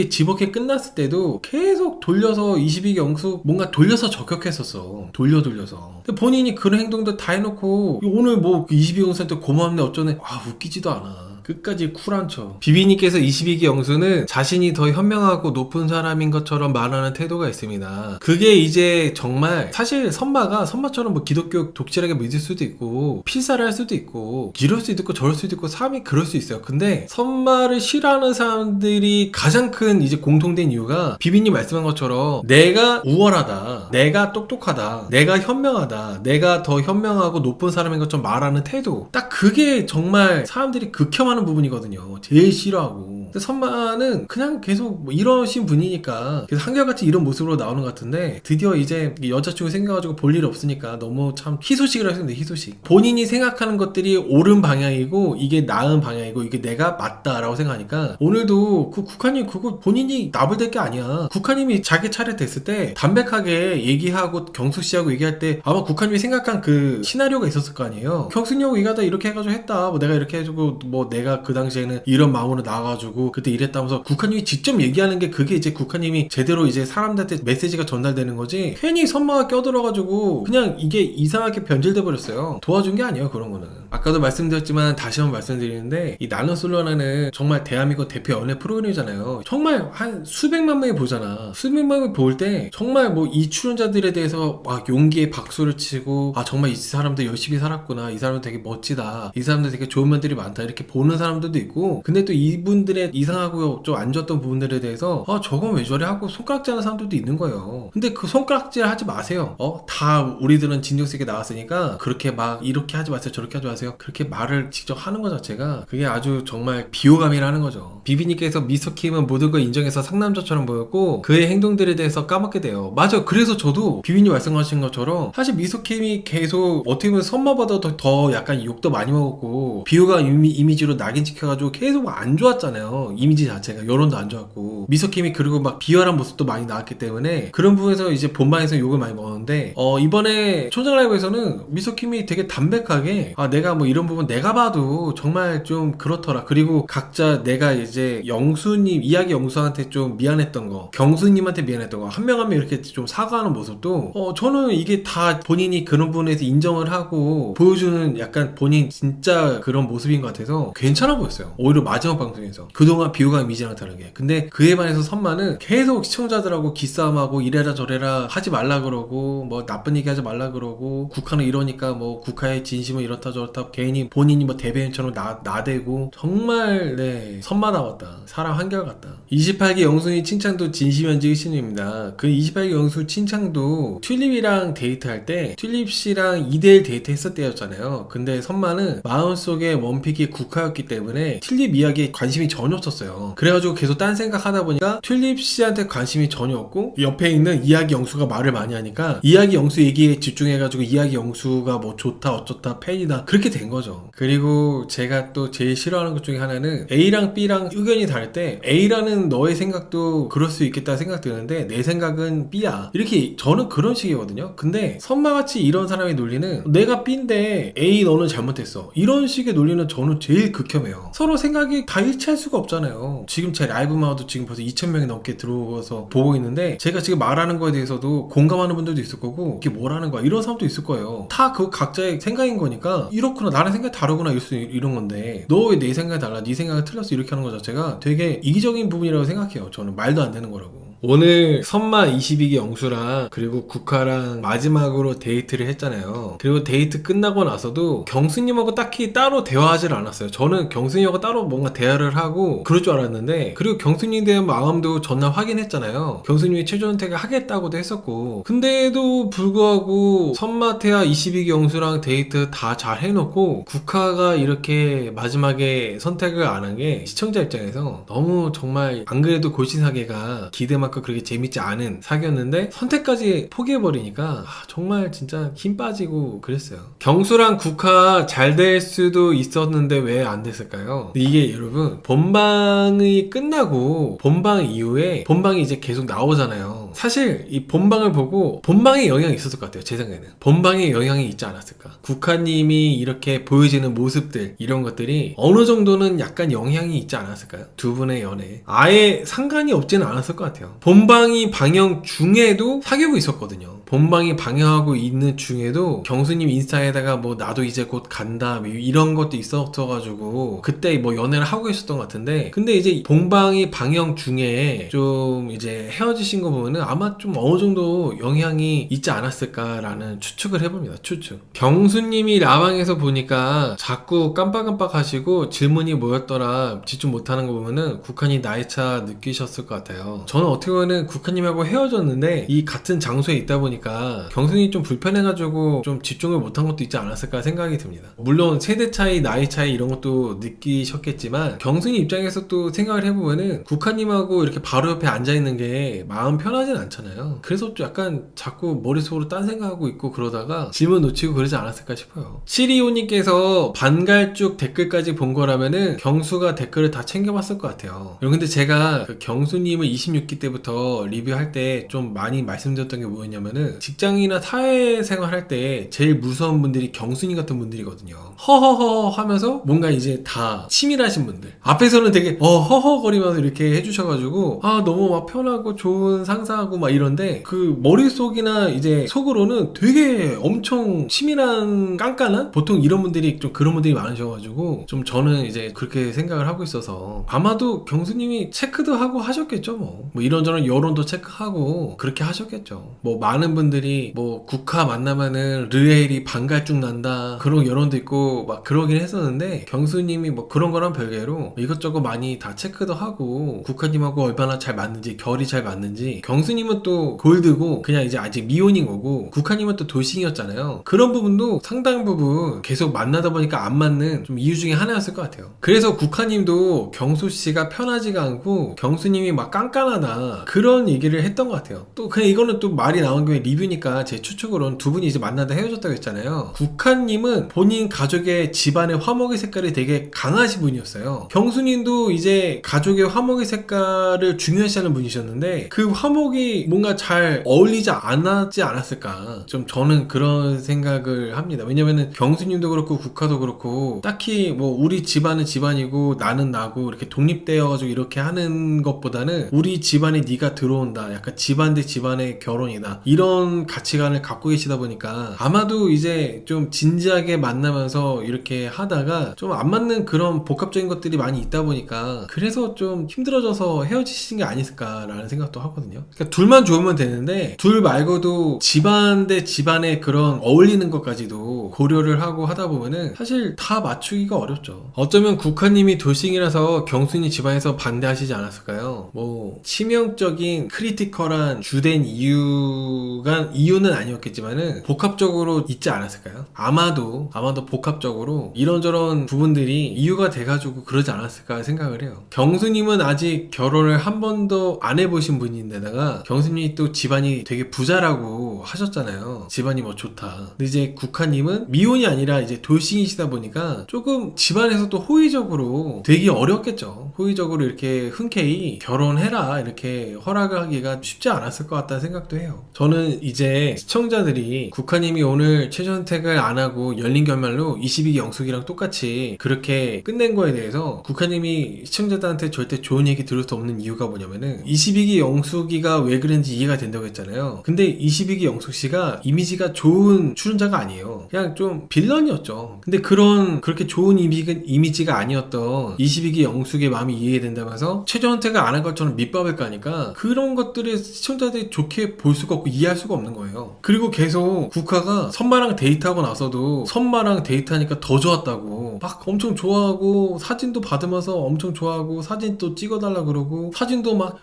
지복행 끝났을 때도 계속 돌려서 22기 영승 뭔가 돌려서 저격했었어. 돌려서. 근데 본인이 그런 행동도 다 해놓고 오늘 뭐 22기 영수한테 고맙네 어쩌네 웃기지도 않아. 끝까지 쿨한 척. 비비님께서 22기 영수는 자신이 더 현명하고 높은 사람인 것처럼 말하는 태도가 있습니다. 그게 이제 정말 사실 선마처럼 뭐 기독교 독실하게 믿을 수도 있고 필사를 할 수도 있고 이럴 수도 있고 저럴 수도 있고 사람이 그럴 수 있어요. 근데 선마를 싫어하는 사람들이 가장 큰 이제 공통된 이유가 비비님 말씀한 것처럼 내가 우월하다, 내가 똑똑하다, 내가 현명하다, 내가 더 현명하고 높은 사람인 것처럼 말하는 태도, 딱 그게 정말 사람들이 극혐하는 부분이거든요. 제일 싫어하고. 근데 선마는 그냥 계속 뭐 이러신 분이니까 계속 한결같이 이런 모습으로 나오는 것 같은데 드디어 이제 여자친구 생겨가지고 볼 일 없으니까 너무 참 희소식을 하셨는데 희소식. 본인이 생각하는 것들이 옳은 방향이고 이게 나은 방향이고 이게 내가 맞다라고 생각하니까 오늘도 그 국화님 그거 본인이 나불댈 게 아니야. 국화님이 자기 차례 됐을 때 담백하게 얘기하고 경수씨하고 얘기할 때 아마 국화님이 생각한 그 시나리오가 있었을 거 아니에요. 경수님하고 얘기하다 이렇게 해가지고 했다. 뭐 내가 이렇게 해주고 뭐 내가 그 당시에는 이런 마음으로 나와가지고 그때 이랬다면서 국화님이 직접 얘기하는 게 그게 이제 국화님이 제대로 이제 사람들한테 메시지가 전달되는 거지. 괜히 선마가 껴들어가지고 그냥 이게 이상하게 변질돼 버렸어요. 도와준 게 아니에요 그런 거는. 아까도 말씀드렸지만 다시 한번 말씀드리는데 이 나는 솔로나는 정말 대한민국 대표 연애 프로그램이잖아요. 정말 한 수백만 명이 보잖아. 수백만 명이 볼 때 정말 뭐 이 출연자들에 대해서 막 용기에 박수를 치고 아 정말 이 사람들 열심히 살았구나. 이 사람들 되게 멋지다. 이 사람들 되게 좋은 면들이 많다. 이렇게 보는 사람들도 있고 근데 또 이분들의 이상하고 좀 안 좋았던 부분들에 대해서 아 저건 왜 저래 하고 손가락질하는 사람들도 있는 거예요. 근데 그 손가락질 하지 마세요. 다 우리들은 진정성 있게 나왔으니까 그렇게 막 이렇게 하지 마세요. 저렇게 하지 마세요. 그렇게 말을 직접 하는 것 자체가 그게 아주 정말 비호감이라는 거죠. 비비님께서 미스터킴은 모든 걸 인정해서 상남자처럼 보였고 그의 행동들에 대해서 까먹게 돼요. 맞아. 그래서 저도 비비님 말씀하신 것처럼 사실 미스터킴이 계속 어떻게 보면 선마보다 더 약간 욕도 많이 먹었고 비호감 이미지로 낙인 찍혀가지고 계속 안 좋았잖아요. 이미지 자체가 여론도 안 좋았고 미스터킴이 그리고 막 비열한 모습도 많이 나왔기 때문에 그런 부분에서 이제 본방에서 욕을 많이 먹었는데 이번에 초장 라이브에서는 미스터킴이 되게 담백하게 아 내가 뭐 이런 부분 내가 봐도 정말 좀 그렇더라. 그리고 각자 내가 이제 영수님 이야기 영수한테 좀 미안했던 거 경수님한테 미안했던 거 한 명 한 명 이렇게 좀 사과하는 모습도 저는 이게 다 본인이 그런 부분에서 인정을 하고 보여주는 약간 본인 진짜 그런 모습인 것 같아서 괜찮아 보였어요. 오히려 마지막 방송에서 그동안 비호감 이미지랑 다르게. 근데 그에 반해서 선마는 계속 시청자들하고 기싸움하고 이래라 저래라 하지 말라 그러고 뭐 나쁜 얘기 하지 말라 그러고 국화는 이러니까 뭐 국화의 진심은 이렇다 저렇다 괜히 본인이 뭐 대변인처럼 나대고 정말 네 선마다웠다. 사람 한결같다. 28기 영순이 칭찬도 진심현지 의심입니다. 그 28기 영수 칭찬도 튤립이랑 데이트할 때 튤립씨랑 2대1 데이트 했을 때였잖아요. 근데 선마는 마음속에 원픽이 국화였기 때문에 튤립 이야기에 관심이 전혀 없었어요. 그래가지고 계속 딴 생각하다 보니까 튤립씨한테 관심이 전혀 없고 옆에 있는 이야기 영수가 말을 많이 하니까 이야기 영수 얘기에 집중해가지고 이야기 영수가 뭐 좋다 어쩌다 팬이다 그렇게 된 거죠. 그리고 제가 또 제일 싫어하는 것 중에 하나는 A랑 B랑 의견이 다를 때 A라는 너의 생각도 그럴 수 있겠다 생각 드는데 내 생각은 B야 이렇게 저는 그런 식이거든요. 근데 선마같이 이런 사람의 논리는 내가 B인데 A 너는 잘못했어 이런 식의 논리는 저는 제일 극혐해요. 서로 생각이 다 일치할 수가 없잖아요. 지금 제 라이브만 와도 지금 벌써 2,000명이 넘게 들어와서 보고 있는데 제가 지금 말하는 거에 대해서도 공감하는 분들도 있을 거고 이게 뭐라는 거야 이런 사람도 있을 거예요. 다 그 각자의 생각인 거니까 이렇구나 나는 생각이 다르구나 이런 건데 너 왜 내 생각이 달라 네 생각이 틀렸어 이렇게 하는 거 자체가 되게 이기적인 부분이라고 생각해요. 저는 말도 안 되는 거라고. 오늘 선마 22기 영수랑 그리고 국화랑 마지막으로 데이트를 했잖아요. 그리고 데이트 끝나고 나서도 경수님하고 딱히 따로 대화하지 않았어요. 저는 경수님하고 따로 뭔가 대화를 하고 그럴 줄 알았는데 그리고 경수님에 대한 마음도 전날 확인했잖아요. 경수님이 최종 선택을 하겠다고도 했었고 근데도 불구하고 선마 태아 22기 영수랑 데이트 다 잘 해놓고 국화가 이렇게 마지막에 선택을 안 한 게 시청자 입장에서 너무 정말 안 그래도 골신사계가 기대만큼 그렇게 재밌지 않은 사귀었는데 선택까지 포기해버리니까 정말 진짜 힘 빠지고 그랬어요. 경수랑 국화 잘 될 수도 있었는데 왜 안 됐을까요? 이게 여러분 본방이 끝나고 본방 이후에 본방이 이제 계속 나오잖아요. 사실 이 본방을 보고 본방에 영향이 있었을 것 같아요. 제 생각에는 본방에 영향이 있지 않았을까. 국화님이 이렇게 보여지는 모습들 이런 것들이 어느 정도는 약간 영향이 있지 않았을까요? 두 분의 연애 아예 상관이 없지는 않았을 것 같아요. 본방이 방영 중에도 사귀고 있었거든요. 본방이 방영하고 있는 중에도 경수님 인스타에다가 뭐 나도 이제 곧 간다 이런 것도 있었어가지고 그때 뭐 연애를 하고 있었던 것 같은데 근데 이제 본방이 방영 중에 좀 이제 헤어지신 거 보면은 아마 좀 어느 정도 영향이 있지 않았을까라는 추측을 해봅니다. 추측. 경수님이 라방에서 보니까 자꾸 깜빡깜빡 하시고 질문이 뭐였더라 집중 못하는 거 보면은 국한이 나이차 느끼셨을 것 같아요. 저는 어떻게 보면은 국한님하고 헤어졌는데 이 같은 장소에 있다 보니까 보니까 경순이 좀 불편해가지고 좀 집중을 못한 것도 있지 않았을까 생각이 듭니다. 물론 세대 차이, 나이 차이 이런 것도 느끼셨겠지만 경순이 입장에서 또 생각을 해보면은 국화님하고 이렇게 바로 옆에 앉아있는 게 마음 편하진 않잖아요. 그래서 좀 약간 자꾸 머릿속으로 딴 생각하고 있고 그러다가 질문 놓치고 그러지 않았을까 싶어요. 시리오님께서 반갈죽 댓글까지 본 거라면은 경수가 댓글을 다 챙겨봤을 것 같아요. 근데 제가 그 경수님을 26기 때부터 리뷰할 때 좀 많이 말씀드렸던 게 뭐였냐면은 직장이나 사회생활 할 때 제일 무서운 분들이 경수님 같은 분들이거든요. 허허허 하면서 뭔가 이제 다 치밀하신 분들, 앞에서는 되게 허허거리면서 이렇게 해주셔가지고 너무 막 편하고 좋은 상사하고 막 이런데 그 머릿속이나 이제 속으로는 되게 엄청 치밀한 깐깐한, 보통 이런 분들이 좀 그런 분들이 많으셔가지고 좀 저는 이제 그렇게 생각을 하고 있어서 아마도 경수님이 체크도 하고 하셨겠죠. 뭐 이런저런 여론도 체크하고 그렇게 하셨겠죠. 뭐 많은 분들이 뭐 국화 만나면은 르에일이 반갈죽 난다 그런 여론도 있고 막 그러긴 했었는데, 경수님이 뭐 그런 거랑 별개로 이것저것 많이 다 체크도 하고 국화님하고 얼마나 잘 맞는지, 결이 잘 맞는지. 경수님은 또 골드고 그냥 이제 아직 미혼인 거고 국화님은 또 돌싱이었잖아요. 그런 부분도 상당 부분 계속 만나다 보니까 안 맞는 좀 이유 중에 하나였을 것 같아요. 그래서 국화님도 경수씨가 편하지가 않고 경수님이 막 깐깐하다 그런 얘기를 했던 것 같아요. 또 그냥 이거는 또 말이 나온 게 리뷰니까 제 추측으로는 두 분이 이제 만나다 헤어졌다고 했잖아요. 국화님은 본인 가족의 집안의 화목의 색깔이 되게 강하신 분이었어요. 경수님도 이제 가족의 화목의 색깔을 중요시하는 분이셨는데 그 화목이 뭔가 잘 어울리지 않았지 않았을까, 좀 저는 그런 생각을 합니다. 왜냐면은 경수님도 그렇고 국화도 그렇고 딱히 뭐 우리 집안은 집안이고 나는 나고 이렇게 독립되어가지고 이렇게 하는 것보다는 우리 집안에 네가 들어온다, 약간 집안 대 집안의 결혼이다, 이런 가치관을 갖고 계시다 보니까 아마도 이제 좀 진지하게 만나면서 이렇게 하다가 좀 안 맞는 그런 복합적인 것들이 많이 있다 보니까 그래서 좀 힘들어져서 헤어지신 게 아닐까라는 생각도 하거든요. 그러니까 둘만 좋으면 되는데 둘 말고도 집안 대 집안의 그런 어울리는 것까지도 고려를 하고 하다 보면은 사실 다 맞추기가 어렵죠. 어쩌면 국화님이 돌싱이라서 경순이 집안에서 반대하시지 않았을까요? 뭐 치명적인 크리티컬한 주된 이유는 아니었겠지만은 복합적으로 있지 않았을까요? 아마도 복합적으로 이런저런 부분들이 이유가 돼가지고 그러지 않았을까 생각을 해요. 경수님은 아직 결혼을 한 번도 안 해보신 분인데다가 경수님이 또 집안이 되게 부자라고 하셨잖아요. 집안이 뭐 좋다. 근데 이제 국화님은 미혼이 아니라 이제 돌싱이시다 보니까 조금 집안에서도 호의적으로 되게 어렵겠죠. 호의적으로 이렇게 흔쾌히 결혼해라 이렇게 허락을 하기가 쉽지 않았을 것 같다는 생각도 해요. 저는 이제 시청자들이 국화님이 오늘 최종 선택을 안 하고 열린 결말로 22기 영숙이랑 똑같이 그렇게 끝낸 거에 대해서 국화님이 시청자들한테 절대 좋은 얘기 들을 수 없는 이유가 뭐냐면은 22기 영숙이가 왜 그런지 이해가 된다고 했잖아요. 근데 22기 영숙씨가 이미지가 좋은 출연자가 아니에요. 그냥 좀 빌런이었죠. 근데 그렇게 좋은 이미지가 아니었던 22기 영숙의 마음이 이해된다면서 최종 선택을 안 한 것처럼 밑밥을 까니까 그런 것들을 시청자들이 좋게 볼 수가 없고 이해할 수가 없는 거예요. 그리고 계속 국화가 선마랑 데이트하고 나서도 선마랑 데이트하니까 더 좋았다고 막 엄청 좋아하고 사진도 받으면서 엄청 좋아하고 사진 또 찍어달라 그러고 사진도 막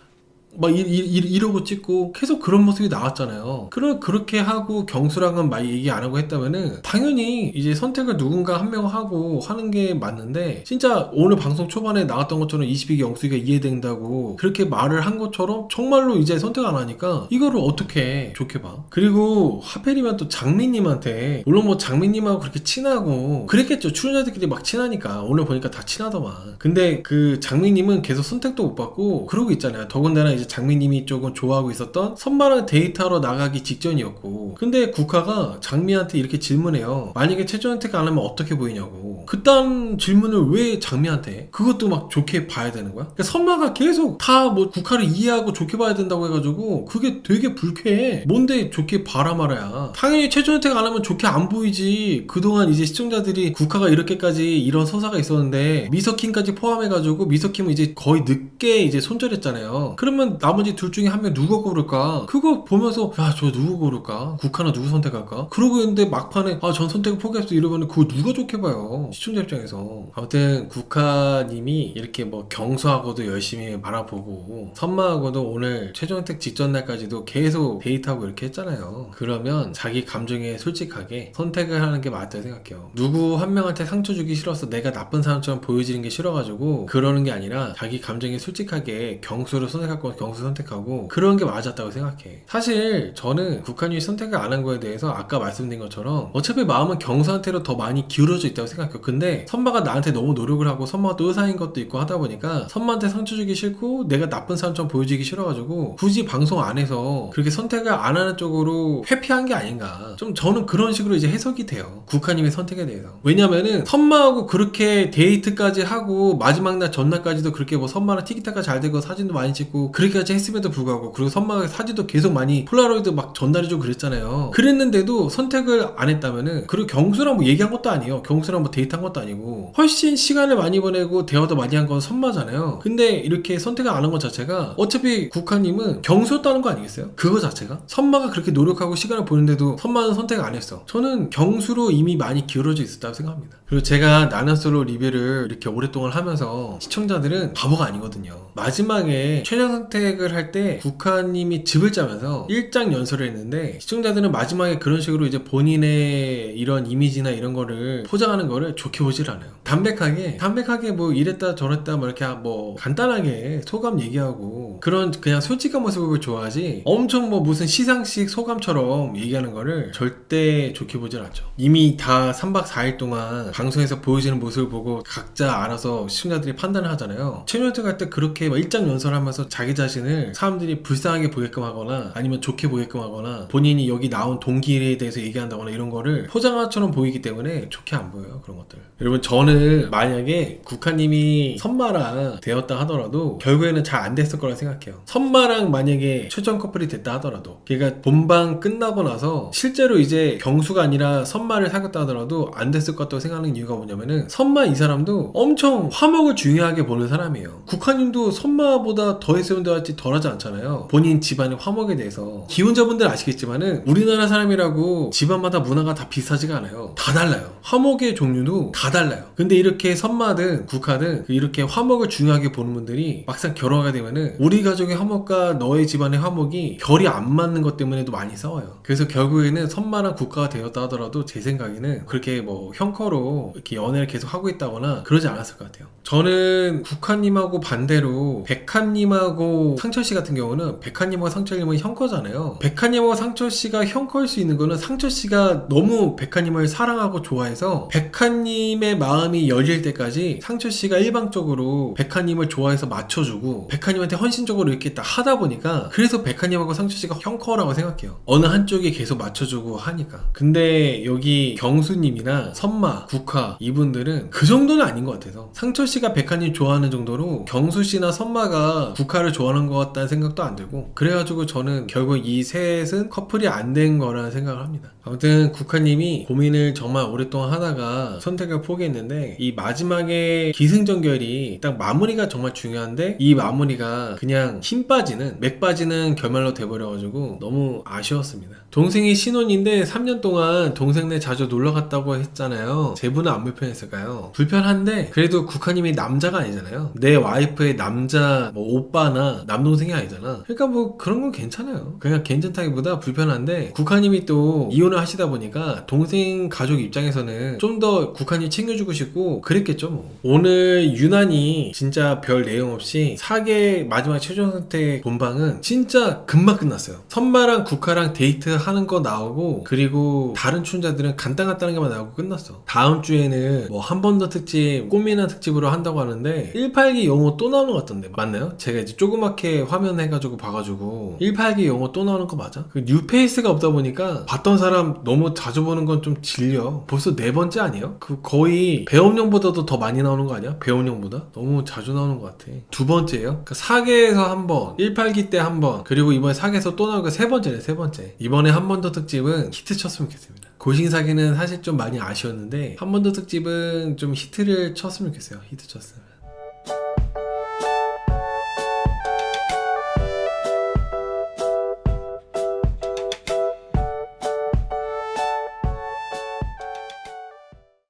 이러고 찍고 계속 그런 모습이 나왔잖아요. 그렇게 하고 경수랑은 막 얘기 안 하고 했다면은 당연히 이제 선택을 누군가 한 명 하고 하는 게 맞는데, 진짜 오늘 방송 초반에 나왔던 것처럼 22기 영수이가 이해된다고 그렇게 말을 한 것처럼 정말로 이제 선택 안 하니까 이거를 어떻게 좋게 봐. 그리고 하필이면 또 장미님한테, 물론 뭐 장미님하고 그렇게 친하고 그랬겠죠. 출연자들끼리 막 친하니까 오늘 보니까 다 친하더만. 근데 그 장미님은 계속 선택도 못 받고 그러고 있잖아요. 더군다나 이제 장미님이 조금 좋아하고 있었던 선마랑 데이트하러 나가기 직전이었고, 근데 국화가 장미한테 이렇게 질문해요. 만약에 최종 선택 안 하면 어떻게 보이냐고. 그딴 질문을 왜 장미한테 해? 그것도 막 좋게 봐야 되는 거야? 그러니까 선마가 계속 다 뭐 국화를 이해하고 좋게 봐야 된다고 해가지고 그게 되게 불쾌해. 뭔데 좋게 봐라 말아야. 당연히 최종 선택 안 하면 좋게 안 보이지. 그동안 이제 시청자들이 국화가 이렇게까지 이런 서사가 있었는데 미서킴까지 포함해가지고, 미서킴은 이제 거의 늦게 이제 손절했잖아요. 그러면 나머지 둘 중에 한 명 누가 고를까? 그거 보면서 야, 저 누구 고를까? 국화는 누구 선택할까? 그러고 있는데 막판에 전 선택을 포기했어 이러면 그거 누가 좋게 봐요? 시청자 입장에서. 아무튼 국화님이 이렇게 뭐 경수하고도 열심히 바라보고 선마하고도 오늘 최종 선택 직전 날까지도 계속 데이트하고 이렇게 했잖아요. 그러면 자기 감정에 솔직하게 선택을 하는 게 맞다고 생각해요. 누구 한 명한테 상처 주기 싫어서 내가 나쁜 사람처럼 보여지는 게 싫어가지고 그러는 게 아니라 자기 감정에 솔직하게 경수를 선택할 거 경수 선택하고 그런 게 맞았다고 생각해. 사실 저는 국한님이 선택을 안 한 거에 대해서 아까 말씀드린 것처럼 어차피 마음은 경수한테로 더 많이 기울어져 있다고 생각해요. 근데 선마가 나한테 너무 노력을 하고 선마가 또 의사인 것도 있고 하다 보니까 선마한테 상처 주기 싫고 내가 나쁜 사람처럼 보여지기 싫어가지고 굳이 방송 안에서 그렇게 선택을 안 하는 쪽으로 회피한 게 아닌가. 좀 저는 그런 식으로 이제 해석이 돼요. 국한님의 선택에 대해서. 왜냐면은 선마하고 그렇게 데이트까지 하고 마지막 날 전날까지도 그렇게 뭐 선마랑 티키타카 잘 되고 사진도 많이 찍고 그렇게까지 했음에도 불구하고 그리고 선마가 사진도 계속 많이 폴라로이드 막 전달해주고 그랬잖아요. 그랬는데도 선택을 안 했다면은 그리고 경수랑 뭐 얘기한 것도 아니에요. 경수랑 뭐 데이트한 것도 아니고 훨씬 시간을 많이 보내고 대화도 많이 한 건 선마잖아요. 근데 이렇게 선택을 안 한 것 자체가 어차피 국화님은 경수였다는 거 아니겠어요? 그거 자체가? 선마가 그렇게 노력하고 시간을 보는데도 선마는 선택 안 했어. 저는 경수로 이미 많이 기울어져 있었다고 생각합니다. 그리고 제가 나는솔로 리뷰를 이렇게 오랫동안 하면서 시청자들은 바보가 아니거든요. 마지막에 최종 선택을 할 때 국화님이 즙을 짜면서 일장 연설을 했는데 시청자들은 마지막에 그런 식으로 이제 본인의 이런 이미지나 이런 거를 포장하는 거를 좋게 보질 않아요. 담백하게 뭐 이랬다 저랬다 뭐 이렇게 뭐 간단하게 소감 얘기하고 그런 그냥 솔직한 모습을 좋아하지 엄청 뭐 무슨 시상식 소감처럼 얘기하는 거를 절대 좋게 보질 않죠. 이미 다 3박 4일 동안 방송에서 보여지는 모습을 보고 각자 알아서 시청자들이 판단을 하잖아요. 최종 선택할 때 그렇게 막 일장 연설하면서 자기 자신을 사람들이 불쌍하게 보게끔 하거나 아니면 좋게 보게끔 하거나 본인이 여기 나온 동기에 대해서 얘기한다거나 이런 거를 포장화처럼 보이기 때문에 좋게 안 보여요. 그런 것들. 여러분 저는 만약에 국화님이 선마랑 되었다 하더라도 결국에는 잘 안 됐을 거라 생각해요. 선마랑 만약에 최종 커플이 됐다 하더라도 그러니까 본방 끝나고 나서 실제로 이제 경수가 아니라 선마를 사귀었다 하더라도 안 됐을 것 같다고 생각하는 이유가 뭐냐면은 선마 이 사람도 엄청 화목을 중요하게 보는 사람이에요. 국화님도 선마보다 더 했으면 더할지 덜하지 않잖아요. 본인 집안의 화목에 대해서. 기혼자분들 아시겠지만은 우리나라 사람이라고 집안마다 문화가 다 비슷하지가 않아요. 다 달라요. 화목의 종류도 다 달라요. 근데 이렇게 선마든 국화든 이렇게 화목을 중요하게 보는 분들이 막상 결혼하게 되면은 우리 가족의 화목과 너의 집안의 화목이 결이 안 맞는 것 때문에도 많이 싸워요. 그래서 결국에는 선마랑 국화가 되었다 하더라도 제 생각에는 그렇게 뭐 형커로 이렇게 연애를 계속 하고 있다거나 그러지 않았을 것 같아요. 저는 국화님하고 반대로 백화님하고 상철씨 같은 경우는 백화님하고 상철님은 형커잖아요. 백화님하고 상철씨가 형커일 수 있는 거는 상철씨가 너무 백화님을 사랑하고 좋아해서 백화님의 마음이 열릴 때까지 상철씨가 일방적으로 백화님을 좋아해서 맞춰주고 백화님한테 헌신적으로 이렇게 딱 하다 보니까 그래서 백화님하고 상철씨가 형커라고 생각해요. 어느 한쪽이 계속 맞춰주고 하니까. 근데 여기 경수님이나 선마, 국화 이분들은 그 정도는 아닌 것 같아서 상철씨가 백화님 좋아하는 정도로 경수씨나 선마가 국화를 좋아하는 것 같다는 생각도 안 들고 그래가지고 저는 결국 이 셋은 커플이 안 된 거라는 생각을 합니다. 아무튼 국화님이 고민을 정말 오랫동안 하다가 선택을 포기했는데 이 마지막에 기승전결이 딱 마무리가 정말 중요한데 이 마무리가 그냥 힘 빠지는 맥 빠지는 결말로 돼버려가지고 너무 아쉬웠습니다. 동생이 신혼인데 3년 동안 동생네 자주 놀러 갔다고 했잖아요. 제 분은 안 불편했을까요? 불편한데 그래도 국화님이 남자가 아니잖아요. 내 와이프의 남자 뭐 오빠나 남동생이 아니잖아. 그러니까 뭐 그런 건 괜찮아요. 그냥 괜찮다기보다 불편한데 국화님이 또 이혼을 하시다 보니까 동생 가족 입장에서는 좀 더 국화님 챙겨주고 싶고 그랬겠죠 뭐. 오늘 유난히 진짜 별 내용 없이 4개 마지막 최종 선택 본방은 진짜 금방 끝났어요. 선마랑 국화랑 데이트 하는 거 나오고 그리고 다른 출연자들은 간단간단한 게만 나오고 끝났어. 다음 주에는 뭐 한 번 더 특집 꽃미남 특집으로 한다고 하는데 182 영호 또 나오는 것 같던데 맞나요? 제가 이제 조그맣게 화면 해가지고 봐가지고 182 영호 또 나오는 거 맞아? 그 뉴페이스가 없다 보니까 봤던 사람 너무 자주 보는 건 좀 질려. 벌써 4번째 아니에요? 그 거의 배움용보다도 더 많이 나오는 거 아니야? 배움용보다? 너무 자주 나오는 것 같아. 2번째예요? 그러니까 4개에서 한 번, 182 때 한 번, 그리고 이번에 4개에서 또 나오고 3번째네 3번째. 이번에 한 번 더 특집은 히트 쳤으면 좋겠습니다. 고싱사기는 사실 좀 많이 아쉬웠는데 한 번 더 특집은 좀 히트를 쳤으면 좋겠어요. 히트 쳤으면.